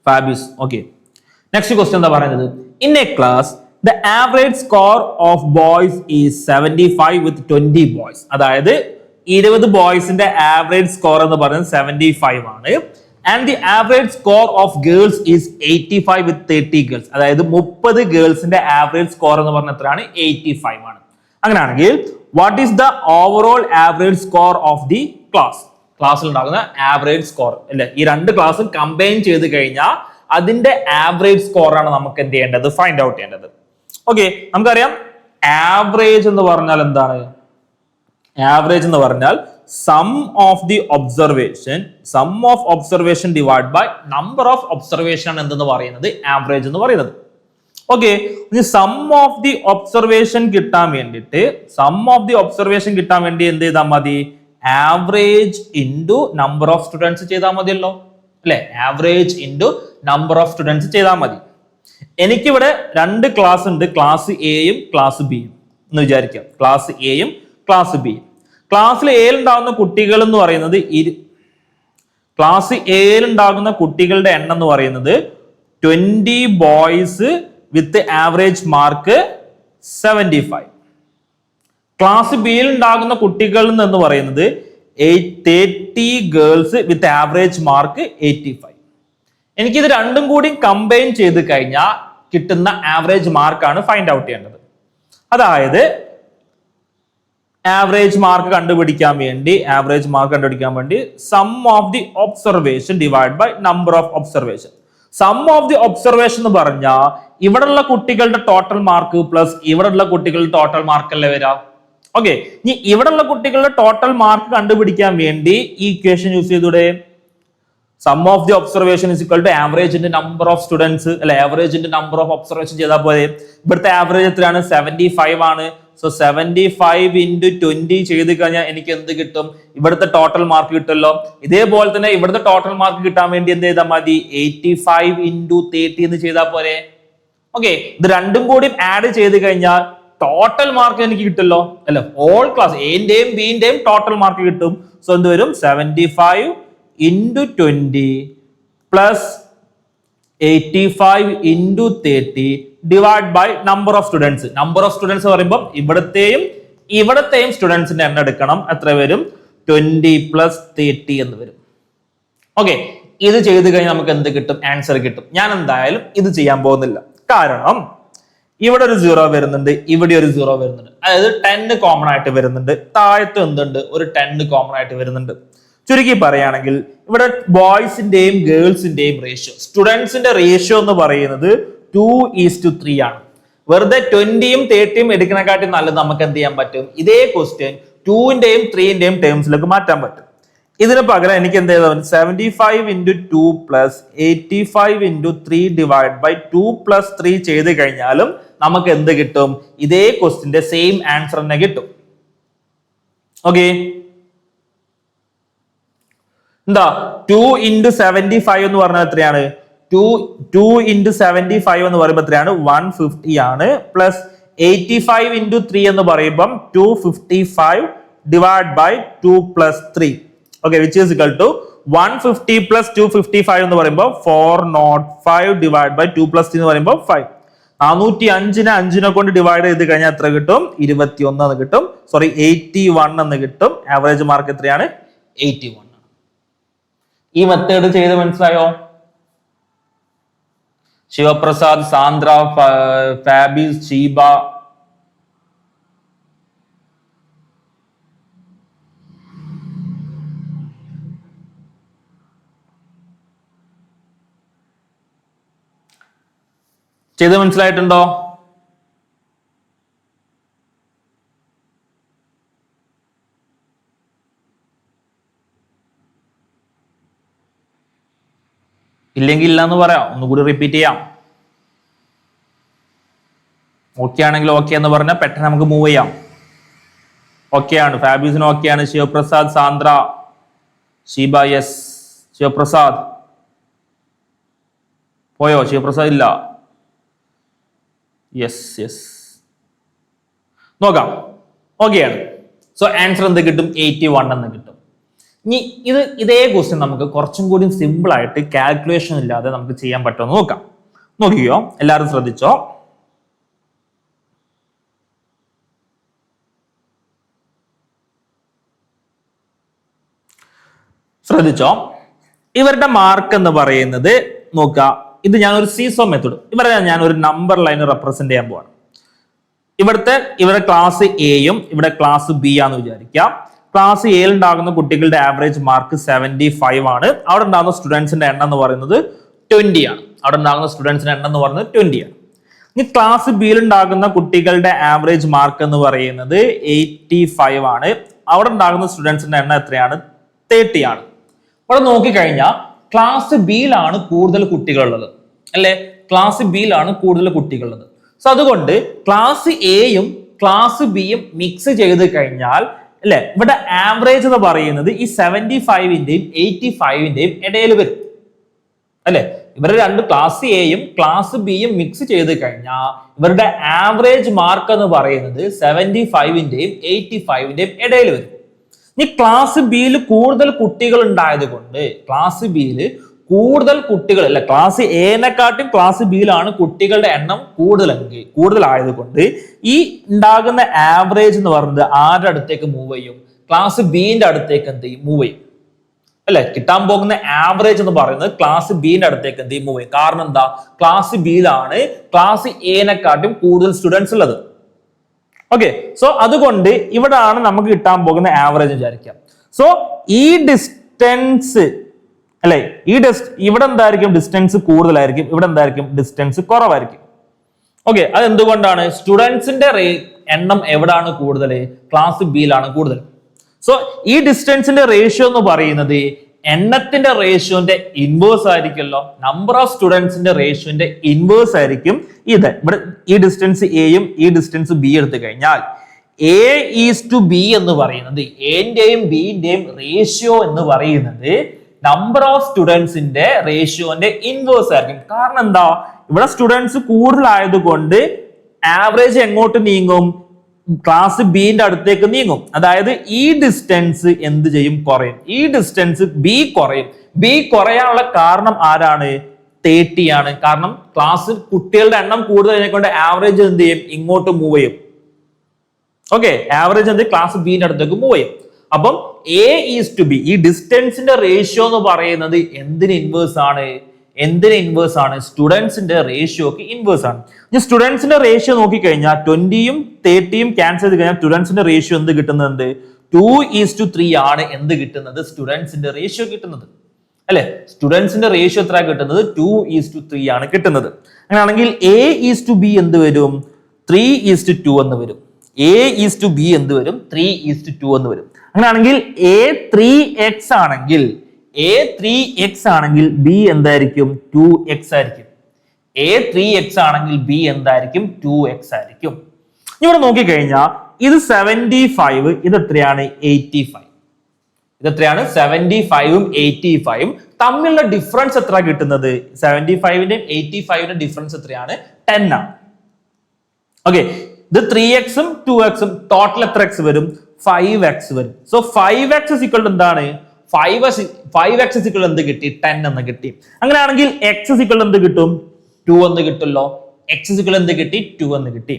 Fabius. Okay. Next question എന്താ പറയുന്നത്? In a class, the average score of boys is 75 with 20 boys. അതായത് 20 ബോയ്സിന്റെ ആവറേജ് സ്കോർ എന്ന് പറയുന്നത് 75 ആണ്. And the average score of girls is 85 with 30 girls. അതായത് 30 ഗേൾസിന്റെ ആവറേജ് സ്കോർ എന്ന് പറഞ്ഞാൽ എത്രയാണ്? 85 ആണ്. അങ്ങനെയാണെങ്കിൽ what is the overall average score of the class? ക്ലാസ്സിൽ ഉണ്ടാകുന്ന ആവറേജ് സ്കോർ അല്ലെ, ഈ രണ്ട് ക്ലാസ്സും കമ്പൈൻ ചെയ്ത് കഴിഞ്ഞാൽ അതിന്റെ ആവറേജ് സ്കോർ ആണ് നമുക്ക് എന്ത് ചെയ്യേണ്ടത്? ഫൈൻഡ് ഔട്ട് ചെയ്യേണ്ടത്. ഓക്കെ, നമുക്കറിയാം ആവറേജ് എന്ന് പറഞ്ഞാൽ എന്താണ്? ആവറേജ് എന്ന് പറഞ്ഞാൽ sum of the observation divide by number of observation എന്തെന്ന് പറയുന്നത് ആവറേജ് എന്ന് പറയുന്നത്. Okay, sum of the observation കിട്ടാൻ വേണ്ടി എന്ത് ചെയ്താൽ മതി? Average into number of students ചെയ്താൽ മതിയല്ലോ അല്ലെ? Average into number of students ചെയ്താൽ മതി. എനിക്കിവിടെ രണ്ട് ക്ലാസ് ഉണ്ട്, ക്ലാസ് എയും ക്ലാസ് ബിയും എന്ന് വിചാരിക്കാം. ക്ലാസ് എയും ക്ലാസ് ബിയും. ക്ലാസ്സിൽ എയിൽ ഉണ്ടാകുന്ന കുട്ടികൾ എന്ന് പറയുന്നത് ക്ലാസ് എയിൽ ഉണ്ടാകുന്ന കുട്ടികളുടെ എണ്ണം എന്ന് പറയുന്നത് 20 ബോയ്സ് വിത്ത് ആവറേജ് മാർക്ക് 75. ക്ലാസ് ബിയിൽ ഉണ്ടാകുന്ന കുട്ടികൾ എന്ന് പറയുന്നത് 30 ഗേൾസ് വിത്ത് ആവറേജ് മാർക്ക് 85. എനിക്കിത് രണ്ടും കൂടി കമ്പൈൻ ചെയ്ത് കഴിഞ്ഞാൽ കിട്ടുന്ന ആവറേജ് മാർക്കാണ് ഫൈൻഡ് ഔട്ട് ചെയ്യേണ്ടത്. അതായത് ആവറേജ് മാർക്ക് കണ്ടുപിടിക്കാൻ വേണ്ടി sum of the observation divide by number of observation. Sum of the observation എന്ന് പറഞ്ഞാൽ ഇവിടെയുള്ള കുട്ടികളുടെ ടോട്ടൽ മാർക്ക് പ്ലസ് ഇവിടെയുള്ള കുട്ടികളുടെ ടോട്ടൽ മാർക്ക് അല്ലേ വരാം. ഓക്കെ, ഇനി ഇവിടെയുള്ള കുട്ടികളുടെ ടോട്ടൽ മാർക്ക് കണ്ടുപിടിക്കാൻ വേണ്ടി ഈ ഇക്വേഷൻ യൂസ് ചെയ്തൂടെ? Sum of the observation is equal to average into number of students അല്ലെ? Average into number of observation ചെയ്താൽ പോലെ ഇവിടുത്തെ ആവറേജ് എത്രയാണ്? 75 ആണ്. സോ 75 ഇൻറ്റു 20 ചെയ്ത് കഴിഞ്ഞാൽ എനിക്ക് എന്ത് കിട്ടും? ഇവിടുത്തെ ടോട്ടൽ മാർക്ക് കിട്ടുമല്ലോ. ഇതേപോലെ തന്നെ ഇവിടുത്തെ ടോട്ടൽ മാർക്ക് കിട്ടാൻ വേണ്ടി എന്ത് ചെയ്താൽ മതി? 85 ഇൻറ്റു 30 എന്ന് ചെയ്താൽ പോലെ. ഓക്കെ, ഇത് രണ്ടും കൂടി ആഡ് ചെയ്ത് കഴിഞ്ഞാൽ ടോട്ടൽ മാർക്ക് എനിക്ക് കിട്ടുമല്ലോ അല്ലെ? ഓൾ ക്ലാസ് എന്റെയും ബിന്റെയും ടോട്ടൽ മാർക്ക് കിട്ടും. സോ എന്ത് വരും? 75 into 20 plus 85 into 30 divide by number of students. Number of students പറയുമ്പോൾ ഇവിടത്തെയും സ്റ്റുഡൻസിന്റെ എണ്ണം എടുക്കണം. എത്ര വരും? 20 പ്ലസ് 30 എന്ന് വരും. ഓക്കെ, ഇത് ചെയ്ത് കഴിഞ്ഞാൽ നമുക്ക് എന്ത് കിട്ടും? ആൻസർ കിട്ടും. ഞാൻ എന്തായാലും ഇത് ചെയ്യാൻ പോകുന്നില്ല. കാരണം ഇവിടെ ഒരു 0 വരുന്നുണ്ട്, ഇവിടെ ഒരു 0 വരുന്നുണ്ട്. അതായത് 10 കോമൺ ആയിട്ട് വരുന്നുണ്ട്. താഴത്ത് എന്തുണ്ട്? ഒരു 10 കോമൺ ആയിട്ട് വരുന്നുണ്ട്. ചുരുക്കി പറയുകയാണെങ്കിൽ ഇവിടെ ബോയ്സിന്റെയും ഗേൾസിന്റെയും റേഷ്യോ, സ്റ്റുഡൻസിന്റെ റേഷ്യോ എന്ന് പറയുന്നത് 2:3 ആണ്. വെറുതെ 20യും 30യും എടുക്കണക്കാട്ടി നല്ലത് നമുക്ക് എന്ത് ചെയ്യാൻ പറ്റും? ഇതേ ക്വസ്റ്റ്യൻ 2ന്റെയും 3ന്റെയും ടേംസിലേക്ക് മാറ്റാൻ പറ്റും. ഇതിന് പകരം എനിക്ക് എന്ത് ചെയ്താൽ 75 into 2 plus 85 into 3 divide by 2 plus 3 ചെയ്ത് കഴിഞ്ഞാലും നമുക്ക് എന്ത് കിട്ടും? ഇതേ ക്വസ്റ്റിന്റെ സെയിം ആൻസർ തന്നെ കിട്ടും. ഓക്കെ, എന്താ 2 ഇൻറ്റു 75 എന്ന് പറഞ്ഞാൽ എത്രയാണ്? 2 ഇൻറ്റു 75 എന്ന് പറയുമ്പോൾ എത്രയാണ്? 150 ആണ്. പ്ലസ് 85 ഇൻറ്റു 3 എന്ന് പറയുമ്പോൾ 255 divide by 2 plus 3. Okay, which is equal to 150 plus 255 എന്ന് പറയുമ്പോൾ 405 ഡിവൈഡ് ബൈ 2 പ്ലസ് 3 എന്ന് പറയുമ്പോൾ 5. 405നെ 5നെ കൊണ്ട് ഡിവൈഡ് ചെയ്ത് കഴിഞ്ഞാൽ എത്ര കിട്ടും? 21 എന്ന് കിട്ടും. 81 എന്ന് കിട്ടും. ആവറേജ് മാർക്ക് എത്രയാണ്? 81 ആണ്. ഈ മെത്തേഡ് ചെയ്ത് മനസ്സിലായോ? ശിവപ്രസാദ്, സാന്ദ്ര, ഫാബീസ്, ഷീബ, ചെയ്ത് മനസ്സിലായിട്ടുണ്ടോ? ഇല്ലെങ്കിൽ ഇല്ല എന്ന് പറയാം. ഒന്നുകൂടി റിപ്പീറ്റ് ചെയ്യാം. ഓക്കെ ആണെങ്കിൽ ഓക്കെ എന്ന് പറഞ്ഞാൽ പെട്ടെന്ന് നമുക്ക് മൂവ് ചെയ്യാം. ഓക്കെ ആണ്, ഫാബീസിന് ഓക്കെ ആണ്. ശിവപ്രസാദ്, സാന്ദ്ര, ഷീബ, യെസ്. ശിവപ്രസാദ് പോയോ? ശിവപ്രസാദ് ഇല്ല. യെസ്, നോക്കാം. ഓക്കെ ആണ്. സോ ആൻസർ എന്ത് കിട്ടും? 81 എന്ന് കിട്ടും. ഇനി ഇതേ ക്വസ്റ്റ്യൻ നമുക്ക് കുറച്ചും കൂടി സിമ്പിൾ ആയിട്ട് കാൽക്കുലേഷൻ ഇല്ലാതെ നമുക്ക് ചെയ്യാൻ പറ്റുമോ നോക്കാം. നോക്കിയോ, എല്ലാവരും ശ്രദ്ധിച്ചോ. ശ്രദ്ധിച്ചോ, ഇവരുടെ മാർക്ക് എന്ന് പറയുന്നത് നോക്കുക, ഇത് ഞാൻ ഒരു സീസോ മെത്തേഡ്, ഞാൻ ഒരു നമ്പർ ലൈൻ റെപ്രസെന്റ് ചെയ്യാൻ പോവാണ്. ഇവരുടെ ക്ലാസ് എയും ഇവിടെ ക്ലാസ് ബി ആണെന്ന് വിചാരിക്കാം. ക്ലാസ് എയിൽ ഉണ്ടാകുന്ന കുട്ടികളുടെ ആവറേജ് മാർക്ക് 75 ആണ്. അവിടെ ഉണ്ടാകുന്ന സ്റ്റുഡൻസിന്റെ എണ്ണം എന്ന് പറയുന്നത് 20 ആണ്. ഇനി ക്ലാസ് ബിയിൽ ഉണ്ടാകുന്ന കുട്ടികളുടെ ആവറേജ് മാർക്ക് എന്ന് പറയുന്നത് 85 ആണ്. അവിടെ ഉണ്ടാകുന്ന സ്റ്റുഡൻസിന്റെ എണ്ണം എത്രയാണ്? 30 ആണ്. അവിടെ നോക്കിക്കഴിഞ്ഞാൽ ക്ലാസ് ബിയിലാണ് കൂടുതൽ കുട്ടികളുള്ളത് അല്ലെ? ക്ലാസ് ബിയിലാണ് കൂടുതൽ കുട്ടികളുള്ളത്. സോ അതുകൊണ്ട് ക്ലാസ് എയും ക്ലാസ് ബിയും മിക്സ് ചെയ്ത് കഴിഞ്ഞാൽ അല്ലെ, ഇവിടെ ആവറേജ് എന്ന് പറയുന്നത് ഈ 75ന്റെയും 85ന്റെയും ഇടയിൽ വരും അല്ലെ. ഇവരുടെ രണ്ട് ക്ലാസ് എയും ക്ലാസ് ബിയും മിക്സ് ചെയ്ത് കഴിഞ്ഞാൽ ഇവരുടെ ആവറേജ് മാർക്ക് എന്ന് പറയുന്നത് 75ന്റെയും 85ന്റെയും ഇടയിൽ വരും. ഈ ക്ലാസ് ബിയിൽ കൂടുതൽ കുട്ടികൾ ഉണ്ടായത് കൊണ്ട് ക്ലാസ് ബിയിൽ കൂടുതൽ കുട്ടികൾ അല്ല, ക്ലാസ് എനെക്കാട്ടും ക്ലാസ് ബിയിലാണ് കുട്ടികളുടെ എണ്ണം കൂടുതലായത് കൊണ്ട് ഈ ഉണ്ടാകുന്ന ആവറേജ് എന്ന് പറയുന്നത് ആരുടെ അടുത്തേക്ക് മൂവ് ചെയ്യും? ക്ലാസ് ബിന്റെ അടുത്തേക്ക് എന്ത് ചെയ്യും? മൂവ് ചെയ്യും അല്ലെ. കിട്ടാൻ പോകുന്ന ആവറേജ് എന്ന് പറയുന്നത് ക്ലാസ് ബിന്റെ അടുത്തേക്ക് എന്ത് ചെയ്യും? മൂവ് ചെയ്യും. കാരണം എന്താ? ക്ലാസ് ബിയിലാണ് ക്ലാസ് എനെക്കാട്ടും കൂടുതൽ സ്റ്റുഡൻസ് ഉള്ളത്. ഓക്കെ, സോ അതുകൊണ്ട് ഇവിടാണ് നമുക്ക് കിട്ടാൻ പോകുന്ന ആവറേജ് വിചാരിക്കാം. സോ ഈ ഡിസ്റ്റൻസ് അല്ലെ, ഇവിടെ എന്തായിരിക്കും? ഡിസ്റ്റൻസ് കൂടുതലായിരിക്കും. ഇവിടെ എന്തായിരിക്കും? ഡിസ്റ്റൻസ് കുറവായിരിക്കും. ഓക്കെ, അത് എന്തുകൊണ്ടാണ്? സ്റ്റുഡൻസിന്റെ എണ്ണം എവിടാണ് കൂടുതൽ? ക്ലാസ് ബിയിലാണ് കൂടുതൽ. സോ ഈ ഡിസ്റ്റൻസിന്റെ റേഷ്യോ എന്ന് പറയുന്നത് എണ്ണത്തിന്റെ റേഷ്യോന്റെ ഇൻവേഴ്സ് ആയിരിക്കുമല്ലോ. നമ്പർ ഓഫ് സ്റ്റുഡൻസിന്റെ റേഷ്യോന്റെ ഇൻവേഴ്സ് ആയിരിക്കും ഇത്. ഇവിടെ ഈ ഡിസ്റ്റൻസ് എയും ഈ ഡിസ്റ്റൻസ് ബി എടുത്തു കഴിഞ്ഞാൽ A:B എന്ന് പറയുന്നത് എന്റെയും ബിന്റെയും റേഷ്യോ എന്ന് പറയുന്നത് നമ്പർ ഓഫ് സ്റ്റുഡൻസിന്റെ റേഷ്യോന്റെ ഇൻവേഴ്സ് ആയിരിക്കും. കാരണം എന്താ? ഇവിടെ സ്റ്റുഡൻസ് കൂടുതലായത് കൊണ്ട് ആവറേജ് എങ്ങോട്ട് നീങ്ങും? ക്ലാസ് ബിന്റെ അടുത്തേക്ക് നീങ്ങും. അതായത് ഈ ഡിസ്റ്റൻസ് എന്ത് ചെയ്യും? കുറയും. ഈ ഡിസ്റ്റൻസ് ബി കുറയും. ബി കുറയാനുള്ള കാരണം ആരാണ്? 30 ആണ്. കാരണം ക്ലാസ് കുട്ടികളുടെ എണ്ണം കൂടുതലിനെ കൊണ്ട് ആവറേജ് എന്ത് ചെയ്യും? ഇങ്ങോട്ട് മൂവ് ചെയ്യും. ഓക്കെ, ആവറേജ് എന്ത്? ക്ലാസ് ബിന്റെ അടുത്തേക്ക് മൂവ് ചെയ്യും. അപ്പം A:B ഈ ഡിസ്റ്റൻസിന്റെ റേഷ്യോ എന്ന് പറയുന്നത് എന്തിന് ഇൻവേഴ്സ് ആണ്? സ്റ്റുഡൻസിന്റെ റേഷ്യോക്ക് ഇൻവേഴ്സ് ആണ്. ഈ സ്റ്റുഡൻസിന്റെ റേഷ്യോ നോക്കിക്കഴിഞ്ഞാൽ 20യും 30യും ക്യാൻസൽ ചെയ്ത് കഴിഞ്ഞാൽ സ്റ്റുഡൻസിന്റെ റേഷ്യോ എന്ത് കിട്ടുന്നത്? 2:3 ആണ്. എന്ത് കിട്ടുന്നത്? സ്റ്റുഡൻസിന്റെ റേഷ്യോ കിട്ടുന്നത് അല്ലെ. സ്റ്റുഡൻസിന്റെ റേഷ്യോ എത്ര കിട്ടുന്നത്? 2:3 ആണ് കിട്ടുന്നത്. അങ്ങനെയാണെങ്കിൽ A:B എന്ത് വരും? 3:2 എന്ന് വരും. A:B എന്ത് വരും? 3:2 എന്ന് വരും. അങ്ങനെയാണെങ്കിൽ A3x ആണെങ്കിൽ B എന്തായിരിക്കും? 2x ആയിരിക്കും. A3x ആണെങ്കിൽ B എന്തായിരിക്കും? 2x ആയിരിക്കും. ഇവിടെ നോക്കിക്കഴിഞ്ഞാൽ ഇത് 75, ഇത് എത്രയാണ്? 85. ഇത് എത്രയാണ്? 75ഉം 85ഉം തമ്മിലുള്ള ഡിഫറൻസ് എത്ര കിട്ടുന്നത്? 75ന്റെയും 85ന്റെയും ഡിഫറൻസ് എത്രയാണ്? 10 ആണ്. ഓക്കെ, ഇത് 3xും 2xും ടോട്ടൽ എത്ര x വരും? 5x വരും. സോ 5x എന്താണ്? 5x എന്ത് കിട്ടി? 10 എന്ന് കിട്ടി. അങ്ങനെയാണെങ്കിൽ x എന്ത് കിട്ടും? 2 എന്ന് കിട്ടുമല്ലോ. x എന്ത് കിട്ടി? 2 എന്ന് കിട്ടി.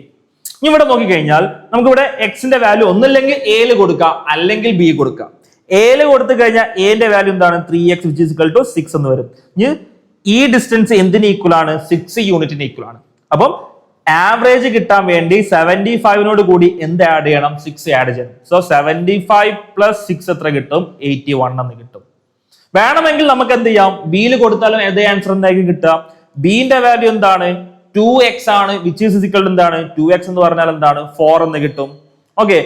ഇനി ഇവിടെ നോക്കിക്കഴിഞ്ഞാൽ നമുക്ക് ഇവിടെ എക്സിന്റെ വാല്യൂ ഒന്നില്ലെങ്കിൽ എയിൽ കൊടുക്കാം, അല്ലെങ്കിൽ ബി കൊടുക്കാം. എയിൽ കൊടുത്തു കഴിഞ്ഞാൽ എന്റെ വാല്യൂ എന്താണ്? 3x which is equal to 6 എന്ന് വരും. ഈ ഡിസ്റ്റൻസ് എന്തിന് ഈക്വൽ ആണ്? 6 യൂണിറ്റിന് ഈക്വൽ ആണ്. അപ്പം ആവറേജ് കിട്ടാൻ വേണ്ടി 75നോട് കൂടി എന്ത് ആഡ് ചെയ്യണം? 6 ആഡ് ചെയ്യണം. സോ 75 + 6 എത്ര കിട്ടും? 81 എന്ന് കിട്ടും. വേണമെങ്കിൽ നമുക്ക് എന്ത് ചെയ്യാം? ബിയിൽ കൊടുത്താലും ഏതേ ആൻസർ എന്തായിരിക്കും കിട്ടുക? ബിന്റെ വാല്യൂ എന്താണ്? 2x ആണ്. വിച്ച് ഈസ് ഇക്വൽ ടു എന്താണ്? 2x എന്ന് പറഞ്ഞാൽ എന്താണ്? 4 എന്ന് കിട്ടും. ഓക്കെ,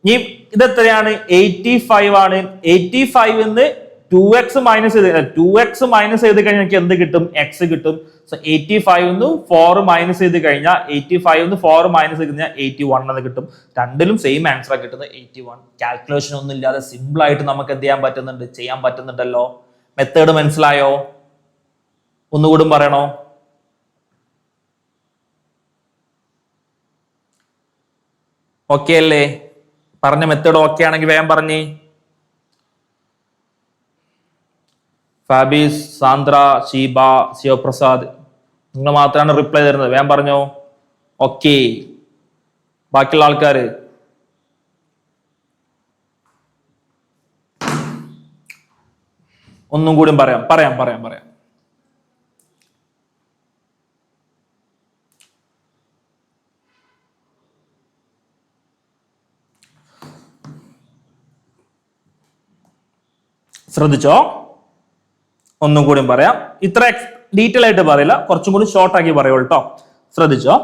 ഇനി ഇത് എത്രയാണ്? 85 ആണ്. 85 എന്ന് 2x മൈനസ് ചെയ്ത് കഴിഞ്ഞാൽ എനിക്ക് എന്ത് കിട്ടും? x കിട്ടും. സോ 85 നിന്ന് 4 മൈനസ് ചെയ്ത് കഴിഞ്ഞാൽ 81 എന്ന് കിട്ടും. രണ്ടിലും സെയിം ആൻസർ കിട്ടുന്നത് 81. കാൽക്കുലേഷൻ ഒന്നും ഇല്ലാതെ സിമ്പിൾ ആയിട്ട് നമുക്ക് എന്ത് ചെയ്യാൻ പറ്റുന്നുണ്ടല്ലോ. മെത്തേഡ് മനസ്സിലായോ? ഒന്നുകൂടി പറയണോ? ഓക്കെ അല്ലേ? പറഞ്ഞ മെത്തേഡ് ഓക്കെ ആണെങ്കിൽ വേഗം പറഞ്ഞേ. ഫാബീസ്, സാന്ദ്ര, ഷീബ, ശിവപ്രസാദ്, നിങ്ങൾ മാത്രമാണ് റിപ്ലൈ തരുന്നത്. വേഗം പറഞ്ഞോ. ഓക്കെ, ബാക്കിയുള്ള ആൾക്കാര് ഒന്നും കൂടി പറയാം. ശ്രദ്ധിച്ചോ, ഒന്നും കൂടി പറയാം. ഇത്ര ഡീറ്റെയിൽ ആയിട്ട് പറയില്ല, കുറച്ചും കൂടി ഷോർട്ട് ആക്കി പറയുള്ളൂ കേട്ടോ. ശ്രദ്ധിച്ചോ.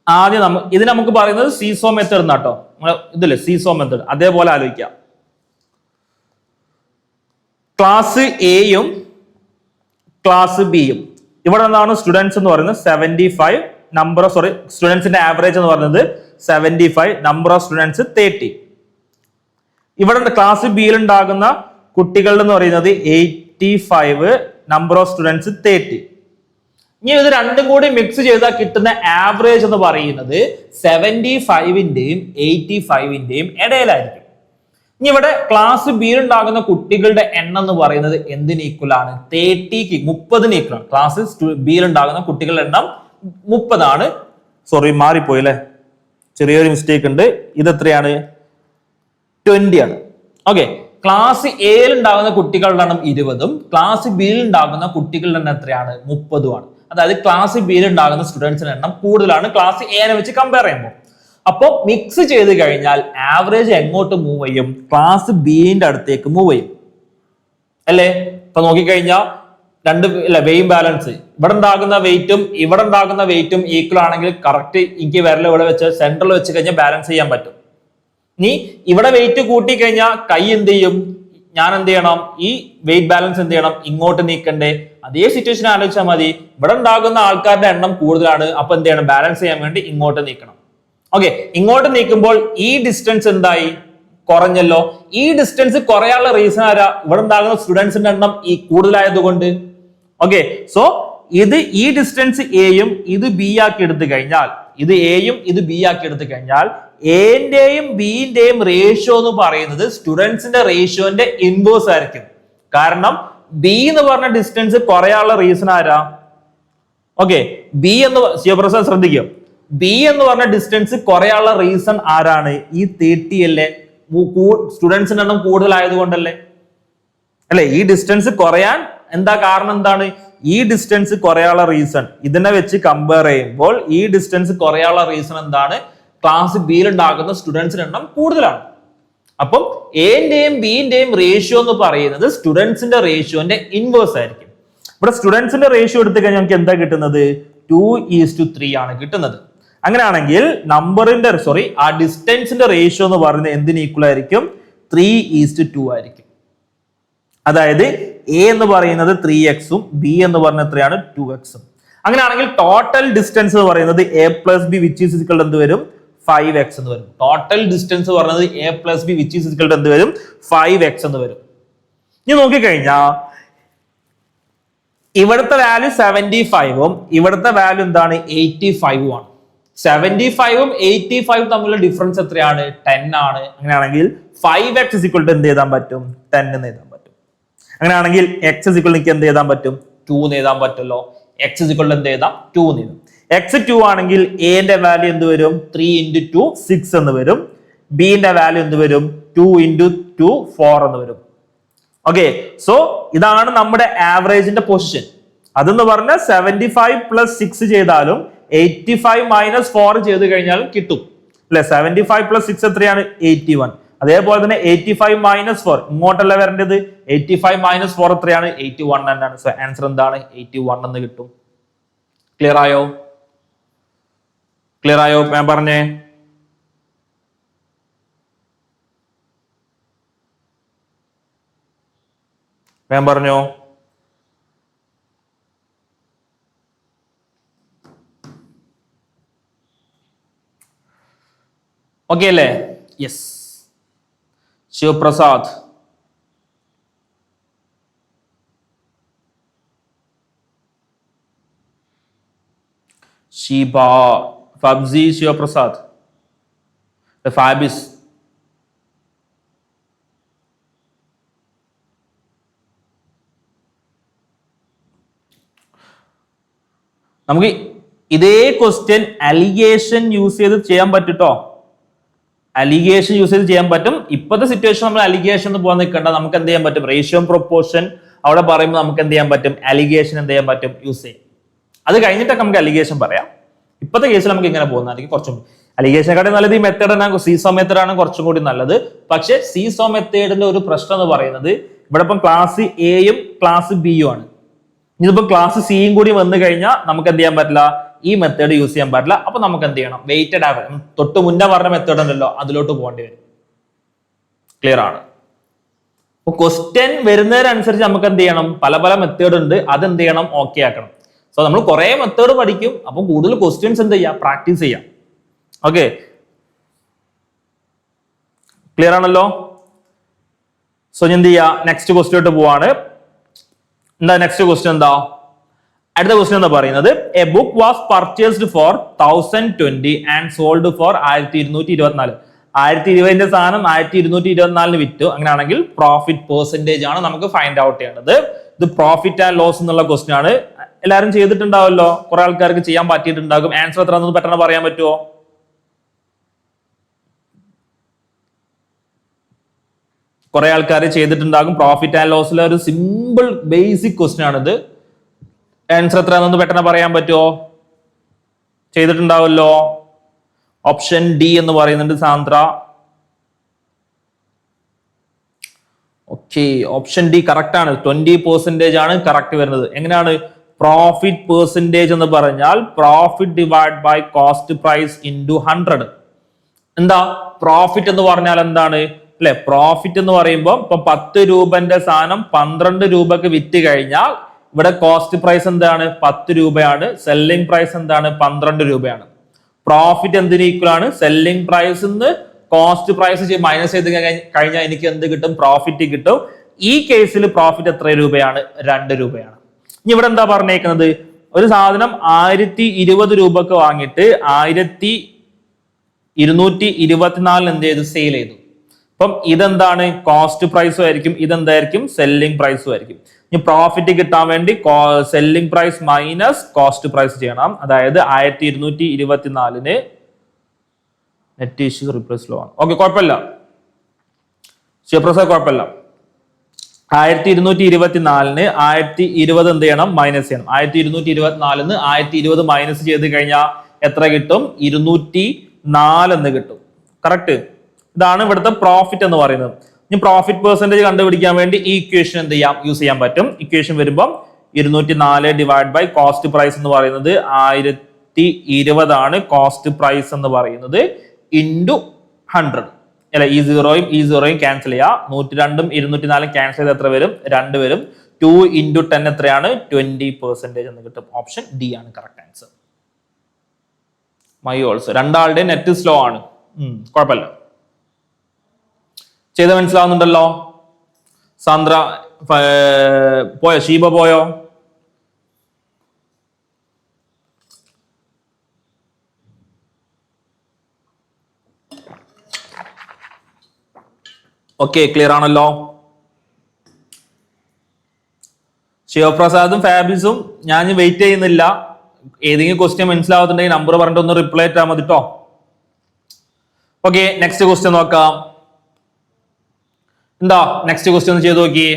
ആദ്യം ഇത് നമുക്ക് പറയുന്നത് സീസോ മെത്തേഡ് എന്നാട്ടോ. ഇതില്ലേ സീസോ മെത്തേഡ്, അതേപോലെ ആലോചിക്കാം. ക്ലാസ് എയും ക്ലാസ് ബിയും, ഇവിടെ എന്താണ് സ്റ്റുഡൻസ് എന്ന് പറയുന്നത് 75, സ്റ്റുഡൻസിന്റെ ആവറേജ് എന്ന് പറയുന്നത് 75, നമ്പർ ഓഫ് സ്റ്റുഡൻസ് 30. ഇവിടെ ക്ലാസ് ബിയിൽ ഉണ്ടാകുന്ന കുട്ടികൾ എന്ന് പറയുന്നത് 85, നമ്പർ ഓഫ് സ്റ്റുഡൻസ് 30. ഇനി ഇത് രണ്ടും കൂടി മിക്സ് ചെയ്താൽ കിട്ടുന്ന ആവറേജ് എന്ന് പറയുന്നത് 75ന്റെയും 85ന്റെയും ഇടയിലായിരിക്കും. ഇനി ഇവിടെ ക്ലാസ് ബിയിൽ ഉണ്ടാകുന്ന കുട്ടികളുടെ എണ്ണം എന്ന് പറയുന്നത് എന്തിന് ഈക്വൽ ആണ്? 30ക്ക് 30ന് ഈക്വൽ ആണ്. ക്ലാസ് ബിയിൽ ഉണ്ടാകുന്ന കുട്ടികളുടെ എണ്ണം 30 ആണ്. സോറി, മാറിപ്പോയി അല്ലെ, ചെറിയൊരു മിസ്റ്റേക്ക് ഉണ്ട്. ഇത് എത്രയാണ്? 20 ആണ്. ഓക്കെ, ക്ലാസ് എയിൽ ഉണ്ടാകുന്ന കുട്ടികളുടെ എണ്ണം 20ഉം ക്ലാസ് ബിയിൽ ഉണ്ടാകുന്ന കുട്ടികളുടെ എണ്ണം എത്രയാണ്? 30ഉം ആണ്. അതായത് ക്ലാസ് ബിയിൽ ഉണ്ടാകുന്ന സ്റ്റുഡൻസിന്റെ എണ്ണം കൂടുതലാണ് ക്ലാസ് എനെ വെച്ച് കമ്പയർ ചെയ്യുമ്പോൾ. അപ്പൊ മിക്സ് ചെയ്ത് കഴിഞ്ഞാൽ ആവറേജ് എങ്ങോട്ട് മൂവ് ചെയ്യും? ക്ലാസ് ബിന്റെ അടുത്തേക്ക് മൂവ് ചെയ്യും അല്ലേ? ഇപ്പൊ നോക്കിക്കഴിഞ്ഞാൽ വെയിം ബാലൻസ്, ഇവിടെ ഉണ്ടാകുന്ന വെയിറ്റും ഇവിടെ ഉണ്ടാകുന്ന വെയിറ്റും ഈക്വൽ ആണെങ്കിൽ കറക്റ്റ് എനിക്ക് വിരൽ ഇവിടെ വെച്ച് സെന്ററിൽ വെച്ച് കഴിഞ്ഞാൽ ബാലൻസ് ചെയ്യാൻ പറ്റും. ഇനി ഇവിടെ വെയിറ്റ് കൂട്ടി കഴിഞ്ഞാൽ കൈ എന്ത് ചെയ്യും? ഞാൻ എന്ത് ചെയ്യണം? ഈ വെയിറ്റ് ബാലൻസ് എന്ത് ചെയ്യണം? ഇങ്ങോട്ട് നീക്കണ്ടേ? അതേ സിറ്റുവേഷൻ ആലോചിച്ചാൽ മതി. ഇവിടെ ഉണ്ടാകുന്ന ആൾക്കാരുടെ എണ്ണം കൂടുതലാണ്, അപ്പൊ എന്ത് ചെയ്യണം? ബാലൻസ് ചെയ്യാൻ വേണ്ടി ഇങ്ങോട്ട് നീക്കണം. ഓക്കെ, ഇങ്ങോട്ട് നീക്കുമ്പോൾ ഈ ഡിസ്റ്റൻസ് എന്തായി? കുറഞ്ഞല്ലോ. ഈ ഡിസ്റ്റൻസ് കുറയാനുള്ള റീസൺ ആരാ? ഇവിടെ ഉണ്ടാകുന്ന സ്റ്റുഡൻസിന്റെ എണ്ണം ഈ കൂടുതലായതുകൊണ്ട്. ഓക്കെ, സോ ഇത് ഈ ഡിസ്റ്റൻസ് എയും ഇത് ബി ആക്കി എടുത്തു കഴിഞ്ഞാൽ, ഇത് എയും ഇത് ബി ആക്കി എടുത്തു കഴിഞ്ഞാൽ എന്റെയും ബിന്റെയും റേഷ്യോ എന്ന് പറയുന്നത് സ്റ്റുഡൻസിന്റെ റേഷ്യോന്റെ ഇൻവേഴ്സ് ആയിരിക്കും. കാരണം ബി എന്ന് പറഞ്ഞ ഡിസ്റ്റൻസ് കുറയാനുള്ള റീസൺ ആരാ? ഓക്കെ, ബി എന്ന് ശിവപ്രസാദ് ശ്രദ്ധിക്കും. ബി എന്ന് പറഞ്ഞ ഡിസ്റ്റൻസ് കുറയാനുള്ള റീസൺ ആരാണ്? ഈ 30 അല്ലേ? സ്റ്റുഡൻസിന്റെ എണ്ണം കൂടുതലായതുകൊണ്ടല്ലേ അല്ലെ? ഈ ഡിസ്റ്റൻസ് കുറയാൻ എന്താ കാരണം? എന്താണ് ഈ ഡിസ്റ്റൻസ് കുറയാനുള്ള റീസൺ? ഇതിനെ വെച്ച് കമ്പയർ ചെയ്യുമ്പോൾ ഈ ഡിസ്റ്റൻസ് കുറയാനുള്ള റീസൺ എന്താണ്? ക്ലാസ് ബിയിൽ ഉണ്ടാകുന്ന സ്റ്റുഡൻസിന്റെ എണ്ണം കൂടുതലാണ്. അപ്പം എന്റെയും ബിന്റെയും റേഷ്യോ എന്ന് പറയുന്നത് സ്റ്റുഡൻസിന്റെ റേഷ്യോന്റെ ഇൻവേഴ്സ് ആയിരിക്കും. ഇവിടെ സ്റ്റുഡൻസിന്റെ റേഷ്യോ എടുത്തു കഴിഞ്ഞാൽ നമുക്ക് എന്താ കിട്ടുന്നത്? 2:3 ആണ് കിട്ടുന്നത്. അങ്ങനെയാണെങ്കിൽ ആ ഡിസ്റ്റൻസിന്റെ റേഷ്യോ എന്ന് പറയുന്നത് എന്തിന് ഈക്വൽ ആയിരിക്കും? 3:2 ആയിരിക്കും. അതായത് എ എന്ന് പറയുന്നത് 3x-ഉം ബി എന്ന് പറയുന്നത് എത്രയാണ്? 2x-ഉം. അങ്ങനെയാണെങ്കിൽ ടോട്ടൽ ഡിസ്റ്റൻസ് എന്ന് പറയുന്നത് a plus b which is equal to എന്ത് വരും? 5x എന്ന് വരും. ടോട്ടൽ ഡിസ്റ്റൻസ് പറയുന്നത് a plus b which is equal to എന്ത് വരും? 5x എന്ന് വരും. ഇനി നോക്കിക്കഴിഞ്ഞാൽ ഇവിടുത്തെ വാല്യൂ 75ഉം ഇവിടുത്തെ വാല്യൂ എന്താണ്? 85ഉം ആണ്. 75ഉം 85ഉം തമ്മിലുള്ള ഡിഫറൻസ് എത്രയാണ്? 10 ആണ്. അങ്ങനെയാണെങ്കിൽ 5x is equal to എന്ത് എഴുതാൻ പറ്റും? 10 എന്ന് എഴുതാൻ പറ്റും. അങ്ങനെയാണെങ്കിൽ x is equal to എന്ത് എഴുതാൻ പറ്റും? 2 എന്ന് എഴുതാൻ പറ്റുമല്ലോ. x is equal to എന്ത് എഴുതാം? 2 എന്ന് എഴുതാം. x 2 ആണെങ്കിൽ a ന്റെ വാല്യൂ എന്ത് വരും? 3 × 2 6 എന്ന് വരും. b ന്റെ വാല്യൂ എന്ത് വരും? 2 × 2 4 എന്ന് വരും. ഓക്കെ, സോ ഇതാണ് നമ്മുടെ ആവറേജിന്റെ പൊസിഷൻ. അതെന്ന് പറഞ്ഞാൽ 75 + 6 ചെയ്താലും 85 - 4 ചെയ്ത് കഴിഞ്ഞാലും കിട്ടും അല്ലെ? 75 + 6 എത്രയാണ്? 81. അതേപോലെ തന്നെ 85 - 4 ഇങ്ങോട്ടല്ല വരേണ്ടത്. 85 - 4 എത്രയാണ്? 81 തന്നെയാണ്. സോ ആൻസർ എന്താണ്? 81 എന്ന് കിട്ടും. ക്ലിയർ ആയോ? ഞാൻ പറഞ്ഞേ. ഞാൻ പറഞ്ഞോ. ഓക്കെ അല്ലേ? യെസ്. ശിവപ്രസാദ്, ഷീബ, ഫബ്സി, ശിവപ്രസാദ്, ഫാബിസ്, നമുക്ക് ഇതേ ക്വസ്റ്റ്യൻ അലിഗേഷൻ യൂസ് ചെയ്ത് ചെയ്യാൻ പറ്റുട്ടോ. അലിഗേഷൻ യൂസ് ചെയ്ത് ചെയ്യാൻ പറ്റും. ഇപ്പോഴത്തെ സിറ്റുവേഷൻ നമ്മൾ അലിഗേഷൻ പോകാൻ നിൽക്കേണ്ട, നമുക്ക് എന്ത് ചെയ്യാൻ പറ്റും, റേഷ്യോ പ്രൊപ്പോർഷൻ അവിടെ പറയുമ്പോൾ നമുക്ക് എന്ത് ചെയ്യാൻ പറ്റും, അലിഗേഷൻ എന്ത് ചെയ്യാൻ പറ്റും, യൂസ് ചെയ്യാം. അത് കഴിഞ്ഞിട്ടൊക്കെ നമുക്ക് അലിഗേഷൻ പറയാം. ഇപ്പോഴത്തെ കേസിൽ നമുക്ക് ഇങ്ങനെ പോകുന്നതായിരിക്കും കുറച്ചും അലിഗേഷനെക്കാട്ടി നല്ലത് ഈ മെത്തേഡ് സീസോ മെത്തേഡാണ് കുറച്ചും കൂടി നല്ലത്. പക്ഷെ സീസോ മെത്തേഡിന്റെ ഒരു പ്രശ്നം എന്ന് പറയുന്നത് ഇവിടെ ഇപ്പം ക്ലാസ് എയും ക്ലാസ് ബിയും ആണ്. ഇതിപ്പോ ക്ലാസ് സിയും കൂടി വന്നു കഴിഞ്ഞാൽ നമുക്ക് എന്ത് ചെയ്യാൻ പറ്റില്ല, ഈ മെത്തേഡ് യൂസ് ചെയ്യാൻ പറ്റില്ല. അപ്പൊ നമുക്ക് എന്ത് ചെയ്യണം, വെയിറ്റഡ് ആവറേജ്, തൊട്ട് മുന്നേ പറഞ്ഞ മെത്തേഡ് ഉണ്ടല്ലോ അതിലോട്ട് പോകേണ്ടി വരും. ക്ലിയർ ആണ്. അപ്പൊ ക്വസ്റ്റ്യൻ വരുന്നതിനനുസരിച്ച് നമുക്ക് എന്ത് ചെയ്യണം, പല പല മെത്തേഡ് ഉണ്ട്, അത് എന്ത് ചെയ്യണം, ഓക്കെ ആക്കണം. സോ നമ്മൾ കുറെ മെത്തേഡ് പഠിക്കും, അപ്പൊ കൂടുതൽ ക്വസ്റ്റ്യൻസ് എന്ത് ചെയ്യാം, പ്രാക്ടീസ് ചെയ്യാം. ഓക്കെ, ക്ലിയർ ആണല്ലോ. സോ ഞാൻ എന്ത് ചെയ്യാ, നെക്സ്റ്റ് ക്വസ്റ്റ്യൻ പോവാണ്. എന്താ നെക്സ്റ്റ് ക്വസ്റ്റ്യൻ, എന്താ അടുത്ത ക്വസ്റ്റ്യൻ എന്താ പറയുന്നത്, a book was purchased for 1020 and sold for 1224. 1020 സാധനം 1224 വിറ്റു. അങ്ങനെയാണെങ്കിൽ പ്രോഫിറ്റ് പെർസെന്റേജ് ആണ് നമുക്ക് ഫൈൻഡ് ഔട്ട് ചെയ്യേണ്ടത്. ഇത് പ്രോഫിറ്റ് ആൻഡ് ലോസ് എന്നുള്ള ക്വസ്റ്റ്യൻ ആണ്. എല്ലാവരും ചെയ്തിട്ടുണ്ടാവല്ലോ, കുറെ ആൾക്കാർക്ക് ചെയ്യാൻ പറ്റിയിട്ടുണ്ടാകും. ആൻസർ എത്ര എന്ന് പെട്ടെന്ന് പറയാൻ പറ്റുമോ? കുറെ ആൾക്കാർ ചെയ്തിട്ടുണ്ടാകും. പ്രോഫിറ്റ് ആൻഡ് ലോസിലെ ഒരു സിമ്പിൾ ബേസിക് ക്വസ്റ്റ്യൻ ആണിത്. ആൻസർ എത്രയാണെന്ന് പെട്ടെന്ന് പറയാൻ പറ്റുമോ? ചെയ്തിട്ടുണ്ടാവല്ലോ. ഓപ്ഷൻ ഡി എന്ന് പറയുന്നുണ്ട് Sandra. Okay, option D correct ആണ്. 20% ആണ് കറക്റ്റ് വരുന്നത്. എങ്ങനെയാണ്? പ്രോഫിറ്റ് പെർസെന്റേജ് എന്ന് പറഞ്ഞാൽ profit divide by cost price into 100. എന്താ പ്രോഫിറ്റ് എന്ന് പറഞ്ഞാൽ എന്താണ് അല്ലെ? പ്രോഫിറ്റ് എന്ന് പറയുമ്പോൾ ഇപ്പൊ 10 രൂപന്റെ സാധനം 12 രൂപക്ക് വിറ്റ് കഴിഞ്ഞാൽ ഇവിടെ കോസ്റ്റ് പ്രൈസ് എന്താണ്? 10 രൂപയാണ്. സെല്ലിംഗ് പ്രൈസ് എന്താണ്? 12 രൂപയാണ്. പ്രോഫിറ്റ് എന്തിന് ഈക്വൽ ആണ്? Selling price cost price minus ചെയ്ത് കഴിഞ്ഞാൽ എനിക്ക് എന്ത് കിട്ടും? പ്രോഫിറ്റ് കിട്ടും. ഈ കേസിൽ പ്രോഫിറ്റ് എത്ര രൂപയാണ്? 2 രൂപയാണ്. ഇനി ഇവിടെ എന്താ പറഞ്ഞേക്കുന്നത്? ഒരു സാധനം 1020 രൂപക്ക് വാങ്ങിയിട്ട് 1224 എന്ത് ചെയ്തു? സെയിൽ ചെയ്തു. അപ്പം ഇതെന്താണ്? കോസ്റ്റ് പ്രൈസും ആയിരിക്കും, ഇതെന്തായിരിക്കും? സെല്ലിംഗ് പ്രൈസും ആയിരിക്കും. ഇനി പ്രോഫിറ്റ് കിട്ടാൻ വേണ്ടി selling price minus cost price ചെയ്യണം. അതായത് 1224 നെറ്റ് ഇഷ്യൂ റിപ്ലേസ് ലോ ആണ്. ഓക്കെ, കുഴപ്പമില്ല, ശിവപ്രസാദ് കുഴപ്പമില്ല. 1224 1020 എന്ത് ചെയ്യണം? മൈനസ് ചെയ്യണം. 1224 1020 മൈനസ് ചെയ്ത് കഴിഞ്ഞാൽ എത്ര കിട്ടും? 204 എന്ന് കിട്ടും. കറക്റ്റ്. ഇതാണ് ഇവിടുത്തെ പ്രോഫിറ്റ് എന്ന് പറയുന്നത്. ഇനി പ്രോഫിറ്റ് പെർസെന്റേജ് കണ്ടുപിടിക്കാൻ വേണ്ടി ഈ ഇക്വേഷൻ എന്ത് ചെയ്യാം? യൂസ് ചെയ്യാൻ പറ്റും. ഇക്വേഷൻ വരുമ്പോൾ 204 ഡിവൈഡ് ബൈ കോസ്റ്റ് പ്രൈസ് എന്ന് പറയുന്നത് 1020 ആണ്. കോസ്റ്റ് പ്രൈസ് എന്ന് പറയുന്നത് ഇൻറ്റു 100 അല്ലെ? ഈ സീറോയും ക്യാൻസൽ ചെയ്യാം. 102ഉം 204 ക്യാൻസൽ ചെയ്ത് എത്ര വരും? 2 വരും. 2 × 10 എത്രയാണ്? 20% എന്ന് കിട്ടും. ഓപ്ഷൻ ഡി ആണ് കറക്റ്റ് ആൻസർ. മൈ ഓൾസോ രണ്ടാളുടെ നെറ്റ് സ്ലോ ആണ്. കുഴപ്പമില്ല, ചെയ്ത് മനസ്സിലാവുന്നുണ്ടല്ലോ. സാന്ദ്ര പോയോ? ഷീബ പോയോ? ഓക്കെ, ക്ലിയർ ആണല്ലോ. ശിവപ്രസാദും ഫാബിസും ഞാൻ വെയിറ്റ് ചെയ്യുന്നില്ല. ഏതെങ്കിലും ക്വസ്റ്റ്യൻ മനസ്സിലാവുന്നുണ്ടെങ്കിൽ നമ്പർ പറഞ്ഞിട്ട് ഒന്ന് റിപ്ലൈ ഇട്ടാൽ മതി കേട്ടോ. ഓക്കെ, നെക്സ്റ്റ് ക്വസ്റ്റ്യൻ നോക്കാം. എന്താ നെക്സ്റ്റ് ക്വസ്റ്റ്യൻ ഒന്ന് ചെയ്ത് നോക്കിയേ.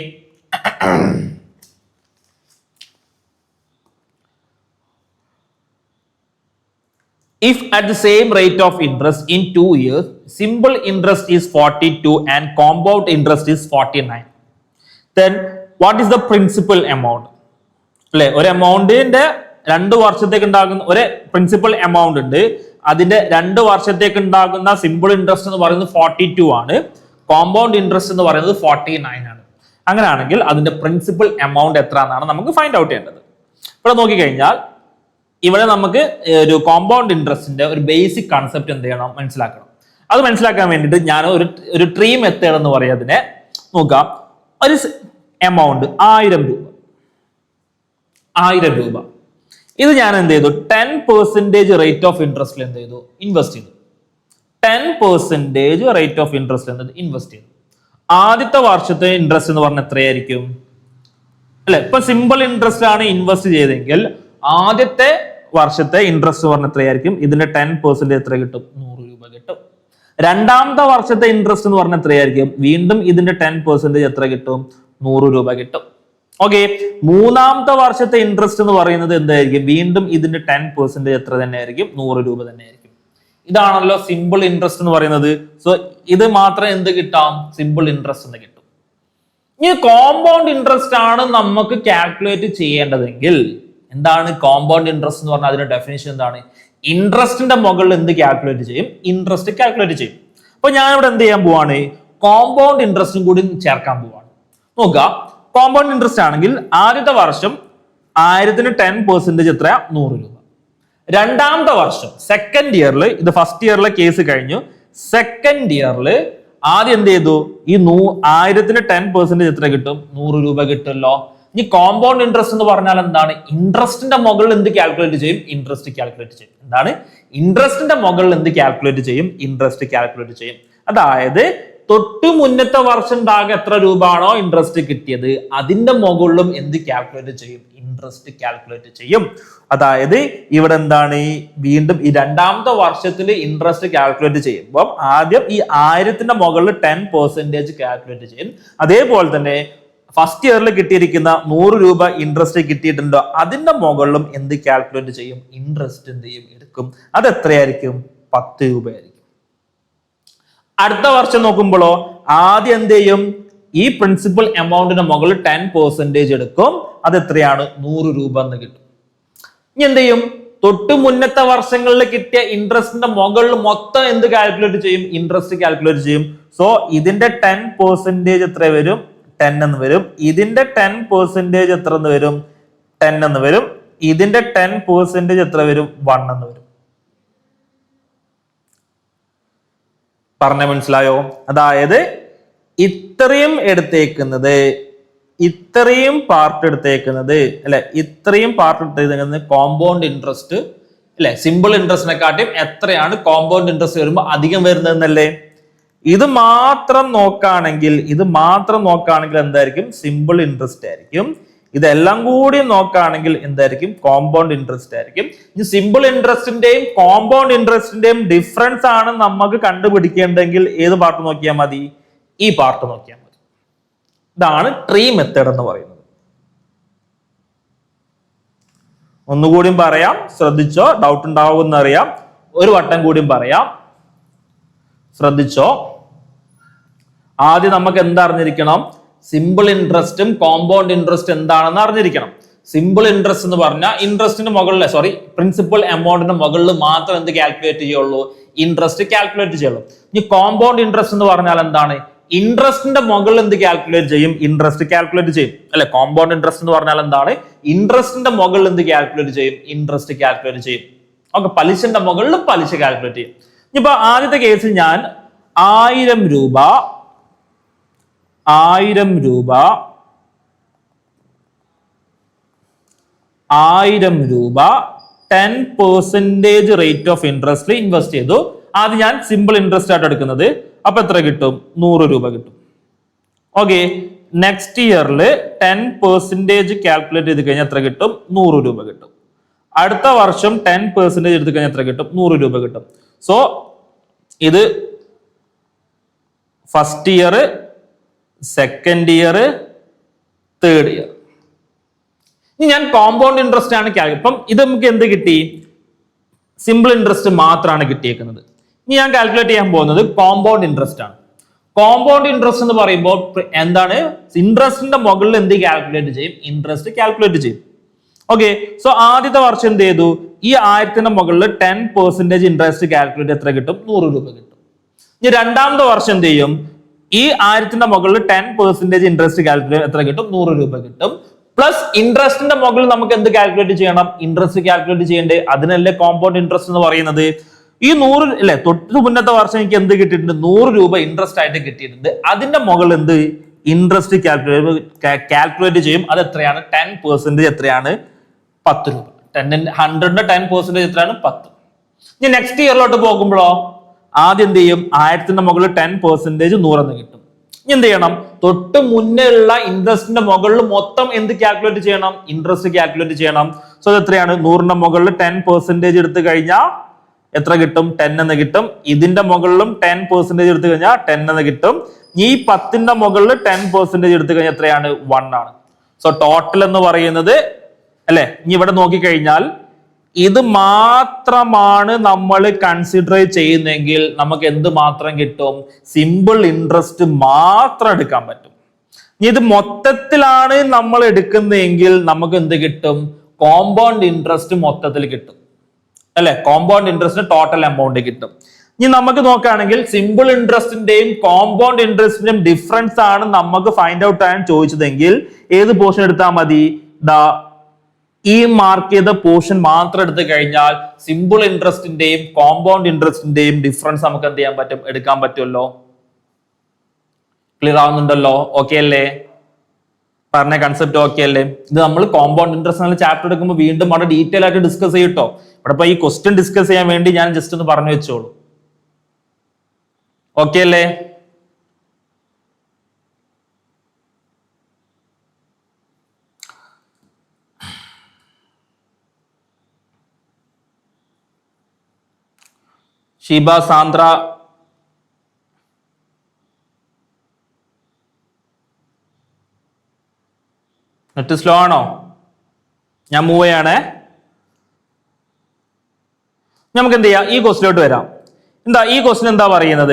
If at the same rate of interest in 2 years, simple interest is 42 and compound interest is 49, then what is the principal amount? അല്ലെ, ഒരു എമൗണ്ടിന്റെ 2 വർഷത്തേക്ക് ഉണ്ടാകുന്ന ഒരു പ്രിൻസിപ്പൽ എമൗണ്ട് ഉണ്ട്. അതിന്റെ 2 വർഷത്തേക്ക് ഉണ്ടാകുന്ന സിമ്പിൾ ഇൻട്രസ്റ്റ് എന്ന് പറയുന്നത് 42 ആണ്. കോമ്പൗണ്ട് ഇൻട്രസ്റ്റ് എന്ന് പറയുന്നത് 49 ആണ്. അങ്ങനെയാണെങ്കിൽ അതിന്റെ പ്രിൻസിപ്പൽ എമൗണ്ട് എത്ര എന്നാണ് നമുക്ക് ഫൈൻഡ് ഔട്ട് ചെയ്യേണ്ടത്. ഇവിടെ നോക്കിക്കഴിഞ്ഞാൽ ഇവിടെ നമുക്ക് ഒരു കോമ്പൗണ്ട് ഇൻട്രസ്റ്റിന്റെ ഒരു ബേസിക് കൺസെപ്റ്റ് എന്ത് ചെയ്യണം? മനസ്സിലാക്കണം. അത് മനസ്സിലാക്കാൻ വേണ്ടിയിട്ട് ഞാൻ ഒരു ട്രീ മെത്തേഡ് എന്ന് പറയുക അതിനെ നോക്കാം. ഒരു എമൗണ്ട് 1000 രൂപ ഇത് ഞാൻ എന്ത് ചെയ്തു? 10% റേറ്റ് ഓഫ് ഇൻട്രസ്റ്റിൽ എന്ത് ചെയ്തു? ഇൻവെസ്റ്റ് ചെയ്തു. 10% റേറ്റ് ഓഫ് ഇൻട്രസ്റ്റ് എന്നത് ഇൻവെസ്റ്റ് ചെയ്തു. ആദ്യത്തെ വർഷത്തെ ഇൻട്രസ്റ്റ് എന്ന് പറഞ്ഞാൽ എത്രയായിരിക്കും? അല്ലെ, ഇപ്പൊ സിമ്പിൾ ഇൻട്രസ്റ്റ് ആണ് ഇൻവെസ്റ്റ് ചെയ്തെങ്കിൽ ആദ്യത്തെ വർഷത്തെ ഇൻട്രസ്റ്റ് പറഞ്ഞ എത്രയായിരിക്കും? ഇതിന്റെ 10% എത്ര കിട്ടും? 100 രൂപ കിട്ടും. രണ്ടാമത്തെ വർഷത്തെ ഇൻട്രസ്റ്റ് എന്ന് പറഞ്ഞ എത്രയായിരിക്കും? വീണ്ടും ഇതിന്റെ 10% എത്ര കിട്ടും? 100 രൂപ കിട്ടും. ഓക്കെ, മൂന്നാമത്തെ വർഷത്തെ ഇൻട്രസ്റ്റ് എന്ന് പറയുന്നത് എന്തായിരിക്കും? വീണ്ടും ഇതിന്റെ 10% എത്ര തന്നെ ആയിരിക്കും? 100 രൂപ തന്നെ ആയിരിക്കും. ഇതാണല്ലോ സിമ്പിൾ ഇൻട്രസ്റ്റ് എന്ന് പറയുന്നത്. സോ ഇത് മാത്രം എന്ത് കിട്ടാം? സിമ്പിൾ ഇൻട്രസ്റ്റ് എന്ന് കിട്ടും. ഇനി കോമ്പൗണ്ട് ഇൻട്രസ്റ്റ് ആണ് നമുക്ക് കാൽക്കുലേറ്റ് ചെയ്യേണ്ടതെങ്കിൽ എന്താണ് കോമ്പൗണ്ട് ഇൻട്രസ്റ്റ് എന്ന് പറഞ്ഞാൽ? അതിന്റെ ഡെഫിനേഷൻ എന്താണ്? ഇൻട്രസ്റ്റിന്റെ മുകളിൽ എന്ത് കാൽക്കുലേറ്റ് ചെയ്യും? ഇൻട്രസ്റ്റ് കാൽക്കുലേറ്റ് ചെയ്യും. അപ്പൊ ഞാനിവിടെ എന്ത് ചെയ്യാൻ പോവാണ്? കോമ്പൗണ്ട് ഇൻട്രസ്റ്റും കൂടി ചേർക്കാൻ പോവാണ്. നോക്കുക, കോമ്പൗണ്ട് ഇൻട്രസ്റ്റ് ആണെങ്കിൽ ആദ്യത്തെ വർഷം 1000-ന് 10% എത്രയാ? 100 രൂപ. രണ്ടാമത്തെ വർഷം സെക്കൻഡ് ഇയറിൽ, ഇത് ഫസ്റ്റ് ഇയറിലെ കേസ് കഴിഞ്ഞു, സെക്കൻഡ് ഇയറിൽ ആദ്യം എന്ത് ചെയ്തു? ഈ 1000-ന് 10% എത്ര കിട്ടും? 100 രൂപ കിട്ടുമല്ലോ. ഇനി കോമ്പൗണ്ട് ഇൻട്രസ്റ്റ് എന്ന് പറഞ്ഞാൽ എന്താണ്? ഇൻട്രസ്റ്റിന്റെ മുകളിൽ എന്ത് കാൽക്കുലേറ്റ് ചെയ്യും? ഇൻട്രസ്റ്റ് കാൽക്കുലേറ്റ് ചെയ്യും. എന്താണ്? ഇൻട്രസ്റ്റിന്റെ മുകളിൽ എന്ത് കാൽക്കുലേറ്റ് ചെയ്യും? ഇൻട്രസ്റ്റ് കാൽക്കുലേറ്റ് ചെയ്യും. അതായത് തൊട്ടു മുന്നത്തെ വർഷം താകെ എത്ര രൂപ ആണോ ഇൻട്രസ്റ്റ് കിട്ടിയത് അതിന്റെ മുകളിലും എന്ത് കാൽക്കുലേറ്റ് ചെയ്യും? ഇൻട്രസ്റ്റ് കാൽക്കുലേറ്റ് ചെയ്യും. അതായത് ഇവിടെ എന്താണ്? വീണ്ടും ഈ രണ്ടാമത്തെ വർഷത്തിൽ ഇൻട്രസ്റ്റ് കാൽക്കുലേറ്റ് ചെയ്യുമ്പോൾ ആദ്യം ഈ 1000-ന്റെ മുകളിൽ 10% കാൽക്കുലേറ്റ് ചെയ്യും. അതേപോലെ തന്നെ ഫസ്റ്റ് ഇയറിൽ കിട്ടിയിരിക്കുന്ന 100 രൂപ ഇൻട്രസ്റ്റ് കിട്ടിയിട്ടുണ്ടോ അതിന്റെ മുകളിലും എന്ത് കാൽക്കുലേറ്റ് ചെയ്യും? ഇൻട്രസ്റ്റ് എന്ത് ചെയ്യും? എടുക്കും. അത് എത്രയായിരിക്കും? 10 രൂപയായിരിക്കും. അടുത്ത വർഷം നോക്കുമ്പോഴോ ആദ്യം എന്ത് ചെയ്യും? ഈ പ്രിൻസിപ്പൽ എമൗണ്ടിന്റെ മുകളിൽ 10% എടുക്കും. അത് എത്രയാണ്? 100 രൂപ എന്ന് കിട്ടും. ഇനി എന്ത് ചെയ്യും? തൊട്ടു മുന്നത്തെ വർഷങ്ങളിൽ കിട്ടിയ ഇൻട്രസ്റ്റിന്റെ മുകളിൽ മൊത്തം എന്ത് കാൽക്കുലേറ്റ് ചെയ്യും? ഇൻട്രസ്റ്റ് കാൽക്കുലേറ്റ് ചെയ്യും. സോ ഇതിന്റെ 10% എത്ര വരും? 10 എന്ന് വരും. ഇതിന്റെ 10% എത്ര എന്ന് വരും? 10 എന്ന് വരും. ഇതിന്റെ 10% എത്ര വരും? 1 എന്ന് വരും. പറഞ്ഞ മനസ്സിലായോ? അതായത് ഇത്രയും എടുത്തേക്കുന്നത്, ഇത്രയും പാർട്ട് എടുത്തേക്കുന്നത് അല്ലെ, ഇത്രയും പാർട്ട് എടുത്തേക്കുന്നത് കോമ്പൗണ്ട് ഇൻട്രസ്റ്റ് അല്ലെ, സിമ്പിൾ ഇൻട്രസ്റ്റിനെക്കാട്ടും എത്രയാണ് കോമ്പൗണ്ട് ഇൻട്രസ്റ്റ് വരുമ്പോൾ അധികം വരുന്നതെന്നല്ലേ? ഇത് മാത്രം നോക്കുകയാണെങ്കിൽ എന്തായിരിക്കും? സിമ്പിൾ ഇൻട്രസ്റ്റ് ആയിരിക്കും. ഇതെല്ലാം കൂടി നോക്കുകയാണെങ്കിൽ എന്തായിരിക്കും? കോമ്പൗണ്ട് ഇൻട്രസ്റ്റ് ആയിരിക്കും. ഈ സിമ്പിൾ ഇൻട്രസ്റ്റിന്റെയും കോമ്പൗണ്ട് ഇൻട്രസ്റ്റിന്റെയും ഡിഫറൻസ് ആണ് നമുക്ക് കണ്ടുപിടിക്കേണ്ടെങ്കിൽ ഏത് പാർട്ട് നോക്കിയാൽ മതി? ഈ പാർട്ട് നോക്കിയാൽ മതി. ഇതാണ് ട്രീ മെത്തേഡ് എന്ന് പറയുന്നത്. ഒന്നുകൂടിയും പറയാം, ശ്രദ്ധിച്ചോ, ഡൗട്ട് ഉണ്ടാവുമെന്ന് അറിയാം. ഒരു വട്ടം കൂടിയും പറയാം, ശ്രദ്ധിച്ചോ. ആദ്യം നമുക്ക് എന്താ അറിഞ്ഞിരിക്കണം? സിമ്പിൾ ഇൻട്രസ്റ്റും കോമ്പൗണ്ട് ഇൻട്രസ്റ്റ് എന്താണെന്ന് അറിഞ്ഞിരിക്കണം. സിമ്പിൾ ഇൻട്രസ്റ്റ് എന്ന് പറഞ്ഞാൽ ഇൻട്രസ്റ്റിന്റെ മുകളിൽ, പ്രിൻസിപ്പൽ എമൗണ്ടിന്റെ മുകളിൽ മാത്രം എന്ത് കാൽക്കുലേറ്റ് ചെയ്യുള്ളൂ? ഇൻട്രസ്റ്റ് കാൽക്കുലേറ്റ് ചെയ്യുള്ളൂ. ഇനി കോമ്പൗണ്ട് ഇൻട്രസ്റ്റ് എന്ന് പറഞ്ഞാൽ എന്താണ്? ഇൻട്രസ്റ്റിന്റെ മുകളിൽ എന്ത് കാൽക്കുലേറ്റ് ചെയ്യും? ഇൻട്രസ്റ്റ് കാൽക്കുലേറ്റ് ചെയ്യും അല്ലെ. കോമ്പൗണ്ട് ഇൻട്രസ്റ്റ് എന്ന് പറഞ്ഞാൽ എന്താണ്? ഇൻട്രസ്റ്റിന്റെ മുകളിൽ എന്ത് കാൽക്കുലേറ്റ് ചെയ്യും? ഇൻട്രസ്റ്റ് കാൽക്കുലേറ്റ് ചെയ്യും. ഓക്കെ, പലിശന്റെ മുകളിൽ പലിശ കാൽക്കുലേറ്റ് ചെയ്യും. ഇനിയിപ്പോ ആദ്യത്തെ കേസിൽ ഞാൻ 1000 രൂപ 10% റേറ്റ് ഓഫ് ഇൻട്രസ്റ്റ് ഇൻവെസ്റ്റ് ചെയ്തു. ആദ്യം ഞാൻ സിമ്പിൾ ഇൻട്രസ്റ്റ് ആയിട്ട് എടുക്കുന്നത്. അപ്പൊ എത്ര കിട്ടും? 100 രൂപ കിട്ടും. ഓക്കെ, നെക്സ്റ്റ് ഇയറിൽ 10% കാൽക്കുലേറ്റ് ചെയ്ത് കഴിഞ്ഞാൽ എത്ര കിട്ടും? 100 രൂപ കിട്ടും. അടുത്ത വർഷം 10% എടുത്തു കഴിഞ്ഞാൽ എത്ര കിട്ടും? 100 രൂപ കിട്ടും. സോ ഇത് first year, second year, third year. ഇനി ഞാൻ കോമ്പൗണ്ട് ഇൻട്രസ്റ്റ് ആണ് ഇപ്പം ഇത് നമുക്ക് എന്ത് കിട്ടി? സിമ്പിൾ ഇൻട്രസ്റ്റ് മാത്രമാണ് കിട്ടിയേക്കുന്നത്. ഇനി ഞാൻ കാൽക്കുലേറ്റ് ചെയ്യാൻ പോകുന്നത് കോമ്പൗണ്ട് ഇൻട്രസ്റ്റ് ആണ്. കോമ്പൗണ്ട് ഇൻട്രസ്റ്റ് എന്ന് പറയുമ്പോൾ എന്താണ്? ഇൻട്രസ്റ്റിന്റെ മുകളിൽ എന്ത് കാൽക്കുലേറ്റ് ചെയ്യും? ഇൻട്രസ്റ്റ് കാൽക്കുലേറ്റ് ചെയ്യും. ഓക്കെ, സോ ആദ്യത്തെ വർഷം എന്ത് ചെയ്തു? ഈ 1000-ന്റെ മുകളിൽ 10% ഇൻട്രസ്റ്റ് കാൽക്കുലേറ്റ് എത്ര കിട്ടും? 100 രൂപ കിട്ടും. ഇനി രണ്ടാമത്തെ വർഷം എന്ത് ചെയ്യും? ഈ 1000-ന്റെ മുകളിൽ 10% ഇൻട്രസ്റ്റ് കാൽക്കുലേറ്റ് എത്ര കിട്ടും? 100 രൂപ കിട്ടും. പ്ലസ് ഇൻട്രസ്റ്റിന്റെ മുകളിൽ നമുക്ക് എന്ത് കാൽക്കുലേറ്റ് ചെയ്യണം? ഇൻട്രസ്റ്റ് കാൽക്കുലേറ്റ് ചെയ്യേണ്ടേ? അതിനല്ലേ കോമ്പൗണ്ട് ഇൻട്രസ്റ്റ് എന്ന് പറയുന്നത്. ഈ 100 അല്ലെ, തൊട്ട് മുന്നത്തെ വർഷം എനിക്ക് എന്ത് കിട്ടിയിട്ടുണ്ട്? 100 രൂപ ഇൻട്രസ്റ്റ് ആയിട്ട് കിട്ടിയിട്ടുണ്ട്. അതിന്റെ മുകളിൽ എന്ത് ഇൻട്രസ്റ്റ് കാൽക്കുലേറ്റ് ചെയ്യും. അത് എത്രയാണ്? 10% എത്രയാണ്? 10 രൂപ. 100-ന്റെ 10% എത്രയാണ്? 10. ഇനി നെക്സ്റ്റ് ഇയറിലോട്ട് പോകുമ്പോഴോ ആദ്യം എന്ത് ചെയ്യും? 1000-ന്റെ മുകളിൽ 10% 100 എന്ന് കിട്ടും. ഇനി എന്ത് ചെയ്യണം? തൊട്ട് മുന്നേ ഉള്ള ഇൻട്രസ്റ്റിന്റെ മുകളിൽ മൊത്തം എന്ത് കാൽക്കുലേറ്റ് ചെയ്യണം? ഇൻട്രസ്റ്റ് കാൽക്കുലേറ്റ് ചെയ്യണം. സോ ഇത് എത്രയാണ്? 100ന്റെ മുകളിൽ 10% എടുത്തു കഴിഞ്ഞാൽ എത്ര കിട്ടും? 10 എന്ന് കിട്ടും. ഇതിന്റെ മുകളിലും 10% എടുത്തു കഴിഞ്ഞാൽ 10 എന്ന് കിട്ടും. ഈ 10ന്റെ മുകളിൽ 10% എടുത്തു കഴിഞ്ഞാൽ എത്രയാണ്? 1 ആണ്. സോ ടോട്ടൽ എന്ന് പറയുന്നത് അല്ലെ, ഇനി ഇവിടെ നോക്കിക്കഴിഞ്ഞാൽ ഇത് മാത്രമാണ് നമ്മൾ കൺസിഡർ ചെയ്യുന്നെങ്കിൽ നമുക്ക് എന്ത് മാത്രം കിട്ടും? സിമ്പിൾ ഇൻട്രസ്റ്റ് മാത്രം എടുക്കാൻ പറ്റും. ഇനി ഇത് മൊത്തത്തിലാണ് നമ്മൾ എടുക്കുന്നതെങ്കിൽ നമുക്ക് എന്ത് കിട്ടും? കോമ്പൗണ്ട് ഇൻട്രസ്റ്റ് മൊത്തത്തിൽ കിട്ടും അല്ലെ, കോമ്പൗണ്ട് ഇൻട്രസ്റ്റ് ടോട്ടൽ എമൗണ്ട് കിട്ടും. ഇനി നമുക്ക് നോക്കുകയാണെങ്കിൽ സിമ്പിൾ ഇൻട്രസ്റ്റിന്റെയും കോമ്പൗണ്ട് ഇൻട്രസ്റ്റിന്റെയും ഡിഫറൻസ് ആണ് നമുക്ക് ഫൈൻഡ് ഔട്ട് ആകാൻ ചോദിച്ചതെങ്കിൽ ഏത് പോർഷൻ എടുത്താൽ മതി? ഈ മാർക്ക് ചെയ്ത പോർഷൻ മാത്രം എടുത്തു കഴിഞ്ഞാൽ സിമ്പിൾ ഇൻട്രസ്റ്റിന്റെയും കോമ്പൗണ്ട് ഇൻട്രസ്റ്റിന്റെയും ഡിഫറൻസ് നമുക്ക് എന്ത് ചെയ്യാൻ പറ്റും? എടുക്കാൻ പറ്റുമല്ലോ. ക്ലിയർ ആവുന്നുണ്ടല്ലോ? ഓക്കെ അല്ലേ? പറഞ്ഞ കൺസെപ്റ്റ് ഓക്കെ അല്ലേ? ഇത് നമ്മൾ കോമ്പൗണ്ട് ഇൻട്രസ്റ്റ് ചാപ്റ്റർ എടുക്കുമ്പോൾ വീണ്ടും അവിടെ ഡീറ്റെയിൽ ആയിട്ട് ഡിസ്കസ് ചെയ്യട്ടോ. ഇവിടെ ഇപ്പൊ ഈ ക്വസ്റ്റ്യൻ ഡിസ്കസ് ചെയ്യാൻ വേണ്ടി ഞാൻ ജസ്റ്റ് ഒന്ന് പറഞ്ഞു വെച്ചോളൂ. ഓക്കെ അല്ലേ? ഷീബ, സാന്ദ്ര, നെറ്റ് സ്ലോ ആണോ? ഞാൻ മൂവ് ചെയ്യണേ. നമുക്ക് എന്ത് ചെയ്യാം? ഈ ക്വസ്റ്റിലോട്ട് വരാം. ഈ ക്വസ്റ്റ്യൻ എന്താ പറയുന്നത്?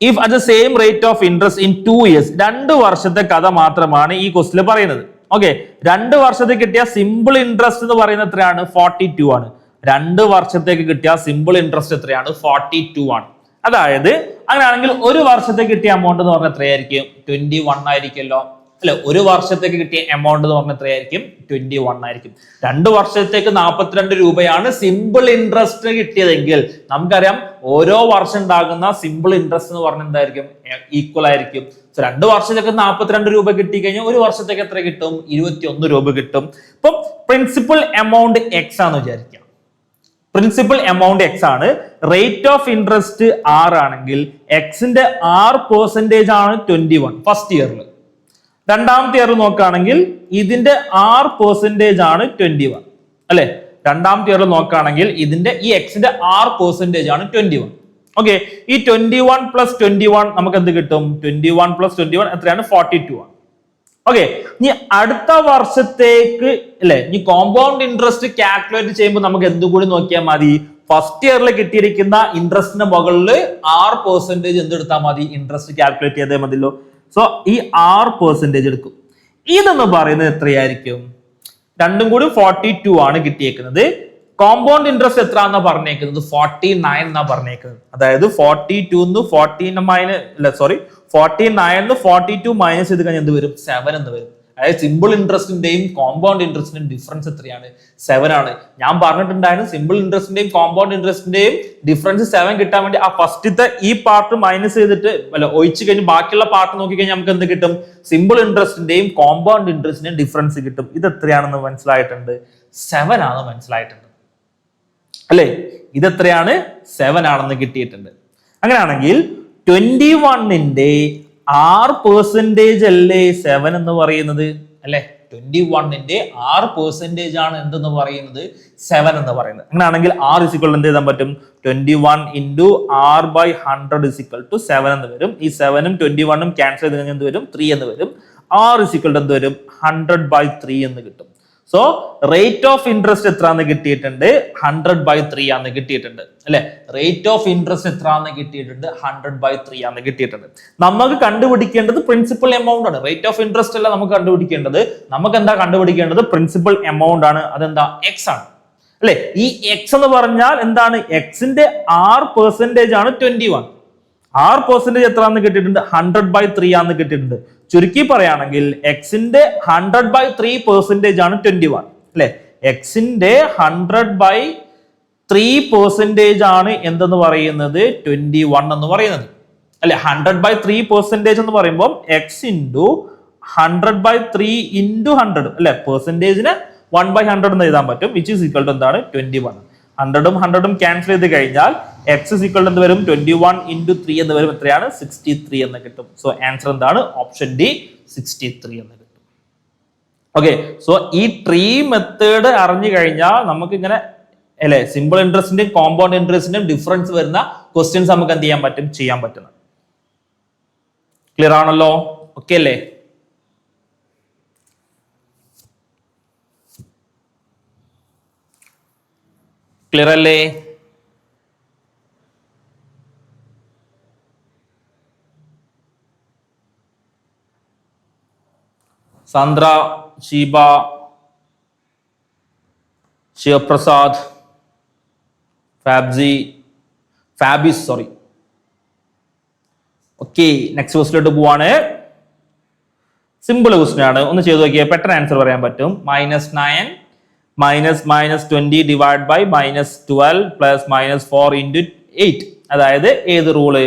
If at the same rate of interest in 2 years, 2 വർഷത്തെ കഥ മാത്രമാണ് ഈ ക്വസ്റ്റിൽ പറയുന്നത്. ഓക്കെ, 2 വർഷത്തേക്ക് കിട്ടിയ സിമ്പിൾ ഇൻട്രസ്റ്റ് എന്ന് പറയുന്നത് എത്രയാണ്? 42 ആണ്. 2 വർഷത്തേക്ക് കിട്ടിയ സിമ്പിൾ ഇൻട്രസ്റ്റ് എത്രയാണ്? 42 ആണ്. അതായത് അങ്ങനെയാണെങ്കിൽ 1 വർഷത്തേക്ക് കിട്ടിയ എമൗണ്ട് എന്ന് പറഞ്ഞാൽ എത്രയായിരിക്കും? 21 ആയിരിക്കുമല്ലോ അല്ലെ? 1 വർഷത്തേക്ക് കിട്ടിയ എമൗണ്ട് എന്ന് പറഞ്ഞാൽ എത്രയായിരിക്കും? 21 ആയിരിക്കും. 2 വർഷത്തേക്ക് 42 രൂപയാണ് സിമ്പിൾ ഇൻട്രസ്റ്റ് കിട്ടിയതെങ്കിൽ നമുക്കറിയാം ഓരോ വർഷം ഉണ്ടാകുന്ന സിമ്പിൾ ഇൻട്രസ്റ്റ് എന്ന് പറഞ്ഞാൽ എന്തായിരിക്കും? ഈക്വൽ ആയിരിക്കും. 2 വർഷത്തേക്ക് 42 രൂപ കിട്ടി കഴിഞ്ഞാൽ 1 വർഷത്തേക്ക് എത്ര കിട്ടും? 21 രൂപ കിട്ടും. ഇപ്പം പ്രിൻസിപ്പൽ എമൗണ്ട് എക്സ് ആണെന്ന് വിചാരിക്കാം. പ്രിൻസിപ്പൽ എമൗണ്ട് എക്സ് ആണ്. റേറ്റ് ഓഫ് ഇൻട്രസ്റ്റ് 6 ആണെങ്കിൽ എക്സിന്റെ 6% ആണ് 21 ഫസ്റ്റ് ഇയറിൽ. രണ്ടാമത്തെ ഇയർ നോക്കുകയാണെങ്കിൽ ഇതിന്റെ 6% ആണ് 21 അല്ലെ? രണ്ടാമത്തെ ഇയർ നോക്കുകയാണെങ്കിൽ ഇതിന്റെ ഈ എക്സിന്റെ 6% ആണ് 21. ഓക്കെ, ഈ 21 പ്ലസ് 21 നമുക്ക് എന്ത് കിട്ടും? 21 പ്ലസ് 21 എത്രയാണ്? 42 ആണ്. ഓക്കെ, ഇനി അടുത്ത വർഷത്തേക്ക് അല്ലെ, ഇനി കോമ്പൗണ്ട് ഇൻട്രസ്റ്റ് കാൽക്കുലേറ്റ് ചെയ്യുമ്പോൾ നമുക്ക് എന്തുകൂടി നോക്കിയാൽ മതി? ഫസ്റ്റ് ഇയറിൽ കിട്ടിയിരിക്കുന്ന ഇൻട്രസ്റ്റിന്റെ മുകളിൽ 6% എന്തെടുത്താൽ മതി? ഇൻട്രസ്റ്റ് കാൽക്കുലേറ്റ് ചെയ്തേ മതിയല്ലോ. സോ ഈ 6% എടുക്കും. ഇതെന്ന് പറയുന്നത് എത്രയായിരിക്കും? രണ്ടും കൂടി 42 ആണ് കിട്ടിയേക്കുന്നത്. കോമ്പൗണ്ട് ഇൻട്രസ്റ്റ് എത്ര എന്നാ പറഞ്ഞേക്കുന്നത്? 49 എന്നാ പറഞ്ഞേക്കുന്നത്. അതായത് 42 49 42 മൈനസ് ചെയ്ത് കഴിഞ്ഞാൽ എന്ത് വരും? 7 എന്ന് വരും. അതായത് സിമ്പിൾ ഇൻട്രസ്റ്റിന്റെയും കോമ്പൗണ്ട് ഇൻട്രസ്റ്റിന്റെയും ഡിഫറൻസ് എത്രയാണ്? 7 ആണ്. ഞാൻ പറഞ്ഞിട്ടുണ്ടായിരുന്നു സിമ്പിൾ ഇൻട്രസ്റ്റിന്റെയും കോമ്പൗണ്ട് ഇൻട്രസ്റ്റിന്റെയും ഡിഫറൻസ് 7 കിട്ടാൻ വേണ്ടി ആ ഫസ്റ്റത്തെ ഈ പാർട്ട് മൈനസ് ചെയ്തിട്ട് ഒഴിച്ചു കഴിഞ്ഞ് ബാക്കിയുള്ള പാർട്ട് നോക്കി കഴിഞ്ഞാൽ നമുക്ക് എന്ത് കിട്ടും? സിമ്പിൾ ഇൻട്രസ്റ്റിന്റെയും കോമ്പൗണ്ട് ഇൻട്രസ്റ്റിന്റെയും ഡിഫറൻസ് കിട്ടും. ഇത് എത്രയാണെന്ന് മനസ്സിലായിട്ടുണ്ട്? 7 ആണെന്ന് മനസ്സിലായിട്ടുണ്ട് അല്ലെ? ഇതെത്രയാണ്? 7 ആണെന്ന് കിട്ടിയിട്ടുണ്ട്. അങ്ങനെയാണെങ്കിൽ 21ന്റെ 6% അല്ലേ 7 എന്ന് പറയുന്നത് അല്ലെ? 21ന്റെ 6% ആണ് എന്തെന്ന് പറയുന്നത്? 7 എന്ന് പറയുന്നത്. അങ്ങനെയാണെങ്കിൽ R ഇസിക്വൽ എന്ത് ചെയ്താൻ പറ്റും? 21 into R/100 ഇസിക്വൽ ടു 7 എന്ന് വരും. ഈ 7ഉം 21ഉം ക്യാൻസൽ ചെയ്ത് കഴിഞ്ഞാൽ എന്ത് വരും? 3 എന്ന് വരും. R ഇസിക്വൽ എന്ത് വരും? 100/3 എന്ന് കിട്ടും. സോ റേറ്റ് ഓഫ് ഇൻട്രസ്റ്റ് എത്രയാന്ന് കിട്ടിയിട്ടുണ്ട്? 100/3 ആണെന്ന് കിട്ടിയിട്ടുണ്ട് അല്ലെ? റേറ്റ് ഓഫ് ഇൻട്രസ്റ്റ് എത്രയാന്ന് കിട്ടിയിട്ടുണ്ട്? 100/3 ആണെന്ന് കിട്ടിയിട്ടുണ്ട്. നമുക്ക് കണ്ടുപിടിക്കേണ്ടത് പ്രിൻസിപ്പൽ എമൗണ്ട് ആണ്. റേറ്റ് ഓഫ് ഇൻട്രസ്റ്റ് അല്ല നമുക്ക് കണ്ടുപിടിക്കേണ്ടത്. നമുക്ക് എന്താ കണ്ടുപിടിക്കേണ്ടത്? പ്രിൻസിപ്പൽ എമൗണ്ട് ആണ്. അതെന്താ? എക്സ് ആണ് അല്ലെ? ഈ എക്സ് എന്ന് പറഞ്ഞാൽ എന്താണ്? എക്സിന്റെ 6% ആണ് 21. 6% എത്രയാന്ന് കിട്ടിയിട്ടുണ്ട്? 100/3 ആണെന്ന് കിട്ടിയിട്ടുണ്ട്. ചുരുക്കി പറയുകയാണെങ്കിൽ എക്സിന്റെ 100/3% ആണ് 21 അല്ലെ? എക്സിന്റെ 100/3% ആണ് എന്തെന്ന് പറയുന്നത്? 21 എന്ന് പറയുന്നത് അല്ലെ? 100/3% എന്ന് പറയുമ്പോൾ എക്സ് ഇൻറ്റു 100/3 ഇൻറ്റു 100 അല്ലെ? പെർസെന്റേജിന് 1/100 എന്ന് എഴുതാൻ പറ്റും. വിച്ച് ഈസ് ഈക്വൽ ടു എന്താണ്? 21. 100ഉം 100ഉം ക്യാൻസൽ ചെയ്ത് കഴിഞ്ഞാൽ എക്സ് ഇസ് ഈക്വൽ എന്ത് വരും 21 into 3 എന്ന് വരും എത്രയാണ് 63 എന്ന് കിട്ടും. സോ ആൻസർ എന്താണ് ഓപ്ഷൻ ഡി 63 എന്ന് കിട്ടും. ഓക്കെ, സോ ഈ ട്രീ മെത്തേഡ് അറിഞ്ഞു കഴിഞ്ഞാൽ നമുക്ക് ഇങ്ങനെ അല്ലെ സിമ്പിൾ ഇൻട്രസ്റ്റിന്റെയും കോമ്പൗണ്ട് ഇൻട്രസ്റ്റിന്റെയും ഡിഫറൻസ് വരുന്ന ക്വസ്റ്റ്യൻസ് നമുക്ക് എന്ത് ചെയ്യാൻ പറ്റും, ചെയ്യാൻ പറ്റുന്നത്. ക്ലിയർ ആണല്ലോ? ഓക്കെ അല്ലേ? ക്ലിയർ അല്ലേ? Sandra, Sheeba, Shivaprasad, Fabis sorry. Okay, next ക്വസ്റ്റിലോട്ട് പോവാണ്. സിമ്പിൾ ക്വസ്റ്റ്യൻ ആണ്, ഒന്ന് ചെയ്ത് നോക്കിയാൽ പെട്ടെന്ന് ആൻസർ പറയാൻ പറ്റും. -9 -20 ഡിവൈഡ് ബൈ -12 പ്ലസ് -4 into 8. അതായത് ഏത് റൂള്?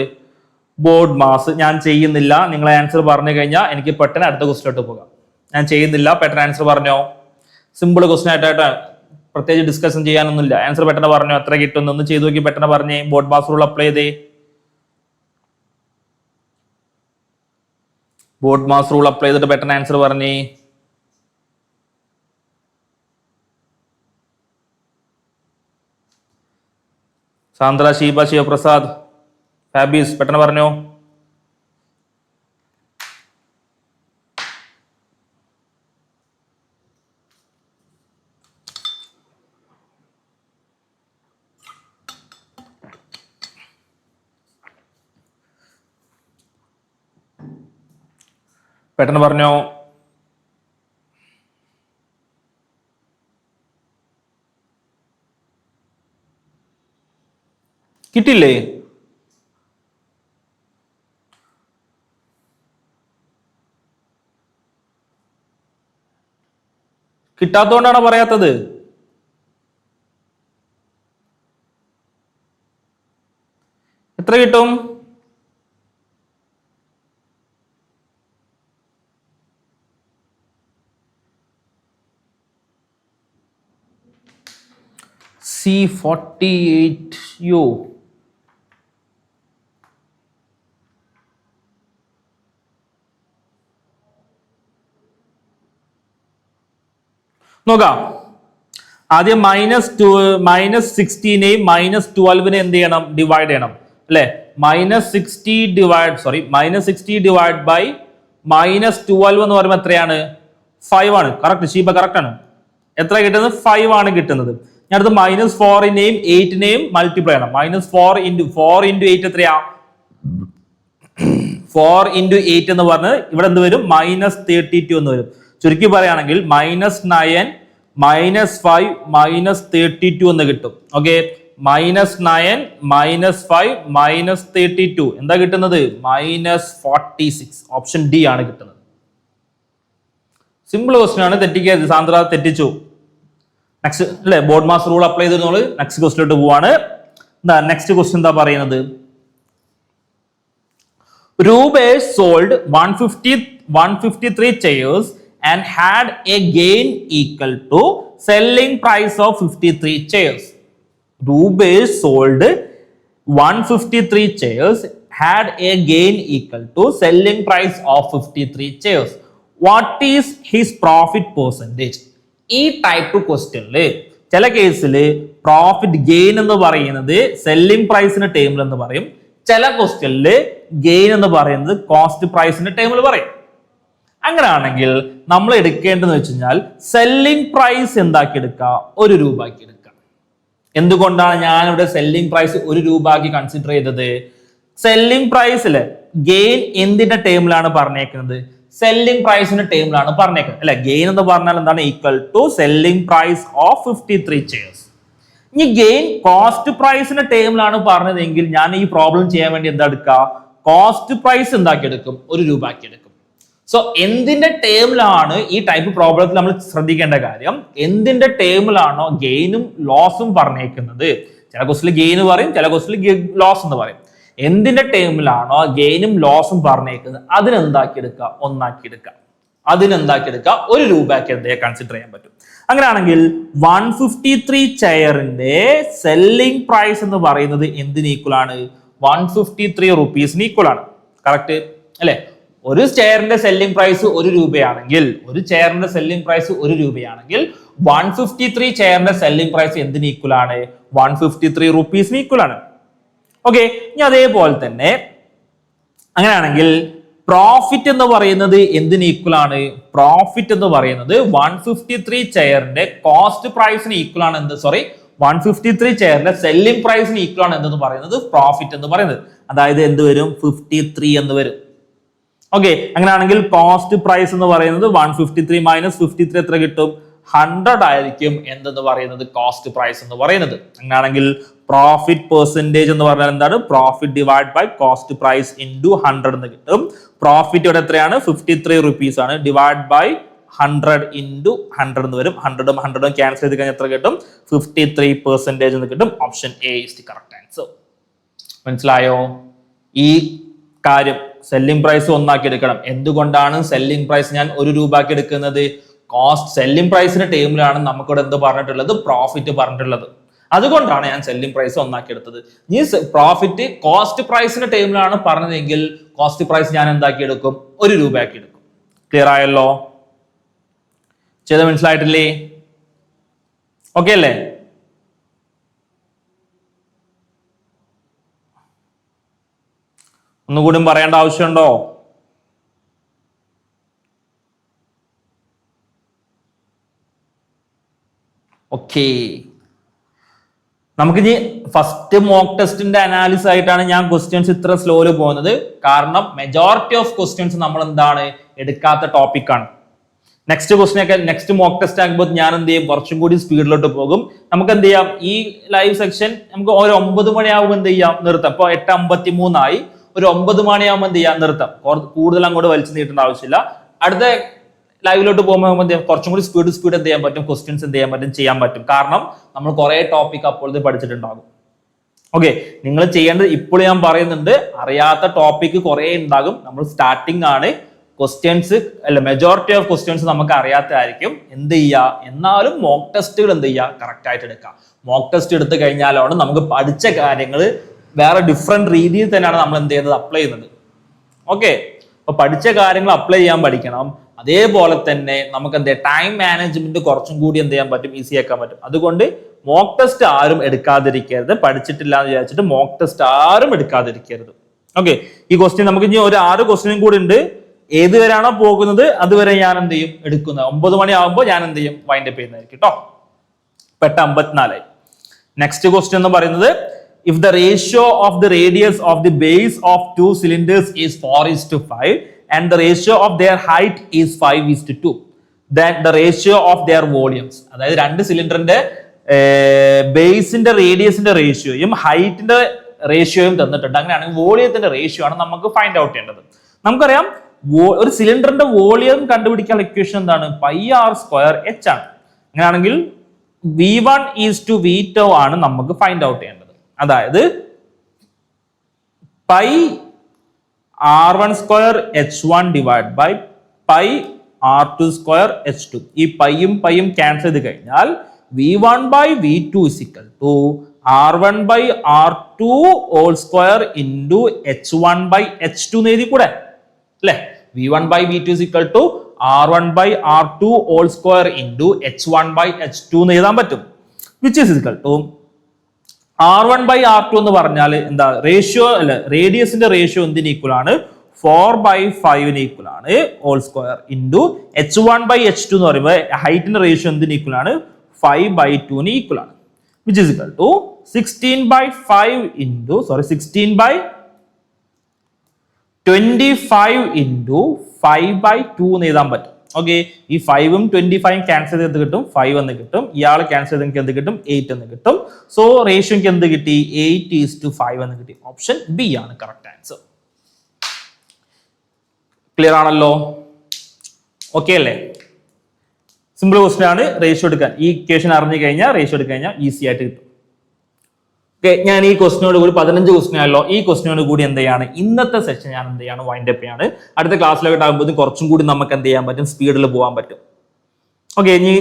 Board mass. ഞാൻ ചെയ്യുന്നില്ല, നിങ്ങൾ ആൻസർ പറഞ്ഞു കഴിഞ്ഞാൽ എനിക്ക് പെട്ടെന്ന് അടുത്ത ക്വസ്റ്റിലോട്ട് പോകാം. ഞാൻ ചെയ്യുന്നില്ല, പെട്ടെന്ന് ആൻസർ പറഞ്ഞോ. സിമ്പിൾ ക്വസ്റ്റ്യൻ ആയിട്ടായിട്ട് പ്രത്യേകിച്ച് ഡിസ്കഷൻ ചെയ്യാനൊന്നുമില്ല. ആൻസർ പെട്ടെന്ന് പറഞ്ഞോ, എത്ര കിട്ടും ഒന്ന് ചെയ്ത് നോക്കി പെട്ടെന്ന് പറഞ്ഞേ. ബോർഡ് മാസ് റൂൾ അപ്ലൈ ചെയ്തേ. ബോർഡ് മാസ് റൂൾ അപ്ലൈ ചെയ്തിട്ട് പെട്ടെന്ന് ആൻസർ പറഞ്ഞേ. സാന്ദ്ര, ഷീബ, ശിവപ്രസാദ്, ഫാബീസ് പെട്ടെന്ന് പറഞ്ഞോ. പെട്ടെന്ന് പറഞ്ഞോ. കിട്ടില്ലേ? കിട്ടാത്തതുകൊണ്ടാണ് പറയാത്തത്. എത്ര കിട്ടും? C48U. നോക്കാം. ആദ്യം -16 -12 എന്ത് ചെയ്യണം? ഡിവൈഡ് ചെയ്യണം അല്ലെ. -60 ഡിവൈഡ് ബൈ -12 എന്ന് പറയുമ്പോൾ എത്രയാണ്? 5 ആണ്. കറക്റ്റ്, ഷീബ കറക്റ്റ് ആണ്. എത്ര കിട്ടുന്നത്? 5 ആണ് കിട്ടുന്നത്. ഞാൻ അടുത്ത് -4നെയും 8നെയും മൾട്ടിപ്ലൈ ചെയ്യണം. -4 into 8 എത്രയാ? 4 into 8 എന്ന് പറഞ്ഞത് ഇവിടെ എന്ത് വരും? -32 എന്ന് വരും. ചുരുക്കി പറയുകയാണെങ്കിൽ -9 -5 -32 എന്ന് കിട്ടും. ഓക്കെ, -9 -5 -32 എന്താ കിട്ടുന്നത്? -46. ഓപ്ഷൻ ഡി ആണ് കിട്ടുന്നത്. സിമ്പിൾ ക്വസ്റ്റ്യൻ ആണ്, തെറ്റിക്കരുത്. സാന്ദ്ര തെറ്റിച്ചു. നെക്സ്റ്റ് അല്ലെ, ബോർഡ് മാസ് റൂൾ അപ്ലൈ ചെയ്ത് നെക്സ്റ്റ് ക്വസ്റ്റിലോട്ട് പോവാണ്. എന്താ നെക്സ്റ്റ് ക്വസ്റ്റ്യൻ എന്താ പറയുന്നത്? Rubesh sold 153 chairs and had a gain equal to selling price of 53 chairs. Rubesh sold 153 chairs, had a gain equal to selling price of 53 chairs. What is his profit percentage? ഈ ടൈപ്പ് ക്വസ്റ്റ്യനില് ചില കേസിൽ പ്രോഫിറ്റ് ഗെയിൻ എന്ന് പറയുന്നത് സെല്ലിംഗ് പ്രൈസിന്റെ ടേമിൽ എന്ന് പറയും. ചില ക്വസ്റ്റ്യനില് ഗെയിൻ എന്ന് പറയുന്നത് കോസ്റ്റ് പ്രൈസിന്റെ ടേമിൽ പറയും. അങ്ങനെയാണെങ്കിൽ നമ്മൾ എടുക്കേണ്ടതെന്ന് വെച്ച് കഴിഞ്ഞാൽ സെല്ലിംഗ് പ്രൈസ് എന്താക്കി എടുക്കുക? 1 രൂപയ്ക്ക് എടുക്കുക. എന്തുകൊണ്ടാണ് ഞാനിവിടെ സെല്ലിംഗ് പ്രൈസ് 1 രൂപയ്ക്ക് കൺസിഡർ ചെയ്തത്? സെല്ലിംഗ് പ്രൈസില് ഗെയിൻ എന്തിന്റെ ടേമിലാണ് പറഞ്ഞേക്കുന്നത്? സെല്ലിംഗ് പ്രൈസിന്റെ ടേമിലാണ് പറഞ്ഞേക്കുന്നത് അല്ലെ. ഗെയിൻ എന്ന് പറഞ്ഞാൽ എന്താണ്? Equal to selling price of 53 chairs. ഇനി ഗെയിൻ കോസ്റ്റ് പ്രൈസിന്റെ ടേമിലാണ് പറഞ്ഞതെങ്കിൽ ഞാൻ ഈ പ്രോബ്ലം ചെയ്യാൻ വേണ്ടി എന്താ എടുക്കുക? കോസ്റ്റ് പ്രൈസ് എന്താക്കി എടുക്കും? 1 രൂപയ്ക്ക് എടുക്കും. സോ എന്തിന്റെ ടേമിലാണ് ഈ ടൈപ്പ് പ്രോബ്ലത്തിൽ നമ്മൾ ശ്രദ്ധിക്കേണ്ട കാര്യം, എന്തിന്റെ ടേമിലാണോ ഗെയിനും ലോസും പറഞ്ഞേക്കുന്നത്? ചില ക്വസ്റ്റിൽ ഗെയിൻ പറയും, ചില ക്വസ്റ്റിൽ ലോസ് എന്ന് പറയും. എന്തിന്റെ ടേമിലാണോ ഗെയിനും ലോസും പറഞ്ഞേക്കുന്നത് അതിനെന്താക്കി എടുക്കുക? 1 ആക്കി എടുക്കുക. അതിനെന്താക്കിയെടുക്കുക, 1 രൂപയ്ക്ക് എന്ത് കൺസിഡർ ചെയ്യാൻ പറ്റും. അങ്ങനെയാണെങ്കിൽ 153 ചെയറിന്റെ സെല്ലിംഗ് പ്രൈസ് എന്ന് പറയുന്നത് എന്തിന് ഈക്വൽ ആണ്? 153 റുപ്പീസിന് ഈക്വൽ ആണ്. കറക്റ്റ് അല്ലെ? ഒരു ചെയറിന്റെ സെല്ലിംഗ് പ്രൈസ് 1 രൂപയാണെങ്കിൽ, 153 ചെയറിന്റെ സെല്ലിംഗ് പ്രൈസ് എന്തിന് ഈക്വൽ ആണ്? 153 റുപ്പീസിന് ഈക്വൽ ആണ്. ഓക്കെ, ഇനി അതേപോലെ തന്നെ അങ്ങനെയാണെങ്കിൽ പ്രോഫിറ്റ് എന്ന് പറയുന്നത് എന്തിന് ഈക്വൽ ആണ്? പ്രോഫിറ്റ് എന്ന് പറയുന്നത് 153 ചെയറിന്റെ കോസ്റ്റ് പ്രൈസിന് ഈക്വൽ ആണ്. 153 ചെയറിന്റെ സെല്ലിംഗ് പ്രൈസിന് ഈക്വൽ ആണ് എന്തെന്ന് പറയുന്നത് പ്രോഫിറ്റ് എന്ന് പറയുന്നത്. അതായത് എന്ത് വരും? 53 എന്ന് വരും. ഓക്കെ, അങ്ങനെയാണെങ്കിൽ കോസ്റ്റ് പ്രൈസ് എന്ന് പറയുന്നത് 153 മൈനസ് 53 എത്ര കിട്ടും? 100 ആയിരിക്കും എന്തെന്ന് പറയുന്നത് കോസ്റ്റ് പ്രൈസ് എന്ന് പറയുന്നത്. അങ്ങനെയാണെങ്കിൽ പ്രോഫിറ്റ് പെർസെന്റേജ് എന്ന് പറഞ്ഞാൽ എന്താണ്? Profit divide by cost price into 100 എന്ന് കിട്ടും. പ്രോഫിറ്റ് ഇവിടെ എത്രയാണ്? 53 റുപ്പീസ് ആണ്. ഡിവൈഡ് ബൈ 100 ഇൻറ്റു 100 എന്ന് വരും. 100ഉം 100ഉം ക്യാൻസൽ ചെയ്ത് കഴിഞ്ഞാൽ എത്ര കിട്ടും? 53% എന്ന് കിട്ടും. Option A is the correct answer. മനസ്സിലായോ? ഈ കാര്യം സെല്ലിംഗ് പ്രൈസ് ഒന്നാക്കി എടുക്കണം. എന്തുകൊണ്ടാണ് സെല്ലിംഗ് പ്രൈസ് ഞാൻ 1 രൂപയ്ക്ക് എടുക്കുന്നത്? കോസ്റ്റ് സെല്ലിംഗ് പ്രൈസിന്റെ ടേമിലാണ് നമുക്കിവിടെ എന്ത് പറഞ്ഞിട്ടുള്ളത്? പ്രോഫിറ്റ് പറഞ്ഞിട്ടുള്ളത്. അതുകൊണ്ടാണ് ഞാൻ സെല്ലിംഗ് പ്രൈസ് ഒന്നാക്കി എടുത്തത്. ഈ പ്രോഫിറ്റ് കോസ്റ്റ് പ്രൈസിന്റെ ടേമിലാണ് പറഞ്ഞതെങ്കിൽ കോസ്റ്റ് പ്രൈസ് ഞാൻ എന്താക്കി എടുക്കും? 1 രൂപയാക്കി എടുക്കും. ക്ലിയർ ആയല്ലോ? ചെയ്ത് മനസ്സിലായിട്ടില്ലേ? ഓക്കെ അല്ലേ? ഒന്നുകൂടി പറയേണ്ട ആവശ്യമുണ്ടോ? ഓക്കെ, നമുക്കിനി ഫസ്റ്റ് മോക്ക് ടെസ്റ്റിന്റെ അനാലിസിസ് ആയിട്ടാണ് ഞാൻ ക്വസ്റ്റ്യൻസ് ഇത്ര സ്ലോയില് പോകുന്നത്. കാരണം മെജോറിറ്റി ഓഫ് ക്വസ്റ്റ്യൻസ് നമ്മൾ എന്താണ് എടുക്കാത്ത ടോപ്പിക് ആണ്. നെക്സ്റ്റ് ക്വസ്റ്റ്യൻ ഒക്കെ നെക്സ്റ്റ് മോക്ക് ടെസ്റ്റ് ആകുമ്പോൾ ഞാൻ എന്ത് ചെയ്യും? കുറച്ചും കൂടി സ്പീഡിലോട്ട് പോകും. നമുക്ക് എന്ത് ചെയ്യാം? ഈ ലൈവ് സെക്ഷൻ നമുക്ക് ഒരു 9 മണിയാകുമ്പോൾ എന്ത് ചെയ്യാം? നിർത്താം. ഇപ്പൊ 8:53 ആയി. ഒരു 9 മണിയാകുമ്പോൾ എന്ത് ചെയ്യാം? നിർത്താം. കൂടുതൽ അങ്ങോട്ട് വലിച്ചു നീട്ടേണ്ട ആവശ്യമില്ല. അടുത്ത ലൈവിലോട്ട് പോകുമ്പോൾ കുറച്ചും കൂടി സ്പീഡ് എന്ത് ചെയ്യാൻ പറ്റും? ക്വസ്റ്റ്യൻസ് എന്ത് ചെയ്യാൻ പറ്റും. കാരണം നമ്മൾ കുറെ ടോപ്പിക് അപ്പോഴത്തെ പഠിച്ചിട്ടുണ്ടാകും. ഓക്കെ, നിങ്ങൾ ചെയ്യേണ്ടത് ഇപ്പോൾ ഞാൻ പറയുന്നുണ്ട്, അറിയാത്ത ടോപ്പിക് കുറെ ഉണ്ടാകും. നമ്മൾ സ്റ്റാർട്ടിംഗ് ആണ്. ക്വസ്റ്റ്യൻസ് അല്ല, മെജോറിറ്റി ഓഫ് ക്വസ്റ്റ്യൻസ് നമുക്ക് അറിയാത്തതായിരിക്കും. എന്ത് ചെയ്യുക? എന്നാലും മോക്ക് ടെസ്റ്റുകൾ എന്ത് ചെയ്യുക? കറക്റ്റ് ആയിട്ട് എടുക്കുക. മോക്ക് ടെസ്റ്റ് എടുത്തു കഴിഞ്ഞാലാണ് നമുക്ക് പഠിച്ച കാര്യങ്ങൾ വേറെ ഡിഫറെന്റ് രീതിയിൽ തന്നെയാണ് നമ്മൾ എന്ത് ചെയ്യുന്നത്? അപ്ലൈ ചെയ്യുന്നത്. ഓക്കെ, അപ്പൊ പഠിച്ച കാര്യങ്ങൾ അപ്ലൈ ചെയ്യാൻ പഠിക്കണം. അതേപോലെ തന്നെ നമുക്ക് എന്ത് ടൈം മാനേജ്മെന്റ് കുറച്ചും കൂടി എന്ത് ചെയ്യാൻ പറ്റും? ഈസി ആക്കാൻ പറ്റും. അതുകൊണ്ട് മോക്ക് ടെസ്റ്റ് ആരും എടുക്കാതിരിക്കരുത്. പഠിച്ചിട്ടില്ല എന്ന് വിചാരിച്ചിട്ട് മോക്ക് ടെസ്റ്റ് ആരും എടുക്കാതിരിക്കരുത്. ഓക്കെ, ഈ ക്വസ്റ്റ്യൻ നമുക്ക് ഇനി ഒരു 6 ക്വസ്റ്റ്യനും കൂടി ഉണ്ട്. ഏതുവരെയാണോ പോകുന്നത് അതുവരെ ഞാൻ എന്ത് ചെയ്യും? എടുക്കുന്നത്. 9 മണിയാകുമ്പോൾ ഞാൻ എന്ത് ചെയ്യും? വൈൻഡപ്പ് ചെയ്യുന്നതായിരിക്കും കേട്ടോ. 8:54. നെക്സ്റ്റ് ക്വസ്റ്റ്യൻ എന്ന് പറയുന്നത്, if the ratio of the radius of the base of 2 cylinders is 4:5 and the ratio of their height is 5:2, then the ratio of their volumes, അതായത് 2 സിലിണ്ടറിന്റെ ബേസിന്റെ റേഡിയസിന്റെ റേഷ്യോയും ഹൈറ്റിന്റെ റേഷ്യോയും തന്നിട്ടുണ്ട്. അങ്ങനെയാണെങ്കിൽ വോളിയത്തിന്റെ റേഷ്യോ ആണ് നമുക്ക് ഫൈൻഡ് ഔട്ട് ചെയ്യേണ്ടത്. നമുക്കറിയാം ഒരു സിലിണ്ടറിന്റെ വോളിയം കണ്ടുപിടിക്കാനുള്ള ഇക്വേഷൻ എന്താണ്? πr²h ആണ്. അങ്ങനെയാണെങ്കിൽ V1 to V2 ആണ് നമുക്ക് ഫൈൻഡ് ഔട്ട് ചെയ്യേണ്ടത്. അതായത് pi r1² h1 divide by pi r2² h2. ഈ പൈയും ക്യാൻസൽ ചെയ്ത് കഴിഞ്ഞാൽ v1 by v2 is equal to r1 by r2 whole square into h1 by h2 എന്ന് എഴുതി കൂടെ അല്ലെ? v1 by v2 is equal to r1 by r2 whole square into h1 by h2 എന്ന് എഴുതാൻ പറ്റും. which is equal to r1 by r2 എന്ന് പറഞ്ഞാൽ എന്താ? റേഷ്യോ അല്ലെ, റേഡിയസിന്റെ റേഷ്യോ എന്തിന് ഈക്വൽ ആണ്? 4/5 ഈക്വൽ ആണ് whole square into h1 by h2 എന്ന് പറയുമ്പോൾ ഹൈറ്റിന്റെ റേഷ്യോ എന്തിന് ഈക്വൽ ആണ്? 5/2 ഈക്വൽ ആണ്. which is equal to 16/25 into 5/2 എന്ന് എഴുതാൻ പറ്റും. ഓക്കെ, ഈ 5ഉം 25ഉം ക്യാൻസൽ ചെയ്ത് കിട്ടും, 5 എന്ന് കിട്ടും. ഇയാൾ ക്യാൻസൽ ചെയ്ത് എന്ത് കിട്ടും? 8 എന്ന് കിട്ടും. സോ റേഷ്യോക്ക് എന്ത് കിട്ടി? 8:5 എന്ന് കിട്ടി. ഓപ്ഷൻ ബി ആണ് കറക്റ്റ് ആൻസർ. ക്ലിയർ ആണല്ലോ? ഓക്കെ അല്ലേ? സിമ്പിൾ ക്വസ്റ്റ്യൻ ആണ്. റേഷ്യോ എടുക്കാൻ ഈ ഇക്വേഷൻ അറിഞ്ഞു കഴിഞ്ഞാൽ റേഷ്യോ എടുത്തു കഴിഞ്ഞാൽ ഈസി ആയിട്ട് കിട്ടും. ഓക്കെ, ഞാൻ ഈ ക്വസ്റ്റിനോട് കൂടി 15 ക്വസ്റ്റ്യൻ ആയല്ലോ, ഈ ക്വസ്റ്റിനോട് കൂടി എന്ത് ചെയ്യാണ് ഇന്നത്തെ സെഷൻ ഞാൻ എന്ത് ചെയ്യാണ് വൈൻഡ് അപ്പ് ചെയ്യാണ്. അടുത്ത ക്ലാസ്സിലൊക്കെ ആകുമ്പോൾ കുറച്ചും കൂടി നമുക്ക് എന്ത് ചെയ്യാൻ പറ്റും, സ്പീഡിൽ പോകാൻ പറ്റും. ഓക്കെ, ഇനി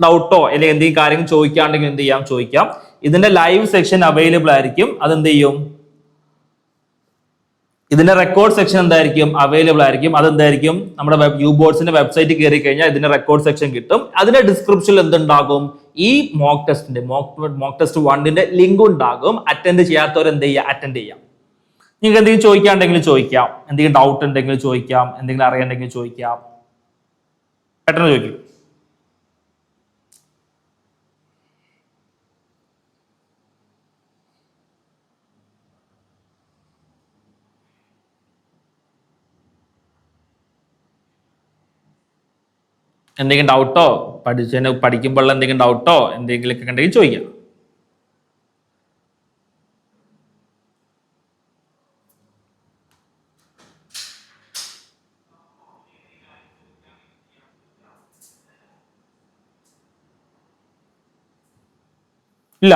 ഡൗട്ടോ അല്ലെങ്കിൽ എന്തെങ്കിലും കാര്യങ്ങൾ ചോദിക്കാണ്ടെങ്കിൽ എന്ത് ചെയ്യാം, ചോദിക്കാം. ഇതിന്റെ ലൈവ് സെക്ഷൻ അവൈലബിൾ ആയിരിക്കും. അതെന്ത് ചെയ്യും, ഇതിന്റെ റെക്കോർഡ് സെക്ഷൻ എന്തായിരിക്കും, അവൈലബിൾ ആയിരിക്കും. അതെന്തായിരിക്കും, നമ്മുടെ യൂബോർഡ്സിന്റെ വെബ്സൈറ്റിൽ കയറി കഴിഞ്ഞാൽ ഇതിന്റെ റെക്കോർഡ് സെക്ഷൻ കിട്ടും. അതിന്റെ ഡിസ്ക്രിപ്ഷനിൽ എന്തുണ്ടാകും, ഈ മോക്ക് ടെസ്റ്റ് 1ന്റെ ലിങ്ക് ഉണ്ടാകും. അറ്റൻഡ് ചെയ്യാത്തവർ എന്ത് ചെയ്യുക, അറ്റൻഡ് ചെയ്യാം. നിങ്ങൾക്ക് എന്തെങ്കിലും ചോദിക്കാണ്ടെങ്കിൽ ചോദിക്കാം, എന്തെങ്കിലും ഡൗട്ട് ഉണ്ടെങ്കിൽ ചോദിക്കാം, എന്തെങ്കിലും അറിയണ്ടെങ്കിൽ ചോദിക്കാം. പെട്ടെന്ന് ചോദിക്കും. എന്തെങ്കിലും ഡൗട്ടോ, പഠിക്കുമ്പോഴുള്ള എന്തെങ്കിലും ഡൗട്ടോ എന്തെങ്കിലുമൊക്കെ ഉണ്ടെങ്കിൽ ചോദിക്കാം. ഇല്ല,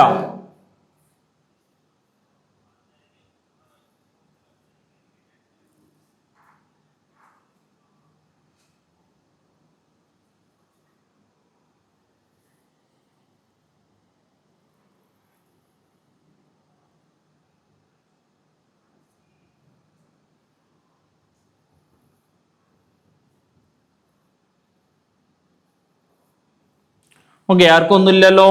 ഓക്കെ, ആർക്കും ഒന്നുമില്ലല്ലോ.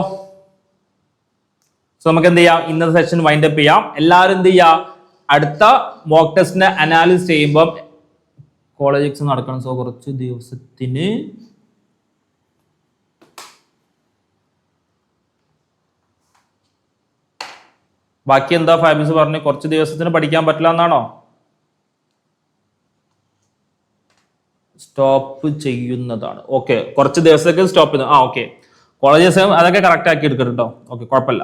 സോ നമുക്ക് എന്ത് ചെയ്യാം, ഇന്നത്തെ സെഷൻ വൈൻഡ് അപ്പ് ചെയ്യാം. എല്ലാവരും എന്ത് ചെയ്യാം, അടുത്ത മോക്ക് ടെസ്റ്റിനെ അനാലിസിസ് ചെയ്യുമ്പോൾ കോളേജ് എക്സാം നടക്കണം. സോ കുറച്ച് ദിവസത്തിന് ബാക്കി എന്താ ഫാബിസ് പറഞ്ഞു, കുറച്ച് ദിവസത്തിന് പഠിക്കാൻ പറ്റില്ല എന്നാണോ? സ്റ്റോപ്പ് ചെയ്യുന്നതാണ്. ഓക്കെ, കുറച്ച് ദിവസത്തേക്ക് സ്റ്റോപ്പ് ചെയ്യുന്നത്. ഓക്കെ, കോളേജസ് അതൊക്കെ കറക്റ്റ് ആക്കി എടുക്കണം കേട്ടോ. ഓക്കെ, കുഴപ്പമില്ല.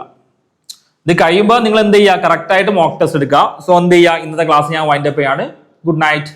ഇത് കഴിയുമ്പോൾ നിങ്ങൾ എന്ത് ചെയ്യുക, കറക്റ്റ് ആയിട്ട് മോക്ക് ടെസ്റ്റ് എടുക്കുക. സോ എന്ത് ചെയ്യുക, ഇന്നത്തെ ക്ലാസ് ഞാൻ വൈൻഡ് അപ്പ് ചെയ്യാണ്. Good night.